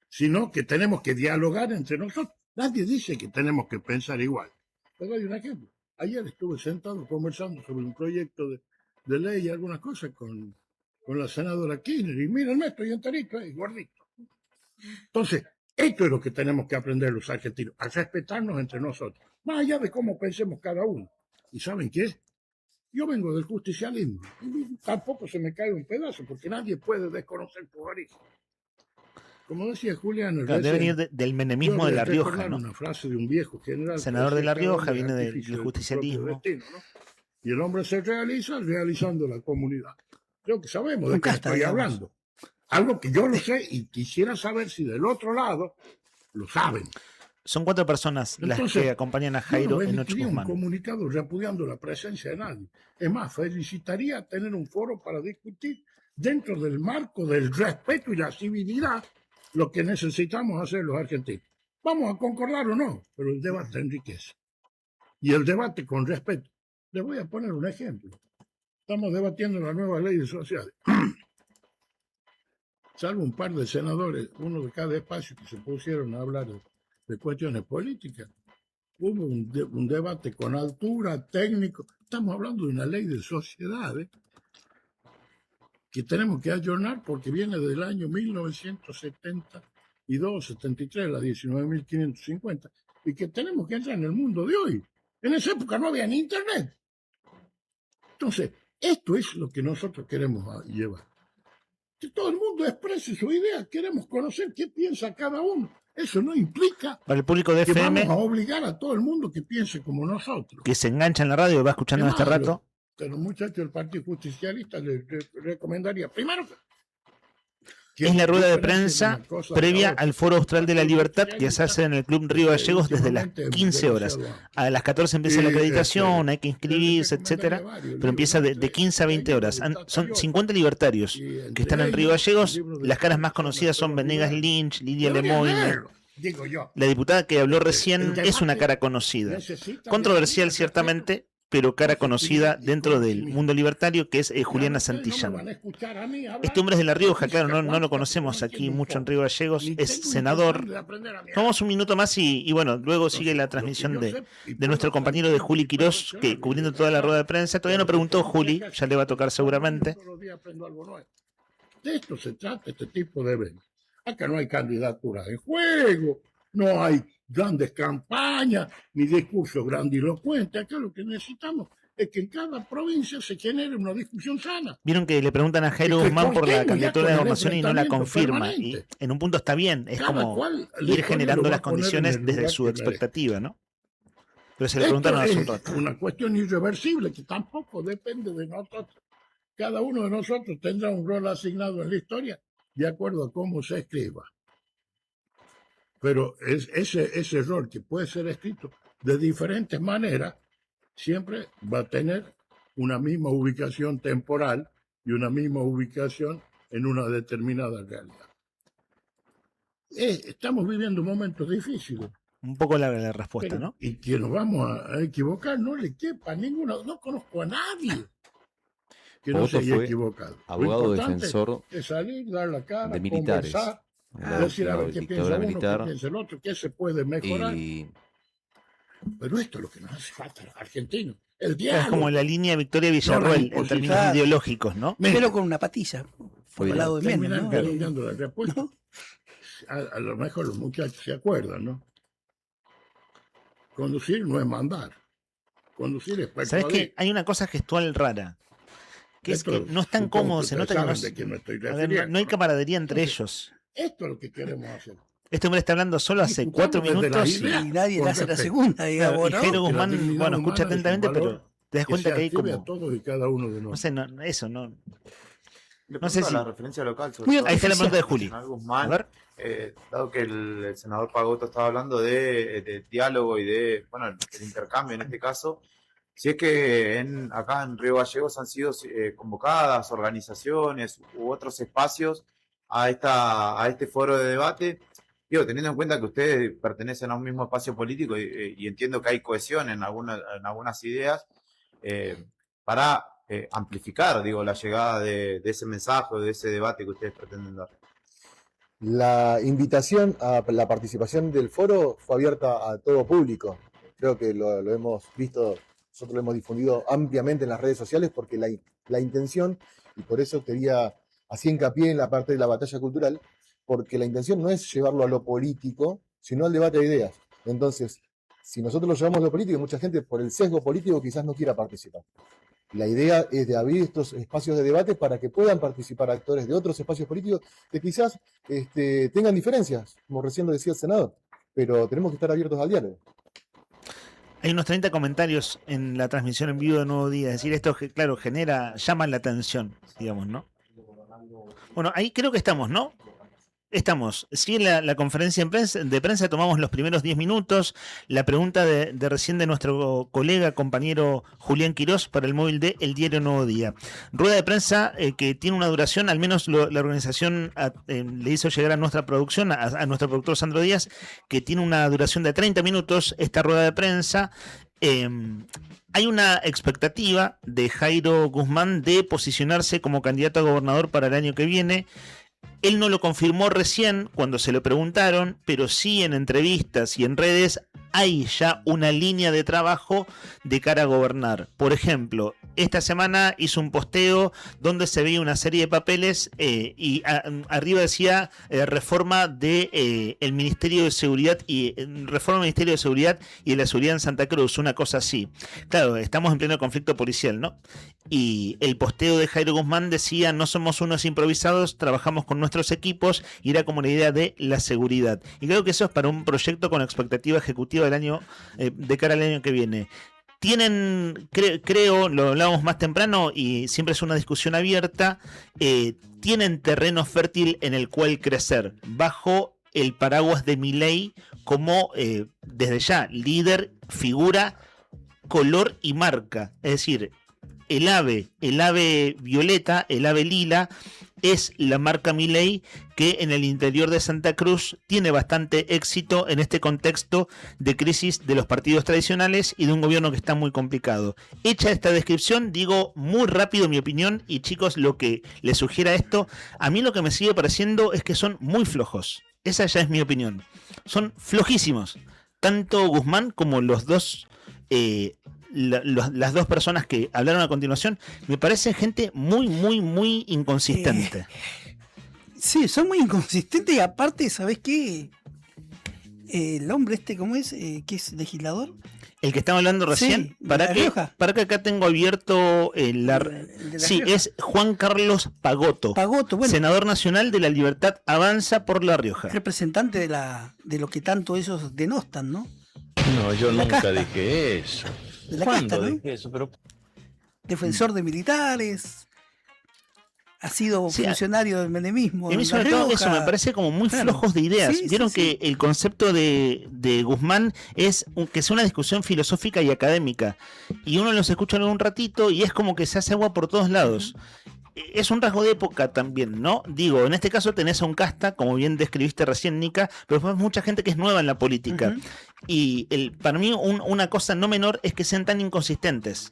sino que tenemos que dialogar entre nosotros. Nadie dice que tenemos que pensar igual. Te doy un ejemplo. Ayer estuve sentado conversando sobre un proyecto de ley y algunas cosas con la senadora Kirchner. Y mírenme, estoy enterito, gordito. Entonces, esto es lo que tenemos que aprender los argentinos, a respetarnos entre nosotros, más allá de cómo pensemos cada uno. ¿Y saben qué? Yo vengo del justicialismo. Y tampoco se me cae un pedazo, porque nadie puede desconocer su origen. Como decía Julián, Claro, debe venir del menemismo de La Rioja, ¿no? Una frase de un viejo general. Senador de La Rioja, viene del artificio justicialismo. de tu propio destino, ¿no? Y el hombre se realiza realizando la comunidad. Creo que sabemos de qué estoy hablando. Algo que yo lo sé y quisiera saber si del otro lado lo saben. Son 4 personas las Entonces, que acompañan a Jairo yo no en Noche emitiría un Guzmán. comunicado repudiando la presencia de nadie. Es más, felicitaría tener un foro para discutir dentro del marco del respeto y la civilidad lo que necesitamos hacer los argentinos. Vamos a concordar o no, pero el debate enriquece. Y el debate con respeto. Les voy a poner un ejemplo. Estamos debatiendo la nueva ley sociales. Salvo un par de senadores, uno de cada espacio, que se pusieron a hablar de cuestiones políticas. Hubo un debate con altura, técnico. Estamos hablando de una ley de sociedades que tenemos que ayornar porque viene del año 1972, 73, la 19.550, y que tenemos que entrar en el mundo de hoy. En esa época no había ni internet. Entonces, esto es lo que nosotros queremos llevar. Que todo el mundo exprese su idea, queremos conocer qué piensa cada uno. Eso no implica Para el público de que FM, vamos a obligar a todo el mundo que piense como nosotros. que se engancha en la radio y va escuchando este rato, A los muchachos del Partido Justicialista les recomendaría, primero, que es la rueda de diferencien prensa una cosa previa de la al Foro Austral de la Libertad que se hace en el Club Río Gallegos desde las 15 horas. A las 14 empieza la acreditación, hay que inscribirse, etcétera, pero empieza de 15 a 20 horas. Son 50 libertarios que están en Río Gallegos. Las caras más conocidas son Venegas Lynch, Lidia Lemoyne, digo yo. La diputada que habló recién es una cara conocida. Controversial ciertamente, pero cara conocida dentro del mundo libertario, que es Juliana Santillán. Este hombre es de La Rioja, claro, no lo conocemos aquí mucho en Río Gallegos, es senador. Tomamos un minuto más y bueno, luego sigue la transmisión de nuestro compañero de Juli Quirós, que cubriendo toda la rueda de prensa. Todavía no preguntó Juli, ya le va a tocar seguramente. De esto se trata este tipo de eventos. Acá no hay candidaturas en juego, no hay grandes campañas, ni discursos grandilocuentes. Acá lo que necesitamos es que en cada provincia se genere una discusión sana. Vieron que le preguntan a Jairo Guzmán por la candidatura de gobernación y no la confirma. Y en un punto está bien, es como ir generando las condiciones desde su expectativa, ¿no? Pero se le preguntaron hace un rato. Es una cuestión irreversible que tampoco depende de nosotros. Cada uno de nosotros tendrá un rol asignado en la historia de acuerdo a cómo se escriba. Pero ese rol que puede ser escrito de diferentes maneras, siempre va a tener una misma ubicación temporal y una misma ubicación en una determinada realidad. Estamos viviendo momentos difíciles. Un poco la respuesta, pero, ¿no? Y que nos vamos a equivocar, no le quepa a ninguno, no conozco a nadie que no se haya equivocado. Abogado defensor es salir, dar la cara, de militares. Conversar, decir a ver qué piensa uno, qué piensa el otro, qué se puede mejorar. Pero esto es lo que nos hace falta a los argentinos. El diálogo. Es como la línea Victoria Villarroel en términos ideológicos, ¿no? Pero con una patilla, por el lado de menos, ¿no? La respuesta. A lo mejor los muchachos se acuerdan, ¿no? Conducir no es mandar. Conducir es persuadir. ¿Sabes qué? Hay una cosa gestual rara. Que es que no están cómodos, se nota que no hay camaradería entre ellos. Esto es lo que queremos hacer. Este hombre está hablando solo hace 4 minutos y nadie le hace la segunda, digamos, y Jairo Guzmán, bueno, escucha atentamente, pero te das cuenta que hay como... a todos y cada uno de nosotros. No sé, no, eso no... No sé si... La referencia local, sobre ahí está la pregunta de Juli. Guzmán, a ver. Dado que el senador Pagotto estaba hablando de diálogo y de, bueno, el intercambio en este caso, si es que acá en Río Gallegos han sido convocadas organizaciones u otros espacios a este foro de debate, digo, teniendo en cuenta que ustedes pertenecen a un mismo espacio político y entiendo que hay cohesión en algunas ideas, para amplificar, digo, la llegada de ese mensaje, de ese debate que ustedes pretenden dar. La invitación a la participación del foro fue abierta a todo público. Creo que lo hemos visto, nosotros lo hemos difundido ampliamente en las redes sociales porque la intención, y por eso quería hacer hincapié en la parte de la batalla cultural, porque la intención no es llevarlo a lo político, sino al debate de ideas. Entonces, si nosotros lo llevamos a lo político, mucha gente por el sesgo político quizás no quiera participar. La idea es de abrir estos espacios de debate para que puedan participar actores de otros espacios políticos que quizás tengan diferencias, como recién lo decía el senador, pero tenemos que estar abiertos al diálogo. Hay unos 30 comentarios en la transmisión en vivo de Nuevo Día, es decir, esto, claro, llama la atención, digamos, ¿no? Bueno, ahí creo que estamos, ¿no? Estamos. Sigue la conferencia de prensa, tomamos los primeros 10 minutos. La pregunta de recién de nuestro colega, compañero Julián Quirós para el móvil de El Diario Nuevo Día. Rueda de prensa que tiene una duración, al menos la organización le hizo llegar a nuestra producción, a nuestro productor Sandro Díaz, que tiene una duración de 30 minutos esta rueda de prensa. Hay una expectativa de Jairo Guzmán de posicionarse como candidato a gobernador para el año que viene. Él no lo confirmó recién cuando se lo preguntaron, pero sí en entrevistas y en redes hay ya una línea de trabajo de cara a gobernar. Por ejemplo, esta semana hizo un posteo donde se veía una serie de papeles y arriba decía reforma de el Ministerio de Seguridad y reforma del Ministerio de Seguridad y de la Seguridad en Santa Cruz, una cosa así. Claro, estamos en pleno conflicto policial, ¿no? Y el posteo de Jairo Guzmán decía: no somos unos improvisados, trabajamos con nuestros equipos, y era como la idea de la seguridad. Y creo que eso es para un proyecto con expectativa ejecutiva del año, de cara al año que viene. Tienen, creo, lo hablábamos más temprano y siempre es una discusión abierta, tienen terreno fértil en el cual crecer, bajo el paraguas de Milei como, desde ya, líder, figura, color y marca. Es decir, el ave violeta, el ave lila, es la marca Milei que en el interior de Santa Cruz tiene bastante éxito en este contexto de crisis de los partidos tradicionales y de un gobierno que está muy complicado. Hecha esta descripción, digo muy rápido mi opinión, y chicos, lo que les sugiera esto, a mí lo que me sigue pareciendo es que son muy flojos. Esa ya es mi opinión. Son flojísimos. Tanto Guzmán como los dos... las dos personas que hablaron a continuación, me parece gente muy inconsistente. Sí, son muy inconsistentes y aparte, ¿sabés qué? El hombre ¿cómo es? ¿Que es legislador? El que estaba hablando recién, Sí, para de La que Rioja. acá tengo abierto sí, Rioja. es Juan Carlos Pagotto, Bueno. senador nacional de La Libertad Avanza por La Rioja. Representante de lo que tanto ellos denostan, ¿no? No, yo La nunca casta. dije eso. De la ¿Cuándo casta, ¿no? dije eso? Pero Defensor de militares. Ha sido funcionario del menemismo. Y a mí en sobre La todo Rioja. eso me parece como muy Claro. flojos de ideas. Sí, Vieron sí, que el concepto de Guzmán es que es una discusión filosófica y académica. Y uno los escucha en un ratito y es como que se hace agua por todos lados. Es un rasgo de época también, ¿no? Digo, en este caso tenés a un casta, como bien describiste recién, Nica, pero después mucha gente que es nueva en la política. Y para mí una cosa no menor es que sean tan inconsistentes.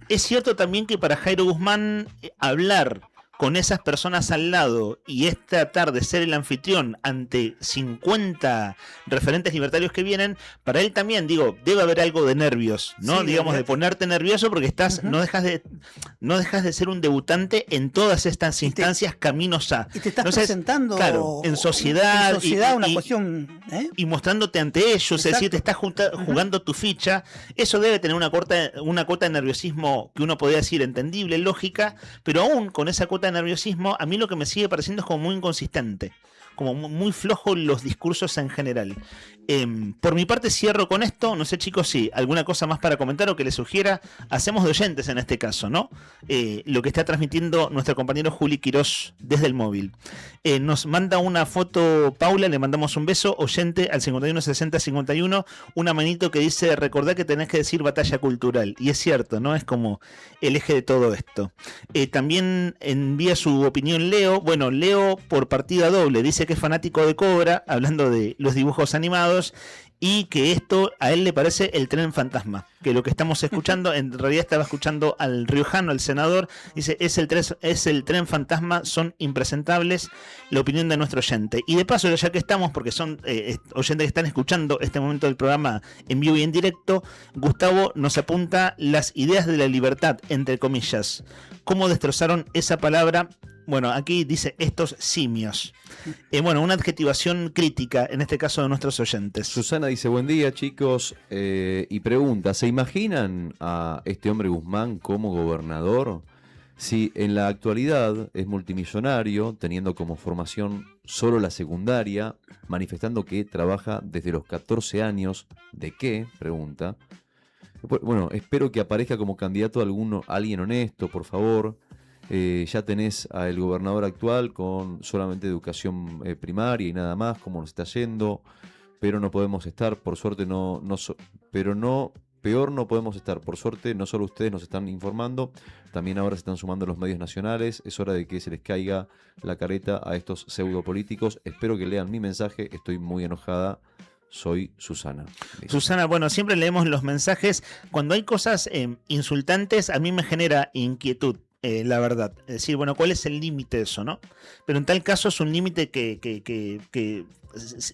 Es cierto también que para Jairo Guzmán hablar con esas personas al lado y tratar de ser el anfitrión ante 50 referentes libertarios que vienen, para él también, digo, debe haber algo de nervios, ¿no? Sí, Digamos, de olvídate. ponerte nervioso porque estás, no dejas de ser un debutante en todas estas instancias caminos a. Y te estás Entonces, presentando claro, en sociedad, una cuestión. y mostrándote ante ellos, es decir, te estás jugando tu ficha. Eso debe tener una cuota de nerviosismo que uno podría decir entendible, lógica, pero aún con esa cuota de nerviosismo, a mí lo que me sigue pareciendo es como muy inconsistente, como muy flojo los discursos en general. Por mi parte cierro con esto. No sé, chicos, si alguna cosa más para comentar o que les sugiera. Hacemos de oyentes en este caso, ¿no? Lo que está transmitiendo nuestro compañero Juli Quirós desde el móvil. Nos manda una foto Paula, le mandamos un beso, oyente al 516051, una manito que dice: recordá que tenés que decir batalla cultural. Y es cierto, ¿no? Es como el eje de todo esto. También envía su opinión Leo. Bueno, Leo por partida doble, dice que es fanático de Cobra, hablando de los dibujos animados, y que esto a él le parece el tren fantasma, que lo que estamos escuchando, en realidad estaba escuchando al riojano, al senador, dice, es el tren fantasma, son impresentables, la opinión de nuestro oyente. Y de paso, ya que estamos, porque son oyentes que están escuchando este momento del programa en vivo y en directo, Gustavo nos apunta las ideas de la libertad, entre comillas. ¿Cómo destrozaron esa palabra? Bueno, aquí dice estos simios. Bueno, una adjetivación crítica, en este caso de nuestros oyentes. Susana dice: buen día, chicos, y pregunta: ¿se imaginan a este hombre Guzmán como gobernador? Si en la actualidad es multimillonario, teniendo como formación solo la secundaria, manifestando que trabaja desde los 14 años, ¿de qué? Pregunta. Bueno, espero que aparezca como candidato alguien honesto, por favor. Ya tenés al gobernador actual con solamente educación primaria y nada más, como nos está yendo, pero no podemos estar, por suerte peor no podemos estar, por suerte no solo ustedes nos están informando, también ahora se están sumando los medios nacionales, es hora de que se les caiga la careta a estos pseudopolíticos, espero que lean mi mensaje, estoy muy enojada. Soy Susana. Susana, bueno, siempre leemos los mensajes. Cuando hay cosas insultantes, a mí me genera inquietud. La verdad, es decir, bueno, ¿cuál es el límite de eso, no? Pero en tal caso es un límite que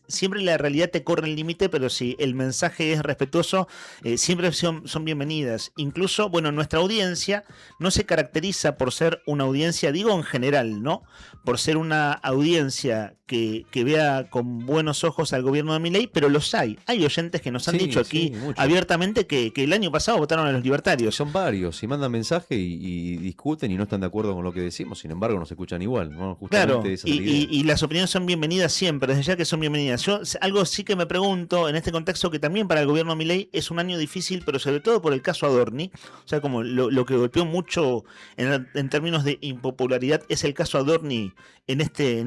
siempre la realidad te corre el límite, pero si el mensaje es respetuoso, siempre son bienvenidas. Incluso, bueno, nuestra audiencia no se caracteriza por ser una audiencia, digo en general, ¿no? Por ser una audiencia que vea con buenos ojos al gobierno de Milei, pero los hay. Hay oyentes que nos han dicho aquí abiertamente que el año pasado votaron a los libertarios. Son varios, y mandan mensaje y discuten y no están de acuerdo con lo que decimos, sin embargo nos escuchan igual, ¿no? Claro, Justamente esa es la idea. y las opiniones son bienvenidas siempre, desde ya que son bienvenidas. Yo algo sí que me pregunto en este contexto, que también para el gobierno Milei es un año difícil, pero sobre todo por el caso Adorni. O sea, como lo que golpeó mucho en términos de impopularidad es el caso Adorni en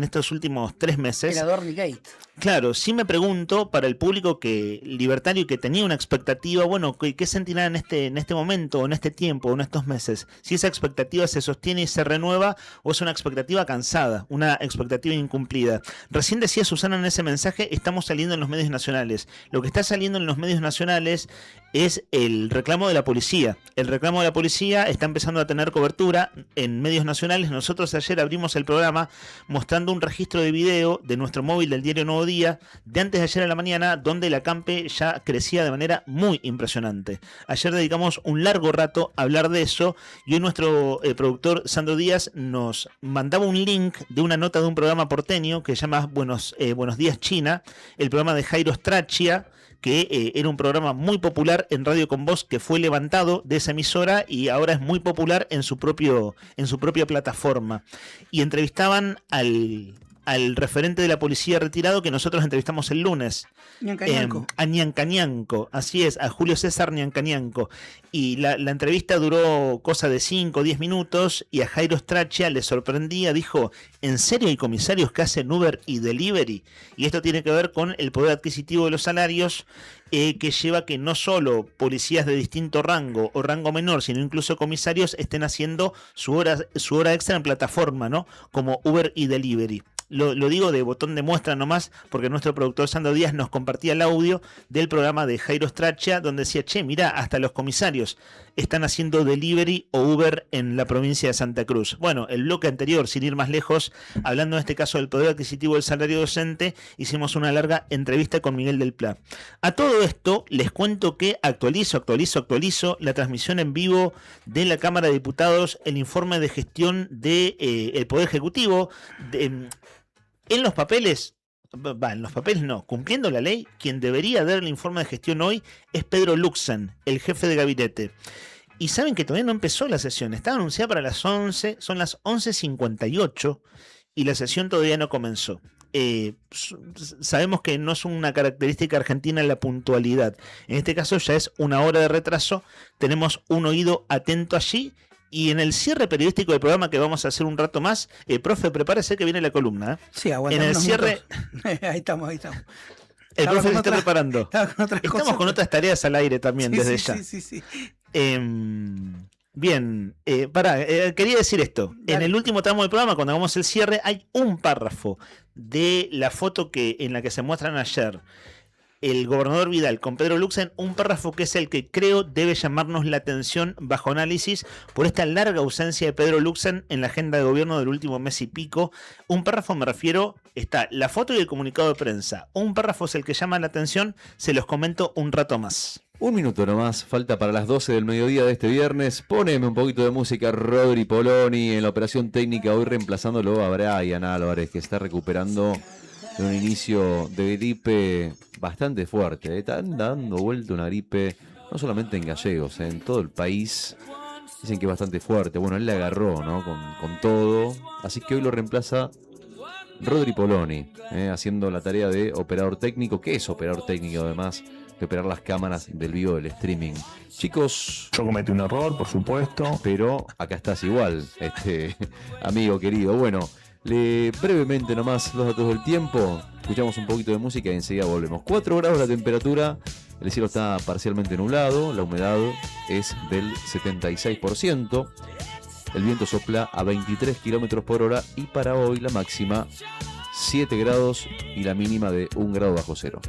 estos últimos 3 meses. El Adorni Gate. Claro, sí me pregunto para el público libertario y que tenía una expectativa, bueno, ¿qué sentirá en este momento, o en este tiempo, o en estos meses? Si esa expectativa se sostiene y se renueva, o es una expectativa cansada, una expectativa incumplida. Recién decía Susana en ese mensaje, estamos saliendo en los medios nacionales. Lo que está saliendo en los medios nacionales es el reclamo de la policía. El reclamo de la policía está empezando a tener cobertura en medios nacionales. Nosotros ayer abrimos el programa mostrando un registro de video de nuestro móvil del diario Nuevo Día de antes de ayer a la mañana, donde la Campe ya crecía de manera muy impresionante. Ayer dedicamos un largo rato a hablar de eso y hoy nuestro productor Sandro Díaz nos mandaba un link de una nota de un programa porteño que se llama Buenos Días China, el programa de Jairo Stracchia, que era un programa muy popular en Radio Con Voz, que fue levantado de esa emisora y ahora es muy popular en su propia plataforma. Y entrevistaban al referente de la policía retirado que nosotros entrevistamos el lunes. A Ñancañanco, así es, a Julio César Ñancañanco. Y la entrevista duró cosa de 5 o 10 minutos y a Jairo Stracchia le sorprendía, dijo, ¿en serio hay comisarios que hacen Uber y Delivery? Y esto tiene que ver con el poder adquisitivo de los salarios, que lleva que no solo policías de distinto rango o rango menor, sino incluso comisarios estén haciendo su hora extra en plataforma, ¿no? Como Uber y Delivery. Lo digo de botón de muestra nomás, porque nuestro productor Sandro Díaz nos compartía el audio del programa de Jairo Stracchia, donde decía, che, mirá, hasta los comisarios están haciendo delivery o Uber en la provincia de Santa Cruz. Bueno, el bloque anterior, sin ir más lejos, hablando en este caso del poder adquisitivo del salario docente, hicimos una larga entrevista con Miguel del Pla. A todo esto, les cuento que actualizo la transmisión en vivo de la Cámara de Diputados, el informe de gestión del Poder Ejecutivo. En los papeles no, cumpliendo la ley, quien debería dar el informe de gestión hoy es Pedro Luxan, el jefe de gabinete. Y saben que todavía no empezó la sesión, estaba anunciada para las 11, son las 11:58 y la sesión todavía no comenzó. Sabemos que no es una característica argentina la puntualidad, en este caso ya es 1 hora de retraso, tenemos un oído atento allí. Y en el cierre periodístico del programa que vamos a hacer un rato más, profe, prepárese que viene la columna. Sí, en el cierre. ahí estamos. El profe se está preparando. Estamos con otras tareas al aire también desde ya. Sí. Bien, quería decir esto. Dale. En el último tramo del programa, cuando hagamos el cierre, hay un párrafo de la foto en la que se muestran ayer el gobernador Vidal con Pedro Luxan, un párrafo que es el que creo debe llamarnos la atención bajo análisis por esta larga ausencia de Pedro Luxan en la agenda de gobierno del último mes y pico. Un párrafo me refiero, está la foto y el comunicado de prensa. Un párrafo es el que llama la atención, se los comento un rato más. Un minuto nomás, falta para las 12 del mediodía de este viernes. Poneme un poquito de música, Rodri Poloni, en la operación técnica, hoy reemplazándolo a Brian Álvarez, que está recuperando de un inicio de gripe bastante fuerte. Están dando vuelta una gripe, no solamente en Gallegos, en todo el país. Dicen que es bastante fuerte. Bueno, él le agarró, ¿no? Con todo. Así que hoy lo reemplaza Rodri Poloni, haciendo la tarea de operador técnico. ¿Qué es operador técnico, además de operar las cámaras del vivo del streaming? Chicos, yo cometí un error, por supuesto, pero acá estás igual, amigo querido. Bueno, brevemente nomás los datos del tiempo. Escuchamos un poquito de música y enseguida volvemos. 4 grados la temperatura, el cielo está parcialmente nublado, la humedad es del 76%, el viento sopla a 23 kilómetros por hora y para hoy la máxima 7 grados y la mínima de 1 grado bajo cero.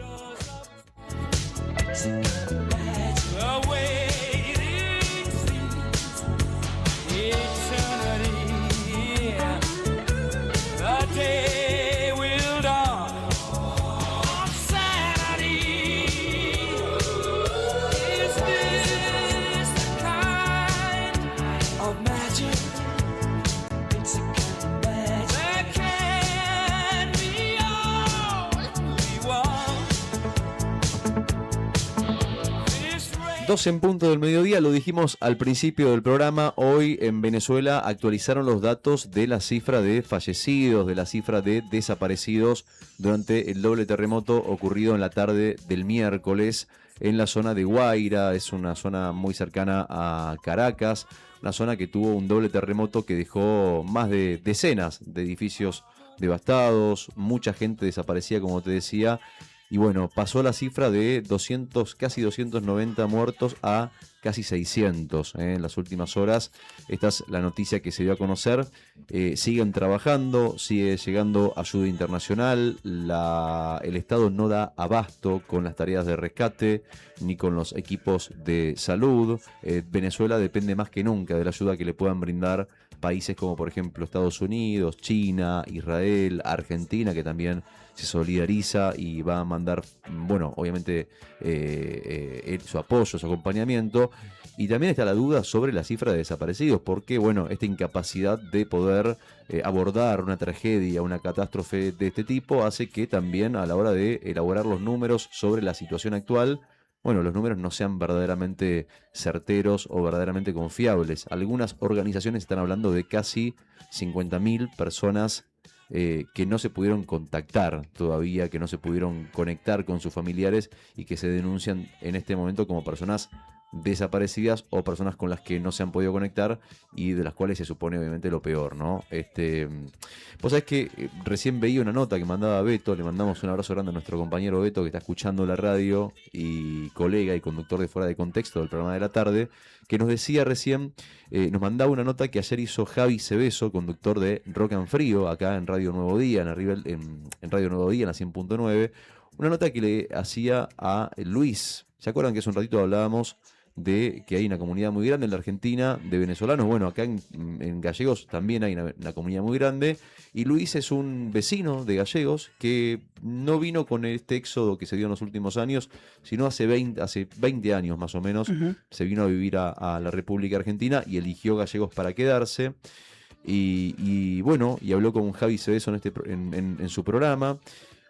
12 en punto del mediodía, lo dijimos al principio del programa, hoy en Venezuela actualizaron los datos de la cifra de fallecidos, de la cifra de desaparecidos durante el doble terremoto ocurrido en la tarde del miércoles en la zona de Guaira. Es una zona muy cercana a Caracas, una zona que tuvo un doble terremoto que dejó más de decenas de edificios devastados, mucha gente desaparecida, como te decía. Y bueno, pasó la cifra de casi 290 muertos a casi 600 en las últimas horas. Esta es la noticia que se dio a conocer. Siguen trabajando, sigue llegando ayuda internacional. El Estado no da abasto con las tareas de rescate ni con los equipos de salud. Venezuela depende más que nunca de la ayuda que le puedan brindar países como por ejemplo Estados Unidos, China, Israel, Argentina, que también se solidariza y va a mandar, bueno, obviamente su apoyo, su acompañamiento. Y también está la duda sobre la cifra de desaparecidos, porque, bueno, esta incapacidad de poder abordar una tragedia, una catástrofe de este tipo, hace que también a la hora de elaborar los números sobre la situación actual, bueno, los números no sean verdaderamente certeros o verdaderamente confiables. Algunas organizaciones están hablando de casi 50.000 personas que no se pudieron contactar todavía, que no se pudieron conectar con sus familiares y que se denuncian en este momento como personas desaparecidas o personas con las que no se han podido conectar y de las cuales se supone obviamente lo peor, ¿no? Vos sabés que recién veía una nota que mandaba Beto, le mandamos un abrazo grande a nuestro compañero Beto que está escuchando la radio y colega y conductor de Fuera de Contexto del programa de la tarde, que nos decía recién, nos mandaba una nota que ayer hizo Javi Cebeso, conductor de Rock and Frío, acá en Radio Nuevo Día, en Radio Nuevo Día, en la 100.9, una nota que le hacía a Luis. ¿Se acuerdan que hace un ratito hablábamos de que hay una comunidad muy grande en la Argentina de venezolanos? Bueno, acá en Gallegos también hay una comunidad muy grande, y Luis es un vecino de Gallegos que no vino con este éxodo que se dio en los últimos años, sino hace 20 años más o menos. Se vino a vivir a la República Argentina y eligió Gallegos para quedarse. Y bueno, y habló con Javi Cebeso en su programa.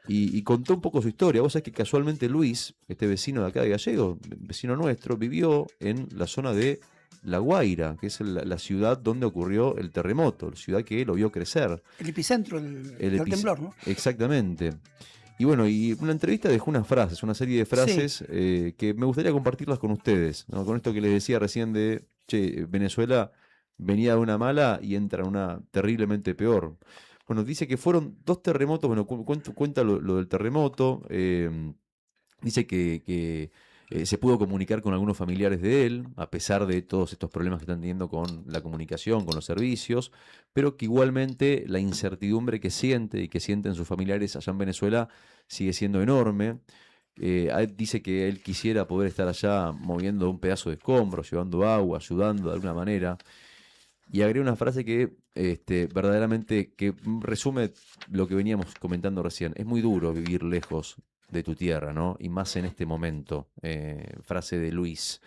Y contó un poco su historia. Vos sabés que casualmente Luis, este vecino de acá de Gallegos, vecino nuestro, vivió en la zona de La Guaira, que es la ciudad donde ocurrió el terremoto, la ciudad que lo vio crecer. El epicentro del temblor, ¿no? Exactamente. Y bueno, y una entrevista dejó una serie de frases que me gustaría compartirlas con ustedes, ¿no? Con esto que les decía recién de, Venezuela venía de una mala y entra en una terriblemente peor. Bueno, dice que fueron 2 terremotos, bueno, cuenta lo del terremoto, dice que se pudo comunicar con algunos familiares de él, a pesar de todos estos problemas que están teniendo con la comunicación, con los servicios, pero que igualmente la incertidumbre que siente y que sienten sus familiares allá en Venezuela sigue siendo enorme. Dice que él quisiera poder estar allá moviendo un pedazo de escombro, llevando agua, ayudando de alguna manera. Y agrega una frase que verdaderamente que resume lo que veníamos comentando recién. Es muy duro vivir lejos de tu tierra, ¿no? Y más en este momento. Frase de Luis.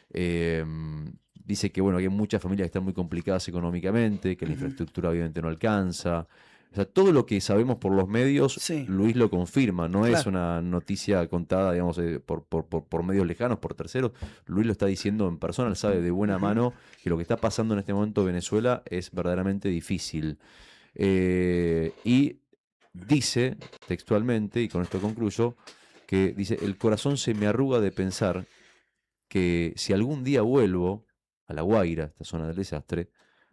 Dice que, bueno, que hay muchas familias que están muy complicadas económicamente, que la infraestructura obviamente no alcanza. O sea, todo lo que sabemos por los medios, Luis lo confirma, no es una noticia contada, digamos, por medios lejanos, por terceros. Luis lo está diciendo en persona, él sabe de buena mano que lo que está pasando en este momento en Venezuela es verdaderamente difícil. Y dice textualmente, y con esto concluyo, que dice: el corazón se me arruga de pensar que si algún día vuelvo a La Guaira, esta zona del desastre,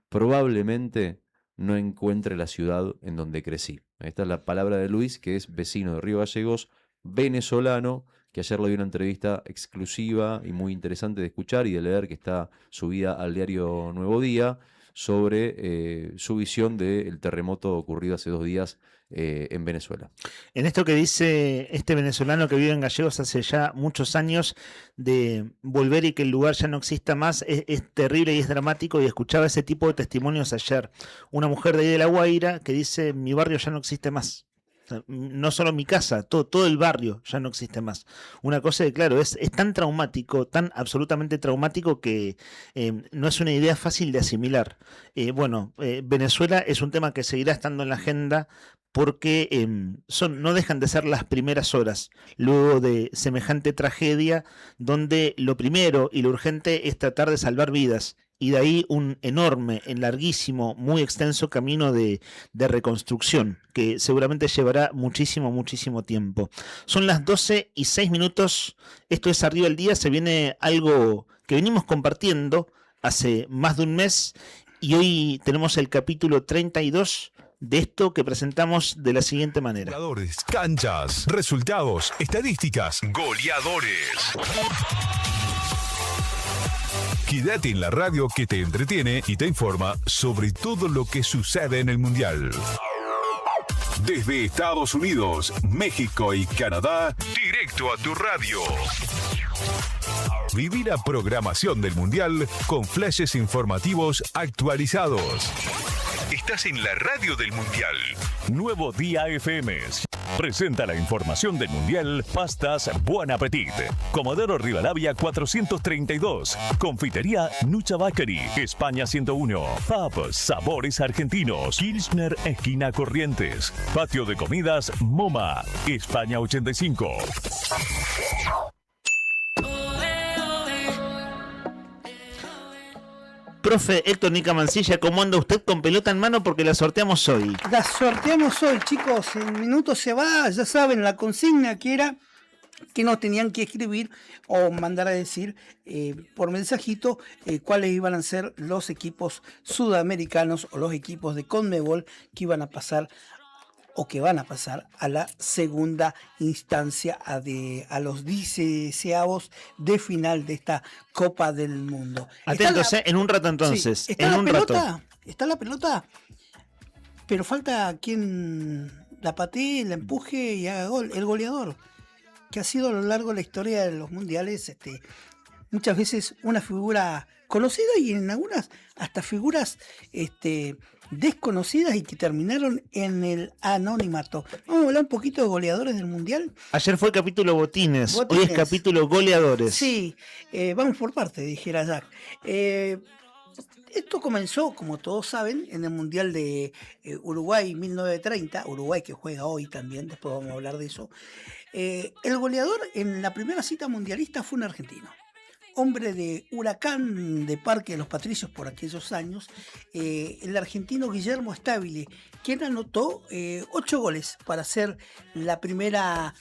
probablemente no encuentre la ciudad en donde crecí. Esta es la palabra de Luis, que es vecino de Río Gallegos, venezolano, que ayer le dio una entrevista exclusiva y muy interesante de escuchar y de leer, que está subida al diario Nuevo Día, sobre su visión del terremoto ocurrido hace 2 días en Venezuela. En esto que dice este venezolano que vive en Gallegos hace ya muchos años, de volver y que el lugar ya no exista más, es terrible y es dramático, y escuchaba ese tipo de testimonios ayer. Una mujer de ahí de La Guaira que dice: mi barrio ya no existe más. O sea, no solo mi casa, todo el barrio ya no existe más. Una cosa que, claro, es tan traumático, tan absolutamente traumático que no es una idea fácil de asimilar. Venezuela es un tema que seguirá estando en la agenda porque no dejan de ser las primeras horas luego de semejante tragedia, donde lo primero y lo urgente es tratar de salvar vidas. Y de ahí un enorme, larguísimo, muy extenso camino de reconstrucción, que seguramente llevará muchísimo, muchísimo tiempo. Son las 12:06, esto es Arriba el Día, se viene algo que venimos compartiendo hace más de un mes, y hoy tenemos el capítulo 32 de esto que presentamos de la siguiente manera. Goleadores, canchas, resultados, estadísticas, goleadores. Quédate en la radio que te entretiene y te informa sobre todo lo que sucede en el Mundial. Desde Estados Unidos, México y Canadá, directo a tu radio. Viví la programación del Mundial con flashes informativos actualizados. Estás en la radio del Mundial. Nuevo Día FM. Presenta la información del Mundial Pastas Buen Appetit. Comodoro Rivadavia 432. Confitería Nucha Bakery. España 101. Pub Sabores Argentinos. Kirchner esquina Corrientes. Patio de comidas MoMA. España 85. Profe Héctor Nica Mancilla, ¿cómo anda usted con pelota en mano? Porque la sorteamos hoy. La sorteamos hoy, chicos. En minutos se va, ya saben, la consigna que era que nos tenían que escribir o mandar a decir por mensajito cuáles iban a ser los equipos sudamericanos o los equipos de CONMEBOL que iban a pasar o que van a pasar a la segunda instancia, a los 16avos de final de esta Copa del Mundo. Atentos, en un rato entonces. Sí, está en la un pelota, rato. está la pelota, pero falta quien la patee, la empuje y haga gol, el goleador, que ha sido a lo largo de la historia de los mundiales muchas veces una figura conocida y en algunas hasta figuras desconocidas y que terminaron en el anonimato. Vamos a hablar un poquito de goleadores del mundial. Ayer fue capítulo botines, hoy es capítulo goleadores. Sí, vamos por parte, dijera Jack. Esto comenzó, como todos saben, en el Mundial de Uruguay 1930, Uruguay que juega hoy también, después vamos a hablar de eso. El goleador en la primera cita mundialista fue un argentino. Hombre de Huracán de Parque de los Patricios por aquellos años, el argentino Guillermo Stabile, quien anotó 8 goles para hacer la primera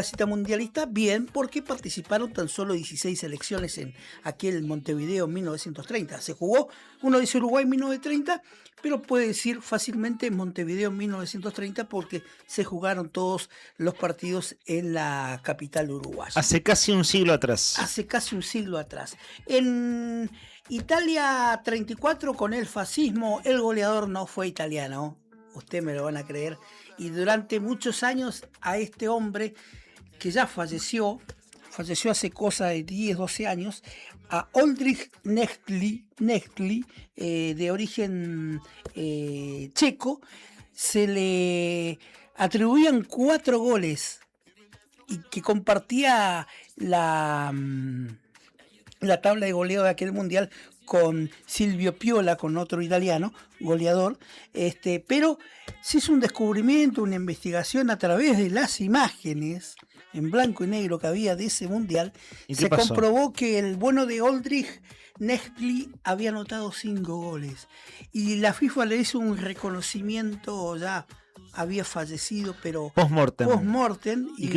cita mundialista, bien, porque participaron tan solo 16 selecciones en aquel Montevideo 1930. Se jugó, uno dice Uruguay 1930, pero puede decir fácilmente Montevideo 1930 porque se jugaron todos los partidos en la capital uruguaya. Hace casi un siglo atrás. Hace casi un siglo atrás. En Italia 34, con el fascismo, el goleador no fue italiano. Ustedes me lo van a creer. Y durante muchos años a este hombre, que ya falleció hace cosa de 10, 12 años, a Oldrich Nechtly, de origen checo, se le atribuían 4 goles y que compartía la tabla de goleo de aquel mundial con Silvio Piola, con otro italiano, goleador, pero se hizo un descubrimiento, una investigación a través de las imágenes en blanco y negro que había de ese mundial. Se comprobó que el bueno de Oldrich Nechtly había anotado 5 goles y la FIFA le hizo un reconocimiento, ya había fallecido, pero post-mortem y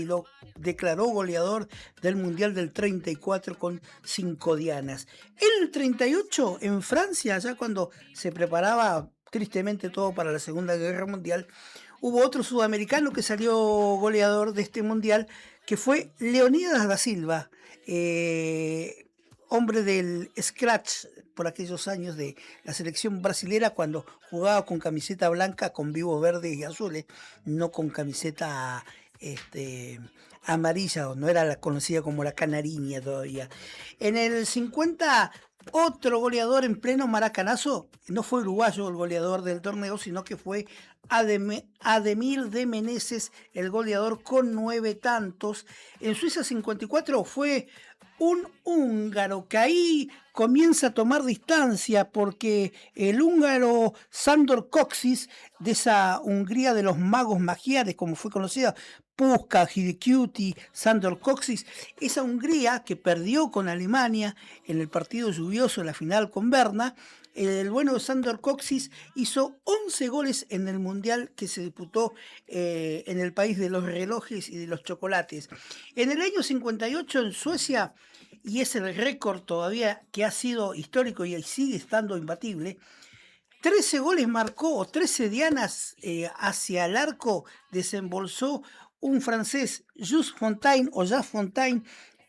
lo declaró goleador del Mundial del 34 con 5 dianas. En el 38, en Francia, ya cuando se preparaba tristemente todo para la Segunda Guerra Mundial, hubo otro sudamericano que salió goleador de este mundial, que fue Leonidas da Silva, hombre del scratch por aquellos años de la selección brasilera, cuando jugaba con camiseta blanca con vivos verdes y azules, no con camiseta amarilla, o no era la conocida como la canariña todavía. En el 50 Otro goleador en pleno maracanazo, no fue uruguayo el goleador del torneo, sino que fue Ademir de Meneses, el goleador con 9 tantos. En Suiza 54 fue un húngaro que ahí comienza a tomar distancia porque el húngaro Sándor Kocsis, de esa Hungría de los magos magiares, como fue conocida, Puskás, Hidekyuti, Sándor Kocsis, esa Hungría que perdió con Alemania en el partido lluvioso en la final con Berna. El bueno Sándor Kocsis hizo 11 goles en el Mundial que se disputó en el país de los relojes y de los chocolates. En el año 58 en Suecia, y es el récord todavía que ha sido histórico y sigue estando imbatible, 13 goles marcó, o 13 dianas hacia el arco desembolsó un francés, Just Fontaine,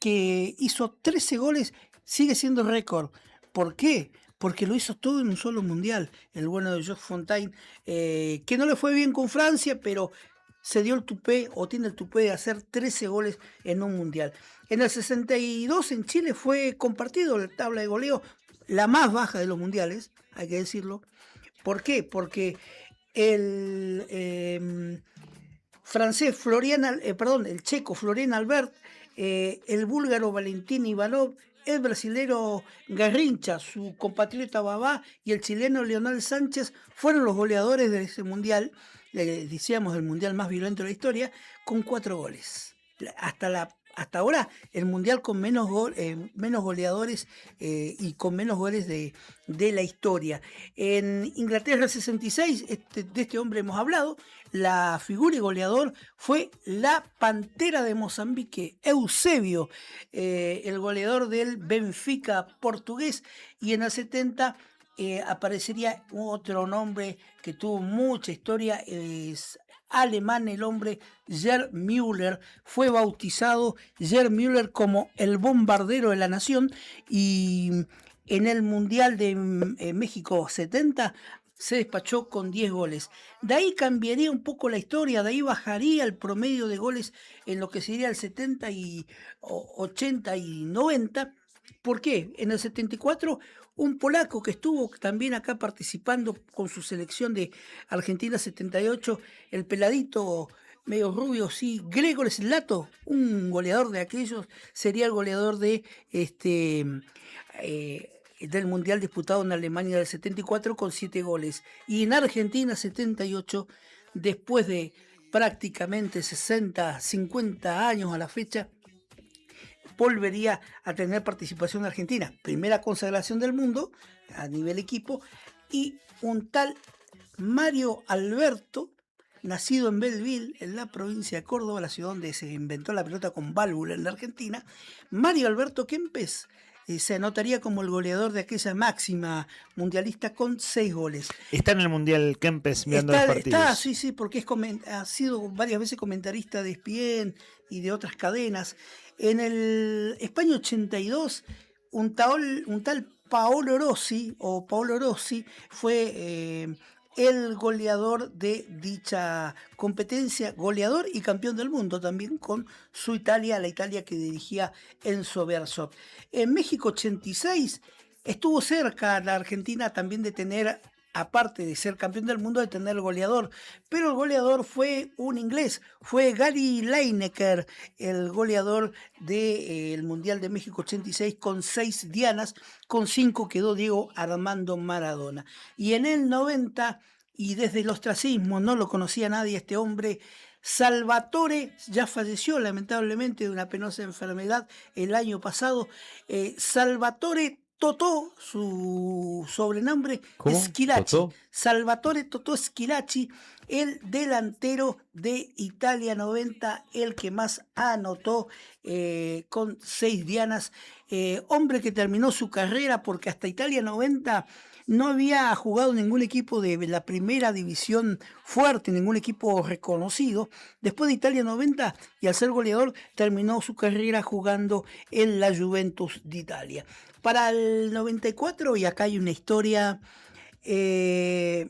que hizo 13 goles, sigue siendo récord. ¿Por qué? Porque lo hizo todo en un solo mundial, el bueno de Just Fontaine, que no le fue bien con Francia, pero se dio el tupé, o tiene el tupé de hacer 13 goles en un mundial. En el 62 en Chile fue compartido la tabla de goleo, la más baja de los mundiales, hay que decirlo. ¿Por qué? Porque el el checo Florian Albert, el búlgaro Valentín Ivanov, el brasilero Garrincha, su compatriota Babá y el chileno Leonel Sánchez fueron los goleadores de ese mundial, decíamos el mundial más violento de la historia, con 4 goles. Hasta ahora el mundial con menos goleadores y con menos goles de la historia. En Inglaterra 66, de este hombre hemos hablado, la figura y goleador fue la Pantera de Mozambique, Eusebio, el goleador del Benfica portugués, y en el 70 aparecería otro nombre que tuvo mucha historia, es alemán el hombre, Gerd Müller. Fue bautizado Gerd Müller como el bombardero de la nación, y en el Mundial de México 70 se despachó con 10 goles. De ahí cambiaría un poco la historia, de ahí bajaría el promedio de goles en lo que sería el 70 y 80 y 90. ¿Por qué? En el 74 un polaco que estuvo también acá participando con su selección de Argentina 78, el peladito medio rubio, sí, Gregor Slato, un goleador de aquellos, sería el goleador de del Mundial disputado en Alemania del 74 con 7 goles. Y en Argentina 78, después de prácticamente 60, 50 años a la fecha, volvería a tener participación en Argentina. Primera consagración del mundo a nivel equipo, y un tal Mario Alberto, nacido en Belleville, en la provincia de Córdoba, la ciudad donde se inventó la pelota con válvula en la Argentina. Mario Alberto Kempes se anotaría como el goleador de aquella máxima mundialista con 6 goles. Está en el Mundial Kempes mirando los partidos. Sí, porque ha sido varias veces comentarista de ESPN y de otras cadenas. En el España 82, un tal Paolo Rossi fue el goleador de dicha competencia, goleador y campeón del mundo también con su Italia, la Italia que dirigía Enzo Bearzot. En México 86 estuvo cerca la Argentina también de tener, aparte de ser campeón del mundo, de tener el goleador, pero el goleador fue un inglés, fue Gary Lineker, el goleador del Mundial de México 86 con 6 dianas, con 5 quedó Diego Armando Maradona. Y en el 90, y desde el ostracismo, no lo conocía nadie este hombre, Salvatore, ya falleció lamentablemente de una penosa enfermedad el año pasado, Salvatore Totò, su sobrenombre, Schillaci. Salvatore Totò Schillaci, el delantero de Italia 90, el que más anotó con 6 dianas. Hombre que terminó su carrera porque hasta Italia 90 no había jugado ningún equipo de la primera división fuerte, ningún equipo reconocido. Después de Italia 90, y al ser goleador, terminó su carrera jugando en la Juventus de Italia. Para el 94, y acá hay una historia, las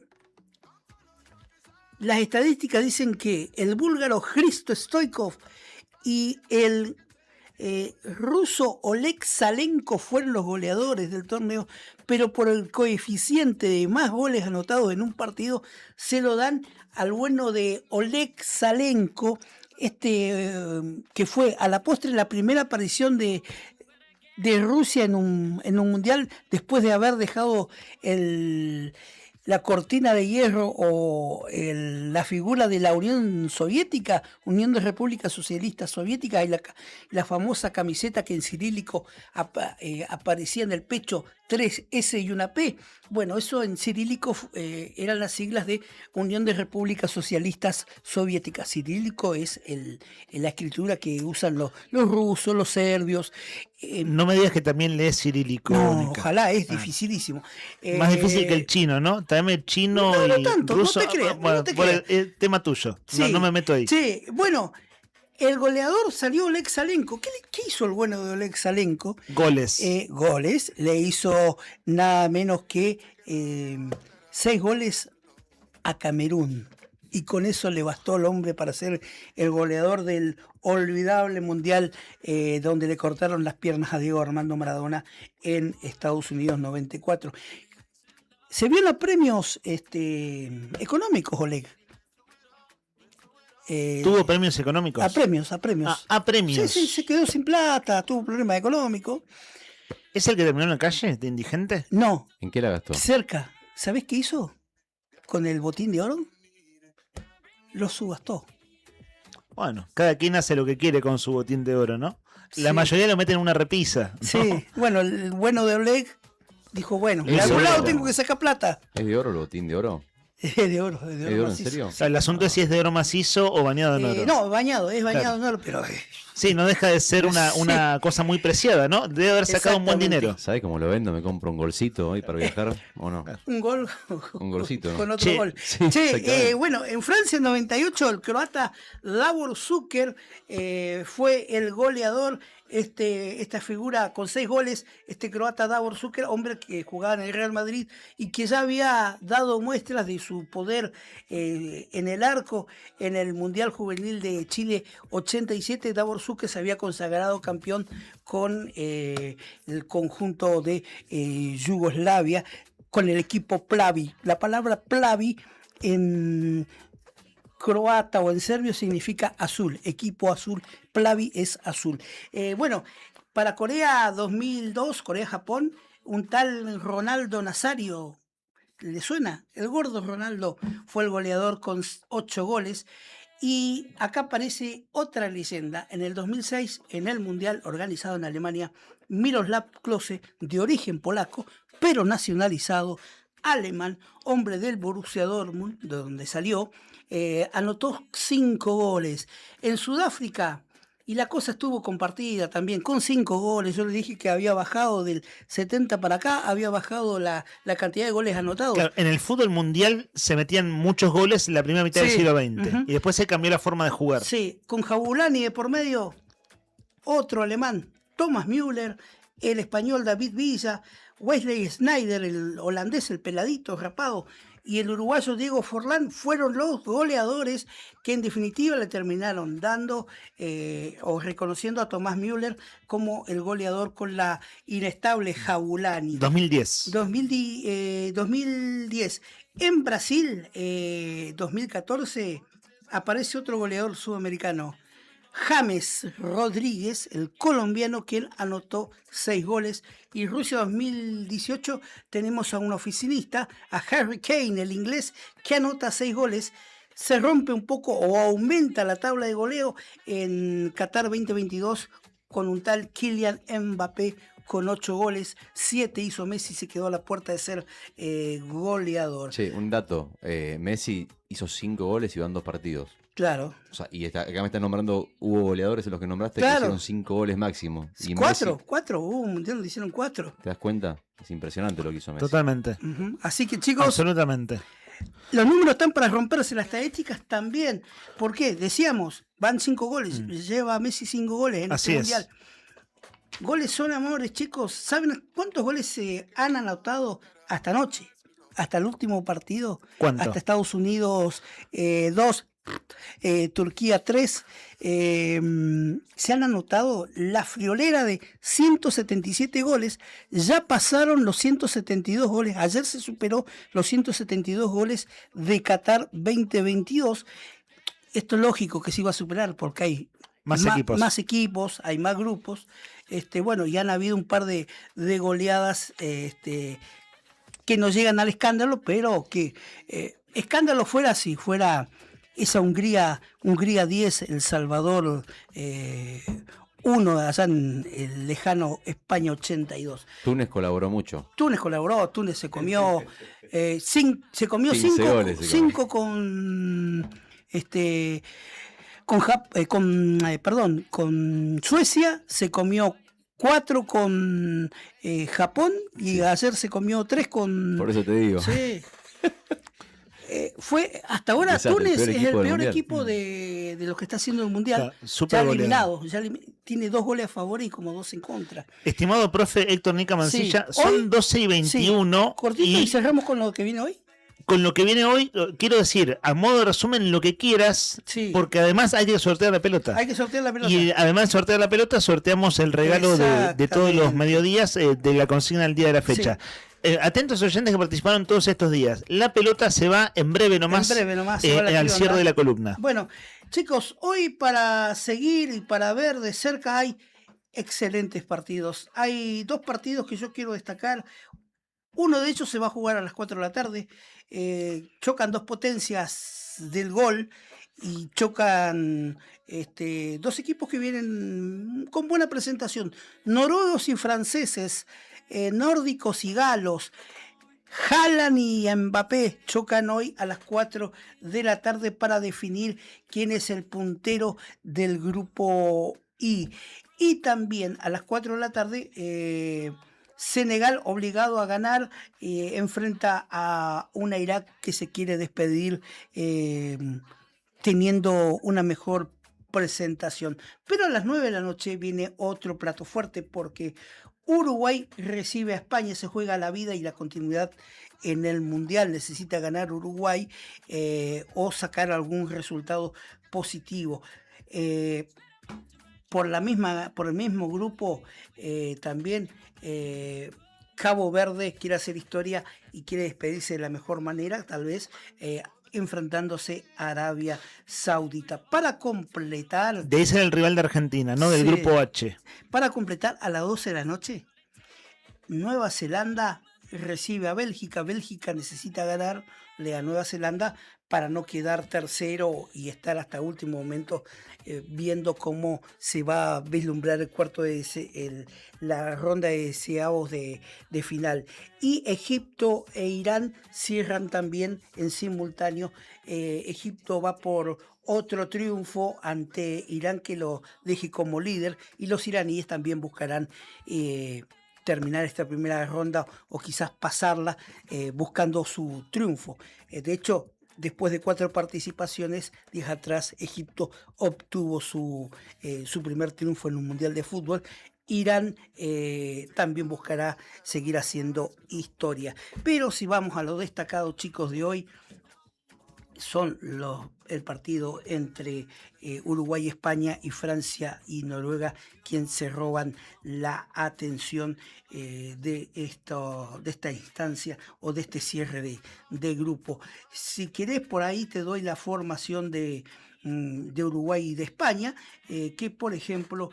estadísticas dicen que el búlgaro Hristo Stoichkov y el ruso Oleg Salenko fueron los goleadores del torneo, pero por el coeficiente de más goles anotados en un partido se lo dan al bueno de Oleg Salenko, que fue a la postre la primera aparición de Rusia en un mundial después de haber dejado la cortina de hierro o la figura de la Unión Soviética, Unión de Repúblicas Socialistas Soviéticas, y la famosa camiseta que en cirílico aparecía en el pecho, 3S y una P. Bueno, eso en cirílico eran las siglas de Unión de Repúblicas Socialistas Soviéticas. Cirílico es la escritura que usan los rusos, los serbios. No me digas que también lees cirílico. No, Mónica. ojalá, es dificilísimo. Más difícil que el chino, ¿no? También el chino no y tanto, ruso. no te creas, Bueno, no te por creas. el tema tuyo. Sí, no me meto ahí. Sí, bueno, el goleador salió Oleg Salenko. ¿Qué hizo el bueno de Oleg Salenko? Goles. Goles. Le hizo nada menos que 6 goles a Camerún. Y con eso le bastó al hombre para ser el goleador del olvidable mundial donde le cortaron las piernas a Diego Armando Maradona en Estados Unidos 94. Se vio a premios económicos, Oleg. ¿Tuvo premios económicos? A premios. A premios. Sí, se quedó sin plata, tuvo problemas económicos. ¿Es el que terminó en la calle de indigente? No. ¿En qué la gastó? Cerca. ¿Sabés qué hizo? Con el botín de oro, lo subastó. Bueno, cada quien hace lo que quiere con su botín de oro, ¿no? La Sí. mayoría lo meten en una repisa, ¿no? Sí, bueno, el bueno de Oleg dijo, bueno, de ¿Es algún de lado oro? tengo que sacar plata. ¿Es de oro el botín de oro? Es de oro, ¿Es de oro en macizo. serio? O sea, el asunto es si es de oro macizo o bañado en oro. No, bañado, es bañado Claro. en oro, pero... Sí, no deja de ser una cosa muy preciada, ¿no? Debe haber sacado un buen Exactamente. dinero. ¿Sabes cómo lo vendo? ¿Me compro un golcito hoy para viajar o no? Un gol Un golcito, ¿no? con otro Che, gol. sí, Che, exactamente. bueno, en Francia en 98 el croata Davor Šuker fue el goleador, esta figura con 6 goles, este croata Davor Šuker, hombre que jugaba en el Real Madrid y que ya había dado muestras de su poder en el arco en el Mundial Juvenil de Chile 87. Davor Šuker se había consagrado campeón con el conjunto de Yugoslavia, con el equipo Plavi. La palabra Plavi en croata o en serbio significa azul, equipo azul, Plavi es azul. Bueno, para Corea 2002, Corea-Japón, un tal Ronaldo Nazario, ¿le suena? El gordo Ronaldo fue el goleador con 8 goles. Y acá aparece otra leyenda. En el 2006, en el Mundial organizado en Alemania, Miroslav Klose, de origen polaco, pero nacionalizado alemán, hombre del Borussia Dortmund, de donde salió, anotó 5 goles. En Sudáfrica, y la cosa estuvo compartida también, con 5 goles. Yo le dije que había bajado del 70 para acá, había bajado la cantidad de goles anotados. Claro, en el fútbol mundial se metían muchos goles en la primera mitad del Sí, siglo XX. ujú. Y después se cambió la forma de jugar. Sí, con Jabulani de por medio, otro alemán, Thomas Müller, el español David Villa, Wesley Sneijder, el holandés, el peladito, rapado, y el uruguayo Diego Forlán fueron los goleadores que en definitiva le terminaron dando o reconociendo a Thomas Müller como el goleador con la inestable Jabulani. 2010. 2010. En Brasil, 2014, aparece otro goleador sudamericano, James Rodríguez, el colombiano, que él anotó 6 goles. Y Rusia 2018 tenemos a un oficinista, a Harry Kane, el inglés, que anota 6 goles. Se rompe un poco o aumenta la tabla de goleo en Qatar 2022 con un tal Kylian Mbappé con 8 goles, 7 hizo Messi, se quedó a la puerta de ser goleador. Che, un dato. Messi hizo 5 goles y van 2 partidos. Claro. O sea, y acá me están nombrando, hubo goleadores en los que nombraste Claro. que hicieron 5 goles máximo. Y ¿Cuatro? Messi, Hubo un mundial donde hicieron 4. ¿te das cuenta? Es impresionante lo que hizo Messi. Totalmente. Así que, chicos, Absolutamente. los números están para romperse, las estadísticas también. ¿Por qué? Decíamos, van 5 goles, lleva Messi 5 goles en Así este es. mundial. Goles son amores, chicos. ¿Saben cuántos goles se han anotado hasta anoche? Hasta el último partido. ¿Cuánto? Hasta Estados Unidos 2, Turquía 3, se han anotado la friolera de 177 goles, ya pasaron los 172 goles, ayer se superó los 172 goles de Qatar 2022. Esto es lógico que se iba a superar porque hay más equipos, hay más grupos, bueno, y han habido un par de goleadas que no llegan al escándalo, pero que escándalo fuera si fuera esa Hungría 10, El Salvador 1, allá en el lejano España 82. Túnez colaboró mucho. Túnez colaboró, Túnez se comió 5 goles, 5 con Suecia, se comió 4 con Japón y ayer se comió 3 con... Por eso te digo. Sí. Fue hasta ahora Desastre, Túnez es el peor mundial. equipo de los que está haciendo el mundial. Súper Ya goleado. eliminado, tiene 2 goles a favor y como 2 en contra. Estimado profe Héctor Nica Mancilla, Sí, son hoy- 12 y 21. Cortito y cerramos con lo que viene hoy. Con lo que viene hoy, quiero decir, a modo de resumen, lo que quieras, porque además hay que sortear la pelota. Hay que sortear la pelota. Y además de sortear la pelota, sorteamos el regalo de todos los mediodías de la consigna del día de la fecha. Atentos oyentes que participaron todos estos días. La pelota se va en breve nomás, se va la al tribu cierre andar. de la columna. Bueno, chicos, hoy para seguir y para ver de cerca hay excelentes partidos. Hay 2 partidos que yo quiero destacar. Uno de ellos se va a jugar a las 4 de la tarde. Chocan 2 potencias del gol y chocan 2 equipos que vienen con buena presentación. Noruegos y franceses, nórdicos y galos. Haaland y Mbappé chocan hoy a las 4 de la tarde para definir quién es el puntero del grupo I. Y también a las 4 de la tarde Senegal, obligado a ganar, enfrenta a una Irak que se quiere despedir teniendo una mejor presentación. Pero a las 9 de la noche viene otro plato fuerte porque Uruguay recibe a España, se juega la vida y la continuidad en el Mundial. Necesita ganar Uruguay o sacar algún resultado positivo. Por el mismo grupo también Cabo Verde quiere hacer historia y quiere despedirse de la mejor manera, tal vez enfrentándose a Arabia Saudita. Para completar... De ese era el rival de Argentina, ¿no? Del Sí. grupo H. Para completar, a las 12 de la noche, Nueva Zelanda recibe a Bélgica. Bélgica necesita ganarle a Nueva Zelanda para no quedar tercero y estar hasta último momento viendo cómo se va a vislumbrar el cuarto la ronda de deseados de final. Y Egipto e Irán cierran también en simultáneo. Egipto va por otro triunfo ante Irán que lo deje como líder y los iraníes también buscarán terminar esta primera ronda o quizás pasarla buscando su triunfo. De hecho, después de 4 participaciones, 10 atrás, Egipto obtuvo su primer triunfo en un mundial de fútbol. Irán también buscará seguir haciendo historia. Pero si vamos a lo destacado, chicos, de hoy, son el partido entre Uruguay y España y Francia y Noruega quien se roban la atención de esta instancia o de este cierre de grupo. Si querés, por ahí te doy la formación de Uruguay y de España, que por ejemplo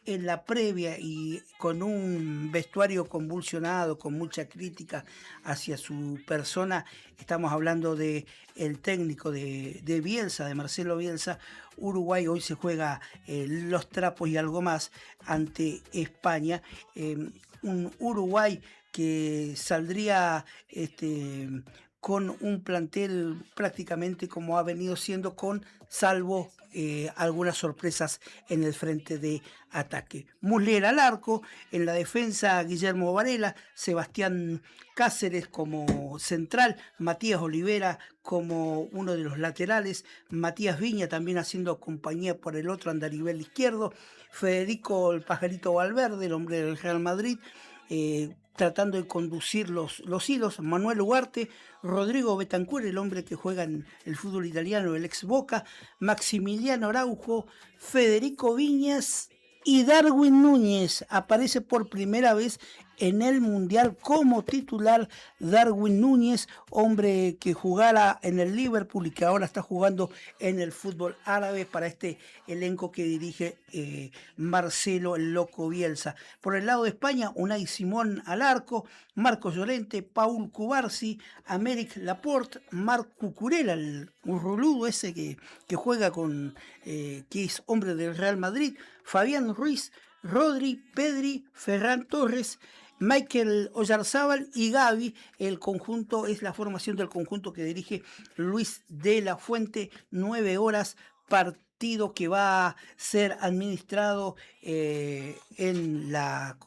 en la previa y con un vestuario convulsionado, con mucha crítica hacia su persona, estamos hablando de el técnico de Bielsa, de Marcelo Bielsa. Uruguay hoy se juega los trapos y algo más ante España. Un Uruguay que saldría con un plantel prácticamente como ha venido siendo, salvo algunas sorpresas en el frente de ataque. Muslera al arco, en la defensa Guillermo Varela, Sebastián Cáceres como central, Matías Olivera como uno de los laterales, Matías Viña también haciendo compañía por el otro andarivel izquierdo, Federico el Pajarito Valverde, el hombre del Real Madrid, tratando de conducir los hilos, Manuel Ugarte, Rodrigo Betancur, el hombre que juega en el fútbol italiano, el ex Boca, Maximiliano Araujo, Federico Viñas y Darwin Núñez. Aparece por primera vez en el Mundial como titular Darwin Núñez, hombre que jugara en el Liverpool y que ahora está jugando en el fútbol árabe para este elenco que dirige Marcelo el Loco Bielsa. Por el lado de España, Unai Simón al arco, Marcos Llorente, Paul Cubarsi, Améric Laporte, Marc Cucurella, el urruludo ese que juega que es hombre del Real Madrid, Fabián Ruiz, Rodri, Pedri, Ferran Torres, Michael Oyarzábal y Gavi. El conjunto es la formación del conjunto que dirige Luis de la Fuente. 9 horas, partido que va a ser administrado en la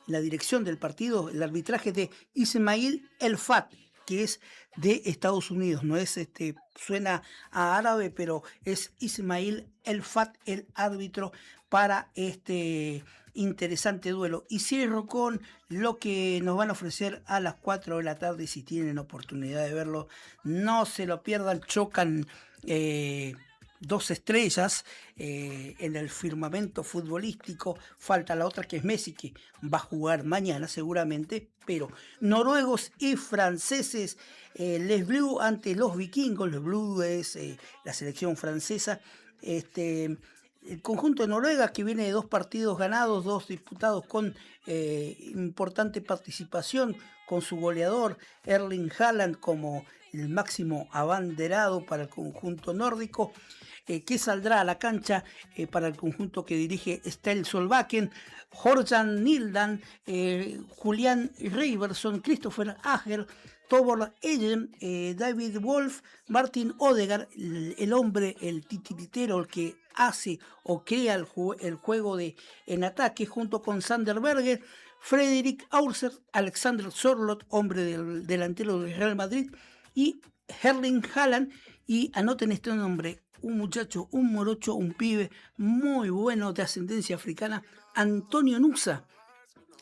dirección del partido, el arbitraje de Ismail El Fat, que es de Estados Unidos. No es suena a árabe, pero es Ismail El Fat el árbitro para este interesante duelo. Y cierro con lo que nos van a ofrecer a las 4 de la tarde. Si tienen oportunidad de verlo, no se lo pierdan. Chocan 2 estrellas en el firmamento futbolístico. Falta la otra, que es Messi, que va a jugar mañana seguramente. Pero noruegos y franceses, Les Bleus ante los vikingos. Les Bleus es la selección francesa. El conjunto de Noruega, que viene de 2 partidos ganados, 2 disputados con importante participación, con su goleador Erling Haaland como el máximo abanderado para el conjunto nórdico, que saldrá a la cancha para el conjunto que dirige Ståle Solbakken, Horjan Nildan, Julian Reiberson, Christopher Ager, Tobor Egen, David Wolf, Martin Odegaard, el hombre, el titiritero, el que hace o crea el juego en ataque, junto con Sander Berger, Frederick Auser, Alexander Sorloth, hombre del delantero del Real Madrid, y Erling Haaland. Y anoten este nombre, un muchacho, un morocho, un pibe muy bueno de ascendencia africana, Antonio Nusa.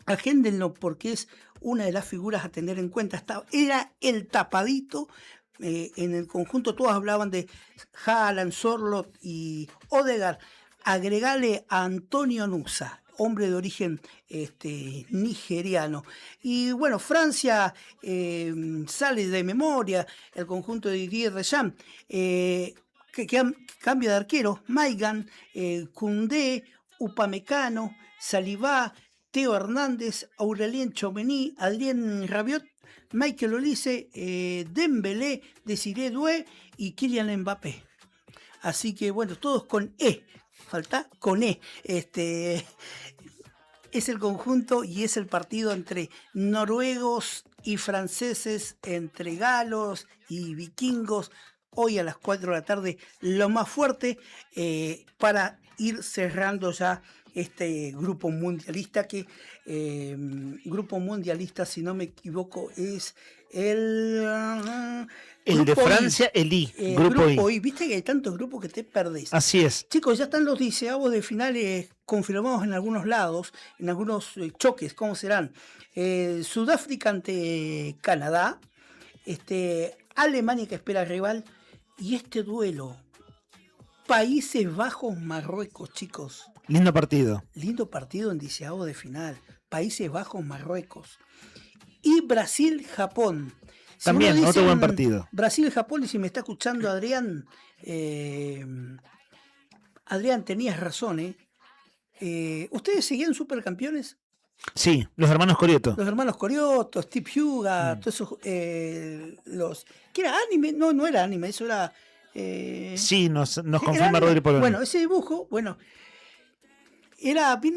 Agéndenlo porque es una de las figuras a tener en cuenta. Era el tapadito en el conjunto. Todos hablaban de Haaland, Sorloth y Odegaard. Agregale a Antonio Nusa, hombre de origen nigeriano. Y bueno, Francia sale de memoria el conjunto de Didier Deschamps, que cambia de arquero. Maigan, Koundé, Upamecano, Saliba, Teo Hernández, Aurelien Tchouameni, Adrien Rabiot, Michael Olise, Dembélé, Desiré Doué y Kylian Mbappé. Así que bueno, todos con E. Falta con E. Es el conjunto y es el partido entre noruegos y franceses, entre galos y vikingos. Hoy a las 4 de la tarde, lo más fuerte para ir cerrando ya este grupo mundialista, grupo mundialista, si no me equivoco, es el de Francia, I. el I, grupo I. Viste que hay tantos grupos que te perdés. Así es. Chicos, ya están los 16avos de finales confirmados en algunos lados, en algunos choques. ¿Cómo serán? Sudáfrica ante Canadá, Alemania que espera rival, y este duelo, Países Bajos-Marruecos, chicos. Lindo partido. Lindo partido en 16avos de final. Países Bajos-Marruecos. Y Brasil-Japón. También, otro buen partido. Brasil-Japón, y si me está escuchando Adrián, Adrián, tenías razón, ¿ustedes seguían Supercampeones? Sí, los hermanos Corioto. Los hermanos Corioto, Steve Huga, todos esos, ¿qué era anime? No era anime, eso era... sí, nos confirma Rodri Poloni. Bueno, ese dibujo, viene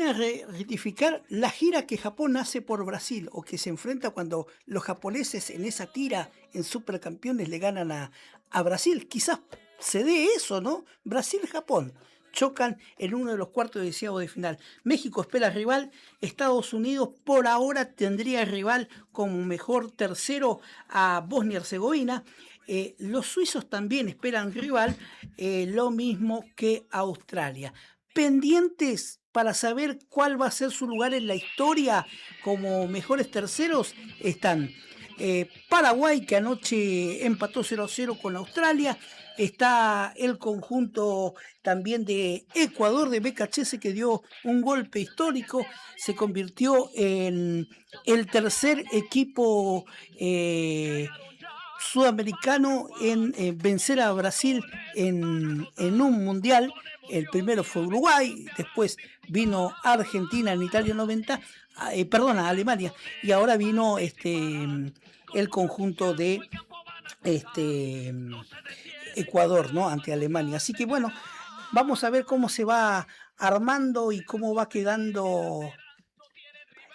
a rectificar la gira que Japón hace por Brasil, o que se enfrenta cuando los japoneses en esa tira en Supercampeones le ganan a Brasil. Quizás se dé eso, ¿no? Brasil-Japón. Chocan en uno de los cuartos de 16avos de final. México espera rival. Estados Unidos por ahora tendría rival como mejor tercero a Bosnia-Herzegovina. Los suizos también esperan rival, lo mismo que Australia. Pendientes para saber cuál va a ser su lugar en la historia como mejores terceros están Paraguay, que anoche empató 0-0 con Australia. Está el conjunto también de Ecuador, de Becachese, que dio un golpe histórico. Se convirtió en el tercer equipo sudamericano en vencer a Brasil en un mundial. El primero fue Uruguay, después vino Argentina en Italia 90, Alemania, y ahora vino el conjunto de Ecuador, ¿no? Ante Alemania. Así que bueno, vamos a ver cómo se va armando y cómo va quedando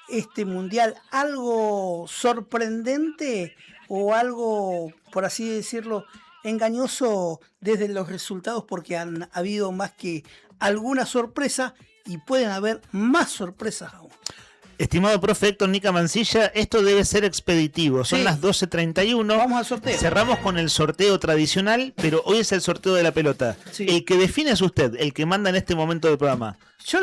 este mundial. Algo sorprendente o algo, por así decirlo, engañoso desde los resultados, porque han habido más que alguna sorpresa y pueden haber más sorpresas aún. Estimado profe Héctor Nica Mancilla, esto debe ser expeditivo. Son las 12:31. Vamos al sorteo. Cerramos con el sorteo tradicional, pero hoy es el sorteo de la pelota. Sí. El que define es usted, el que manda en este momento del programa. Yo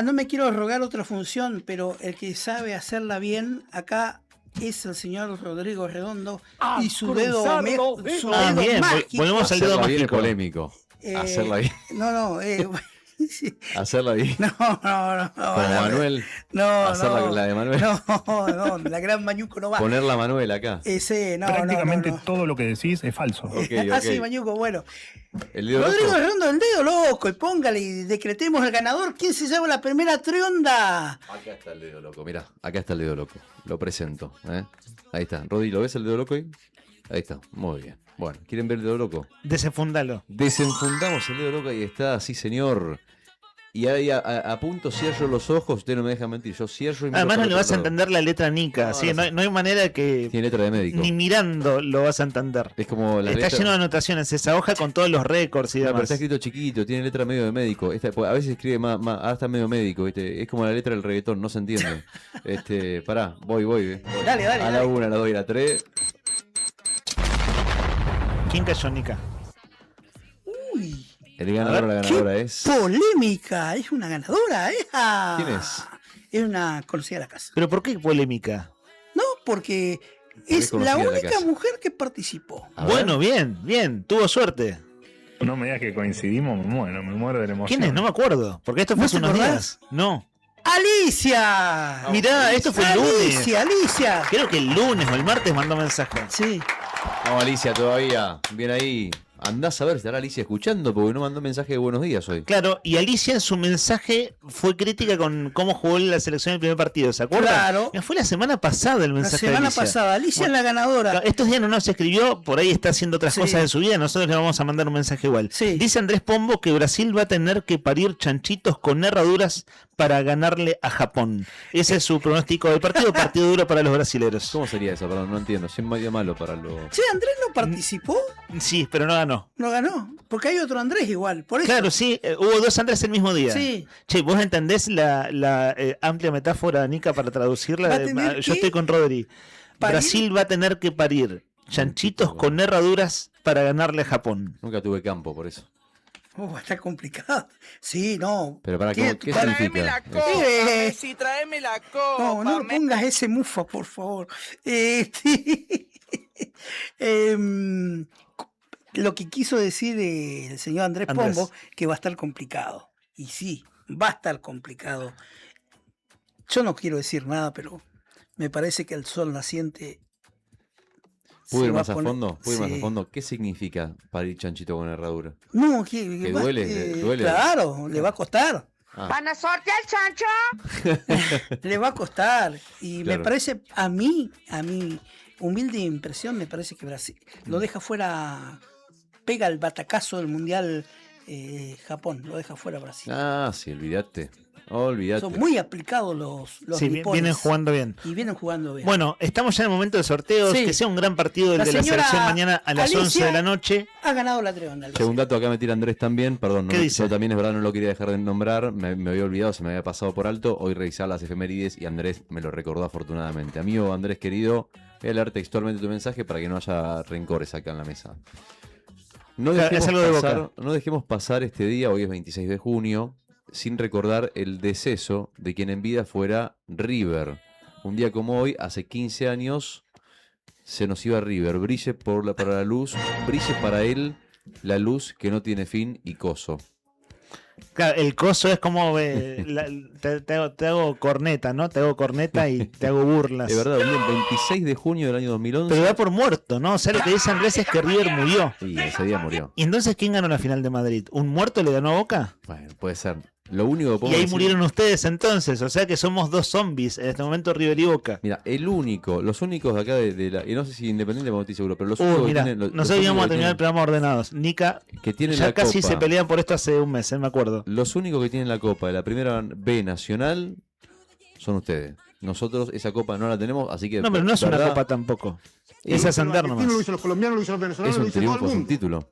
no me quiero rogar otra función, pero el que sabe hacerla bien acá es el señor Rodrigo Redondo y su dedo, bien, mágico. volvemos al dedo Hacerla bien es mágico. polémico. Hacerla bien. Sí. Hacerla bien. No. Como Manuel. No. Hacerla la de Manuel. No, la gran Mañuco no va. Ponerla Manuel acá. Prácticamente todo lo que decís es falso. Así, Mañuco, bueno. El dedo Rodrigo loco. Redondo, el dedo loco, y póngale y decretemos el ganador. ¿Quién se lleva la primera trionda? Acá está el dedo loco, mirá. Acá está el dedo loco. Lo presento. Ahí está. Rodi, ¿lo ves el dedo loco ahí? Ahí está. Muy bien. Bueno, ¿quieren ver el dedo loco? Desenfundalo. Desenfundamos el dedo loco, ahí está, sí señor. Y ahí a punto cierro los ojos, usted no me deja mentir, yo cierro y miro Además para no le otro vas a lado. entender la letra Nica, ¿sí? No hay manera que... Tiene letra de médico. Ni mirando lo vas a entender. Es como la Está letra... lleno de anotaciones, esa hoja con todos los récords y No, pero demás. está escrito chiquito, tiene letra medio de médico. A veces escribe ahora está medio médico, ¿viste? Es como la letra del reggaetón, no se entiende. Pará, voy. Dale. A la 1, a la 2 y a la 3. ¿Quién cayó, Nica? Uy, El ganador o la ganadora es... polémica, es una ganadora, ¿Quién es? Es una conocida de la casa. ¿Pero por qué polémica? No, porque Porque es conocida la de la única casa. mujer que participó. Bueno, bien, tuvo suerte. No me digas que coincidimos, me muero de la emoción. ¿Quién es? No me acuerdo, porque esto fue ¿No hace te unos acordás? días. No. ¡Alicia! Mirá, esto fue el lunes. Alicia. Creo que el lunes o el martes mandó mensaje. Sí. Vamos, Alicia, todavía. Bien ahí. Andás a ver si estará Alicia escuchando, porque no mandó mensaje de buenos días hoy. Claro, y Alicia en su mensaje fue crítica con cómo jugó la selección en el primer partido, ¿se acuerdan? Claro. Fue la semana pasada el La mensaje de semana Alicia. pasada, Alicia es la ganadora. Estos días no nos escribió, por ahí está haciendo otras Sí. cosas de su vida, nosotros le vamos a mandar un mensaje igual. Sí. Dice Andrés Pombo que Brasil va a tener que parir chanchitos con herraduras para ganarle a Japón. Ese es su pronóstico del partido, partido duro para los brasileros. ¿Cómo sería eso? Perdón, no entiendo. Soy medio malo para lo... Che, Andrés no participó, Sí, pero no ganó. no ganó, porque hay otro Andrés igual, por eso. Claro, sí, hubo dos Andrés el mismo día. Sí. Che, ¿vos entendés la amplia metáfora, Nica, para traducirla? Va a tener Yo que estoy con Rodri. parir- Brasil va a tener que parir chanchitos con herraduras para ganarle a Japón. Nunca tuve campo, por eso. Está complicado. Sí, no. Pero para ¿Qué- ¿qué significa? Messi, tráeme la copa. No le pongas ese mufa, por favor. Lo que quiso decir el señor Andrés Pombo, que va a estar complicado. Y sí, va a estar complicado. Yo no quiero decir nada, pero me parece que el sol naciente... ¿Puedo se ir va más a poner- fondo? ¿Puedo ir más a Sí. fondo? ¿Qué significa parir chanchito con herradura? No, ¿Que va- duele? ¿Duele? Claro, le va a costar. Ah. ¿Van a sortear el chancho? Le va a costar. Y Claro. me parece, a mi humilde impresión, me parece que Brasil lo deja fuera, pega el batacazo del Mundial Japón, lo deja fuera Brasil. Ah, sí, olvídate. Olvídate. Son muy aplicados los Sí, nipones. vienen jugando bien. Y vienen jugando bien. Bueno, estamos ya en el momento de sorteos. Sí. Que sea un gran partido el La de la señora selección mañana a las Alicia 11 de la noche. Ha ganado la trionda. Che, un dato acá me tira Andrés también, perdón, ¿Qué dice? yo también es verdad, no lo quería dejar de nombrar, me había olvidado, se me había pasado por alto, hoy revisaba las efemérides y Andrés me lo recordó afortunadamente. Amigo Andrés querido, voy a leer textualmente tu mensaje para que no haya rencores acá en la mesa. No Claro, dejemos, es algo de pasar, Boca. no dejemos pasar este día, hoy es 26 de junio, sin recordar el deceso de quien en vida fuera River. Un día como hoy, hace 15 años, se nos iba River. Brille para la luz, brille para él la luz que no tiene fin y coso. Claro, el coso es como te hago corneta, ¿no? Te hago corneta y te hago burlas. Es verdad, el 26 de junio del año 2011. Pero da por muerto, ¿no? O sea, lo que dice Andrés es que River murió. Sí, ese día murió. ¿Y entonces quién ganó la final de Madrid? ¿Un muerto le ganó a Boca? Bueno, puede ser. Lo único que Y podemos ahí decir... murieron ustedes entonces, o sea que somos dos zombies en este momento, River y Boca. Mira, los únicos de acá de la... Y no sé si Independiente o estoy seguro, pero los únicos Mira, que tienen... nosotros íbamos a terminar el programa ordenados. Nica, que tienen ya la casi copa. se pelean por esto hace un mes, me acuerdo. Los únicos que tienen la copa de la primera B nacional son ustedes. Nosotros esa copa no la tenemos, así que... No, pero no es una ¿verdad? copa tampoco. Es ascender nomás. Lo dicen los colombianos, lo dicen los venezolanos, Es lo un dice todo el triunfo, es un mundo. título.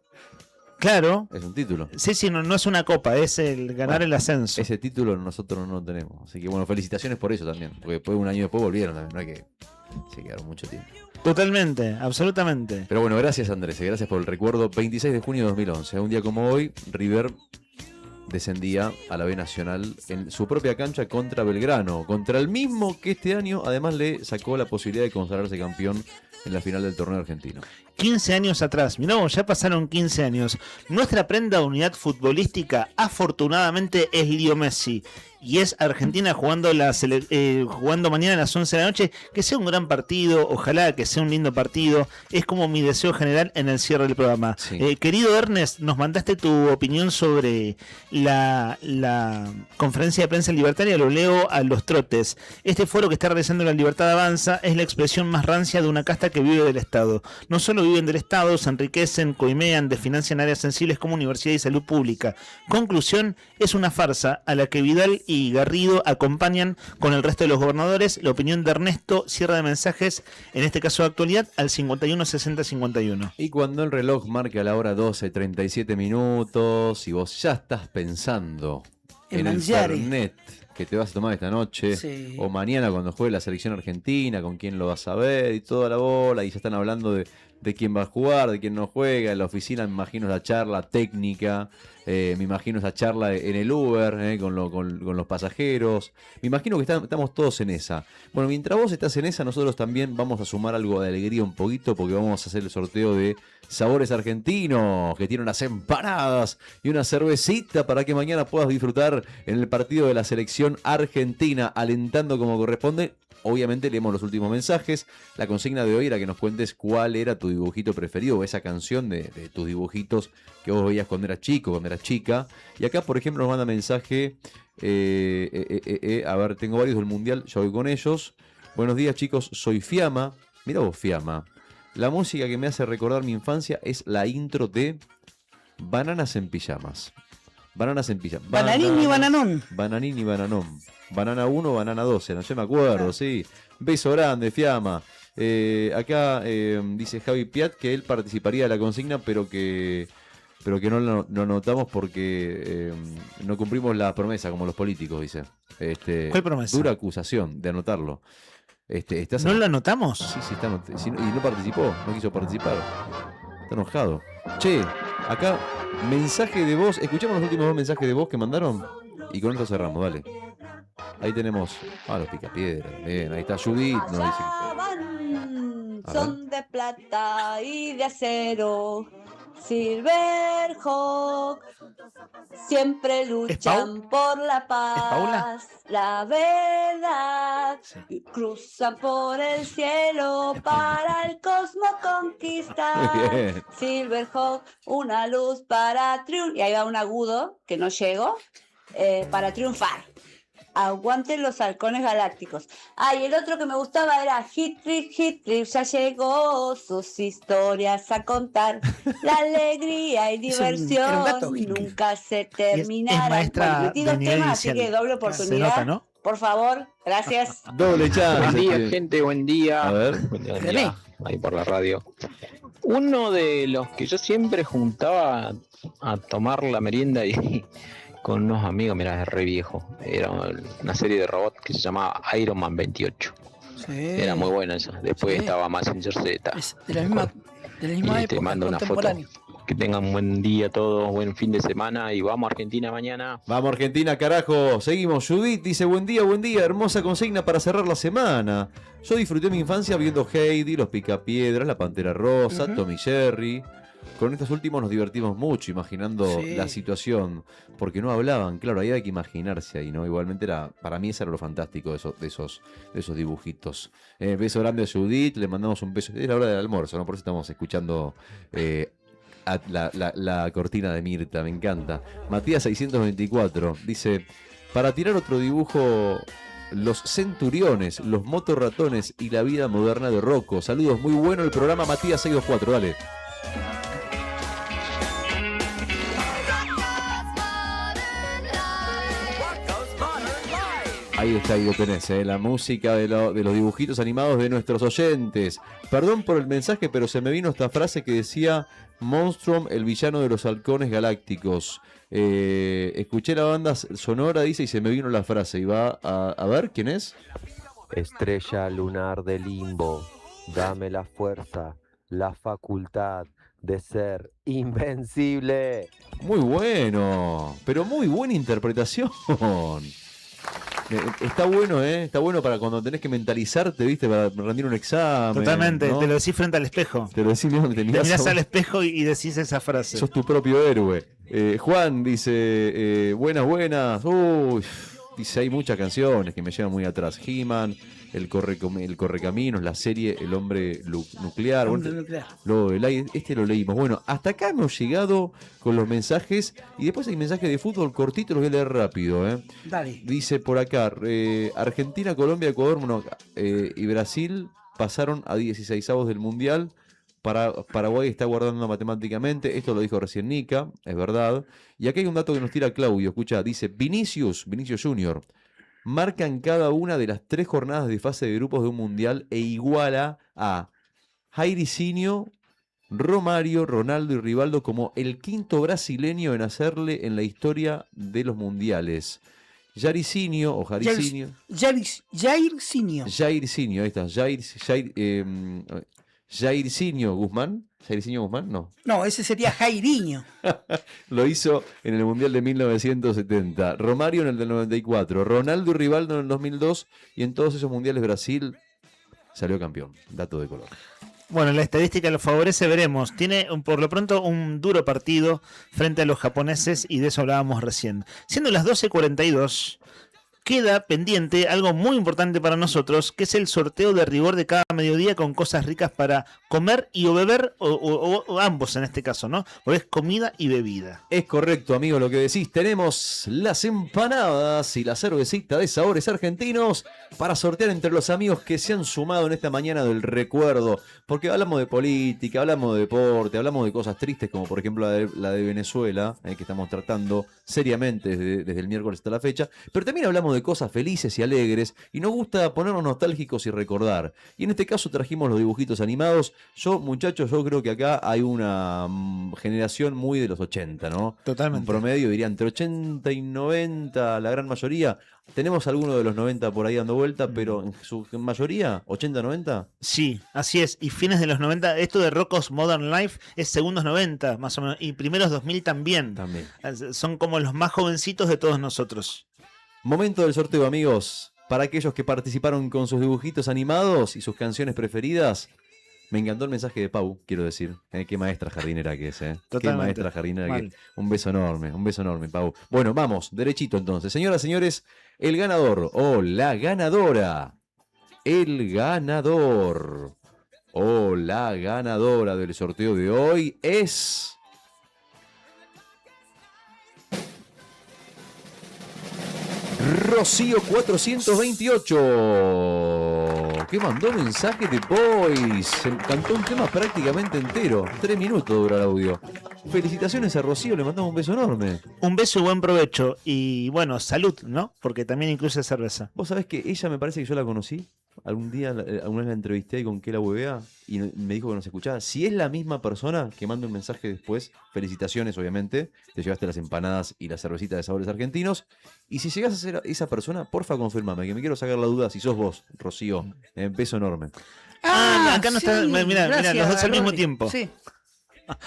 Claro. Es un título. Sí, no es una copa, es el ganar el ascenso. Ese título nosotros no lo tenemos. Así que bueno, felicitaciones por eso también. Porque después, un año después volvieron también. No hay que... Se quedaron mucho tiempo. Totalmente, absolutamente. Pero bueno, gracias Andrés, gracias por el recuerdo. 26 de junio de 2011, un día como hoy, River descendía a la B Nacional en su propia cancha contra Belgrano, contra el mismo que este año además le sacó la posibilidad de consagrarse campeón en la final del torneo argentino. 15 años atrás, mirá vos, ya pasaron 15 años. Nuestra prenda de unidad futbolística, afortunadamente, es Leo Messi. Y es Argentina jugando jugando mañana a las 11 de la noche. Que sea un gran partido, ojalá que sea un lindo partido. Es como mi deseo general en el cierre del programa. Sí. Querido Ernest, nos mandaste tu opinión sobre la conferencia de prensa libertaria. Lo leo a los trotes. Este foro que está realizando la Libertad Avanza es la expresión más rancia de una casta que vive del Estado. No solo viven del Estado, se enriquecen, coimean, desfinancian áreas sensibles como universidad y salud pública. Conclusión, es una farsa a la que Vidal y Garrido acompañan con el resto de los gobernadores. La opinión de Ernesto, cierre de mensajes, en este caso de actualidad, al 51 60 51. Y cuando el reloj marca la hora 12:37 minutos y vos ya estás pensando en el Fernet que te vas a tomar esta noche, Sí. o mañana cuando juegue la selección argentina, con quién lo vas a ver y toda la bola, y ya están hablando de quién va a jugar, de quién no juega. En la oficina me imagino la charla técnica, me imagino esa charla en el Uber con los pasajeros. Me imagino que estamos todos en esa. Bueno, mientras vos estás en esa, nosotros también vamos a sumar algo de alegría un poquito, porque vamos a hacer el sorteo de Sabores Argentinos, que tiene unas empanadas y una cervecita para que mañana puedas disfrutar en el partido de la selección argentina, alentando como corresponde. Obviamente leemos los últimos mensajes. La consigna de hoy era que nos cuentes cuál era tu dibujito preferido, o esa canción de tus dibujitos que vos veías cuando eras chico, cuando eras chica. Y acá, por ejemplo, nos manda mensaje, a ver, tengo varios del Mundial, ya voy con ellos. Buenos días, chicos, soy Fiamma. Mira vos, Fiamma. La música que me hace recordar mi infancia es la intro de Bananas en Pijamas. Bananas en Pijamas. Bananín y bananón. Bananín y bananón. Banana 1, banana 12, no sé, me acuerdo, sí. Beso grande, Fiamma. Acá dice Javi Piat que él participaría de la consigna, pero que no lo anotamos porque no cumplimos la promesa como los políticos, dice. ¿Cuál promesa? Dura acusación de anotarlo. ¿No lo anotamos? Sí, está y no participó, no quiso participar. Está enojado. Che, acá, mensaje de voz. Escuchamos los últimos dos mensajes de voz que mandaron y con esto cerramos, dale. Ahí tenemos los picapiedras. Bien, ahí está Judith. Nos dice son de plata y de acero. Silverhawk siempre luchan por la paz, la verdad, y cruzan por el cielo para el cosmos conquistar. Silverhawk, una luz para triunfar, y ahí va un agudo que no llego, para triunfar. Aguanten los halcones galácticos. Y el otro que me gustaba era Hit Trip, ya llegó sus historias a contar. La alegría y diversión nunca se terminará. Es maestra Bueno, metí dos de nivel temas, así inicial. que doble oportunidad. Se nota, ¿no? Por favor, gracias. Doble chance. Buen día, gente, buen día. A ver. Buen día, ahí por la radio. Uno de los que yo siempre juntaba a tomar la merienda y con unos amigos, mirá, es re viejo. Era una serie de robots que se llamaba Iron Man 28. Sí. Era muy buena esa. Después Sí. estaba Mazinger Z. De la misma Y te época, mando una foto contemporáneo. Que tengan un buen día todos, buen fin de semana y vamos a Argentina mañana. Vamos Argentina, carajo. Seguimos. Judith dice, buen día, hermosa consigna para cerrar la semana. Yo disfruté mi infancia viendo Heidi, Los Picapiedras, La Pantera Rosa, Tom y Jerry. Con estos últimos nos divertimos mucho imaginando la situación, porque no hablaban, claro, ahí hay que imaginarse ahí, ¿no? Igualmente para mí eso era lo fantástico de esos dibujitos. Beso grande a Judith, le mandamos un beso. Es la hora del almuerzo, ¿no? Por eso estamos escuchando la cortina de Mirta, me encanta. Matías 624 dice, para tirar otro dibujo, los centuriones, los motorratones y la vida moderna de Rocco. Saludos, muy bueno el programa, Matías 624, dale. Ahí está, ahí lo tenés, la música de los dibujitos animados de nuestros oyentes. Perdón por el mensaje, pero se me vino esta frase que decía Monstrum, el villano de los halcones galácticos. Escuché la banda sonora, dice, y se me vino la frase. Y va a ver, ¿quién es? Estrella lunar del limbo, dame la fuerza, la facultad de ser invencible. Muy bueno, pero muy buena interpretación. Está bueno, está bueno para cuando tenés que mentalizarte, ¿viste? Para rendir un examen. Totalmente, ¿no? te lo decís frente al espejo. Te lo decís mismo, te mirás al espejo y decís esa frase. Sos tu propio héroe. Juan dice, buenas. Uy, dice, hay muchas canciones que me llevan muy atrás. He-Man, el Correcaminos, la serie El Hombre Nuclear. Este lo leímos. Bueno, hasta acá hemos llegado con los mensajes. Y después hay mensajes de fútbol cortito, los voy a leer rápido. Dale. Dice por acá, Argentina, Colombia, Ecuador y Brasil pasaron a 16avos del Mundial. Paraguay está guardando matemáticamente. Esto lo dijo recién Nica, es verdad. Y acá hay un dato que nos tira Claudio. Escucha, dice Vinicius Junior marcan cada una de las 3 jornadas de fase de grupos de un mundial e iguala a Jairzinho, Romario, Ronaldo y Rivaldo como el 5º brasileño en hacerle en la historia de los mundiales. Jairzinho o Jairzinho. Jairzinho, ahí está. Jairzinho Guzmán. ¿Jairzinho Guzmán? No. No, ese sería Jairzinho. Lo hizo en el Mundial de 1970. Romario en el del 94. Ronaldo y Rivaldo en el 2002. Y en todos esos mundiales Brasil salió campeón. Dato de color. Bueno, la estadística lo favorece, veremos. Tiene por lo pronto un duro partido frente a los japoneses y de eso hablábamos recién. Siendo las 12:42... queda pendiente algo muy importante para nosotros, que es el sorteo de rigor de cada mediodía con cosas ricas para comer y o beber, o ambos en este caso, ¿no? Porque es comida y bebida. Es correcto, amigo, lo que decís. Tenemos las empanadas y la cervecita de sabores argentinos para sortear entre los amigos que se han sumado en esta mañana del recuerdo. Porque hablamos de política, hablamos de deporte, hablamos de cosas tristes, como por ejemplo la de Venezuela, que estamos tratando seriamente desde el miércoles hasta la fecha. Pero también hablamos de cosas felices y alegres y nos gusta ponernos nostálgicos y recordar. Y en este caso trajimos los dibujitos animados. Muchachos, yo creo que acá hay una generación muy de los 80, ¿no? Totalmente. Un promedio, diría, entre 80 y 90, la gran mayoría. Tenemos algunos de los 90 por ahí dando vuelta, pero en su mayoría, 80-90. Sí, así es. Y fines de los 90, esto de Rocco's Modern Life es segundos 90, más o menos. Y primeros 2000 también. Son como los más jovencitos de todos nosotros. Momento del sorteo, amigos. Para aquellos que participaron con sus dibujitos animados y sus canciones preferidas. Me encantó el mensaje de Pau, quiero decir. Qué maestra jardinera que es, Qué maestra jardinera que es. Un beso enorme, Pau. Bueno, vamos, derechito entonces. Señoras, señores, el ganador o la ganadora. El ganador o la ganadora del sorteo de hoy es... Rocío 428, que mandó mensaje de Boys. Cantó un tema prácticamente entero. 3 minutos dura el audio. Felicitaciones a Rocío, le mandamos un beso enorme. Un beso y buen provecho. Y bueno, salud, ¿no? Porque también incluye cerveza. Vos sabés que ella me parece que yo la conocí. Alguna vez la entrevisté con que la huevea y me dijo que nos escuchaba. Si es la misma persona, que manda un mensaje después. Felicitaciones, obviamente. Te llevaste las empanadas y la cervecita de sabores argentinos. Y si llegas a ser esa persona, porfa, confirmame, que me quiero sacar la duda si sos vos, Rocío. Beso enorme. Acá no está. Mira, los dos al mismo tiempo. Sí.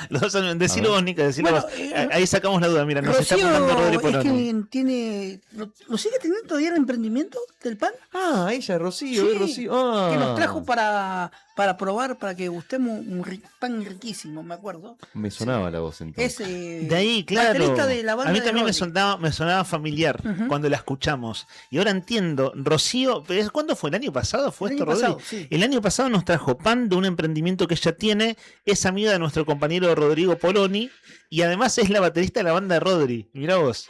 Los 2 años. Decilo vos, Nica, decilo Bueno, vos. Ahí sacamos la duda. Mira, nos está Rocío apuntando Rodri es Poloni. que tiene. ¿Lo sigue teniendo todavía el emprendimiento del pan? Ah, ella, Rocío, Sí, Rocío. Ah. Que nos trajo para probar, para que gustemos un pan riquísimo, me acuerdo. Me sonaba la voz entonces. Es De ahí, claro. baterista de la banda A mí de también Rodri. me sonaba familiar cuando la escuchamos. Y ahora entiendo, Rocío, ¿cuándo fue? ¿El año pasado fue El esto, año Rodri? pasado, sí. El año pasado nos trajo pan de un emprendimiento que ella tiene, es amiga de nuestro compañero Rodrigo Poloni y además es la baterista de la banda de Rodri. Mirá vos.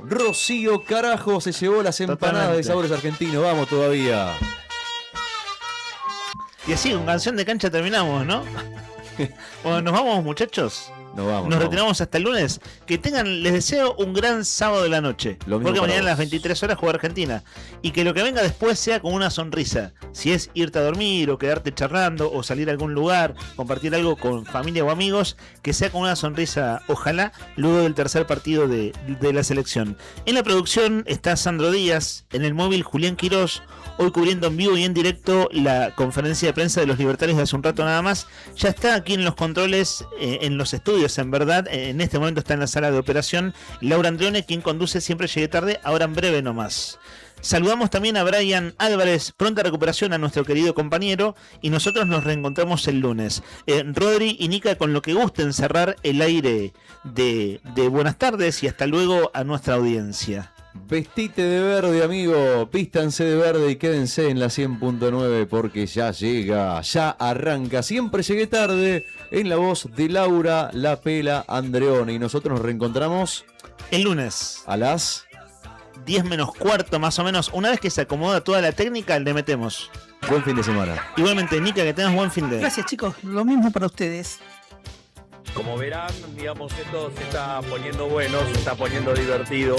Rocío, carajo, se llevó las empanadas Totalmente. de sabores argentinos. Vamos todavía. Y así, con canción de cancha terminamos, ¿no? Bueno, nos vamos, muchachos. Nos vamos. Nos retiramos hasta el lunes. Que tengan, les deseo un gran sábado de la noche. Lo mismo Porque para mañana a las vos. 23 horas juega Argentina. Y que lo que venga después sea con una sonrisa. Si es irte a dormir o quedarte charlando o salir a algún lugar, compartir algo con familia o amigos, que sea con una sonrisa, ojalá, luego del tercer partido de la selección. En la producción está Sandro Díaz, en el móvil Julián Quirós, hoy cubriendo en vivo y en directo la conferencia de prensa de los Libertarios de hace un rato nada más. Ya está aquí en los controles, en los estudios, en verdad. En este momento está en la sala de operación Laura Andrione, quien conduce Siempre Llegué Tarde, ahora en breve nomás. Saludamos también a Brian Álvarez, pronta recuperación a nuestro querido compañero, y nosotros nos reencontramos el lunes. Rodri y Nica, con lo que gusten cerrar el aire de buenas tardes y hasta luego a nuestra audiencia. Vestite de verde, amigo. Vístanse de verde y quédense en la 100.9 porque ya llega, ya arranca. Siempre Llegué Tarde en la voz de Laura La Pela Andreone. Y nosotros nos reencontramos el lunes a las 10 menos cuarto, más o menos. Una vez que se acomoda toda la técnica, le metemos. Buen fin de semana. Igualmente, Nica, que tengas buen fin de. Gracias, chicos. Lo mismo para ustedes. Como verán, digamos, esto se está poniendo bueno, se está poniendo divertido.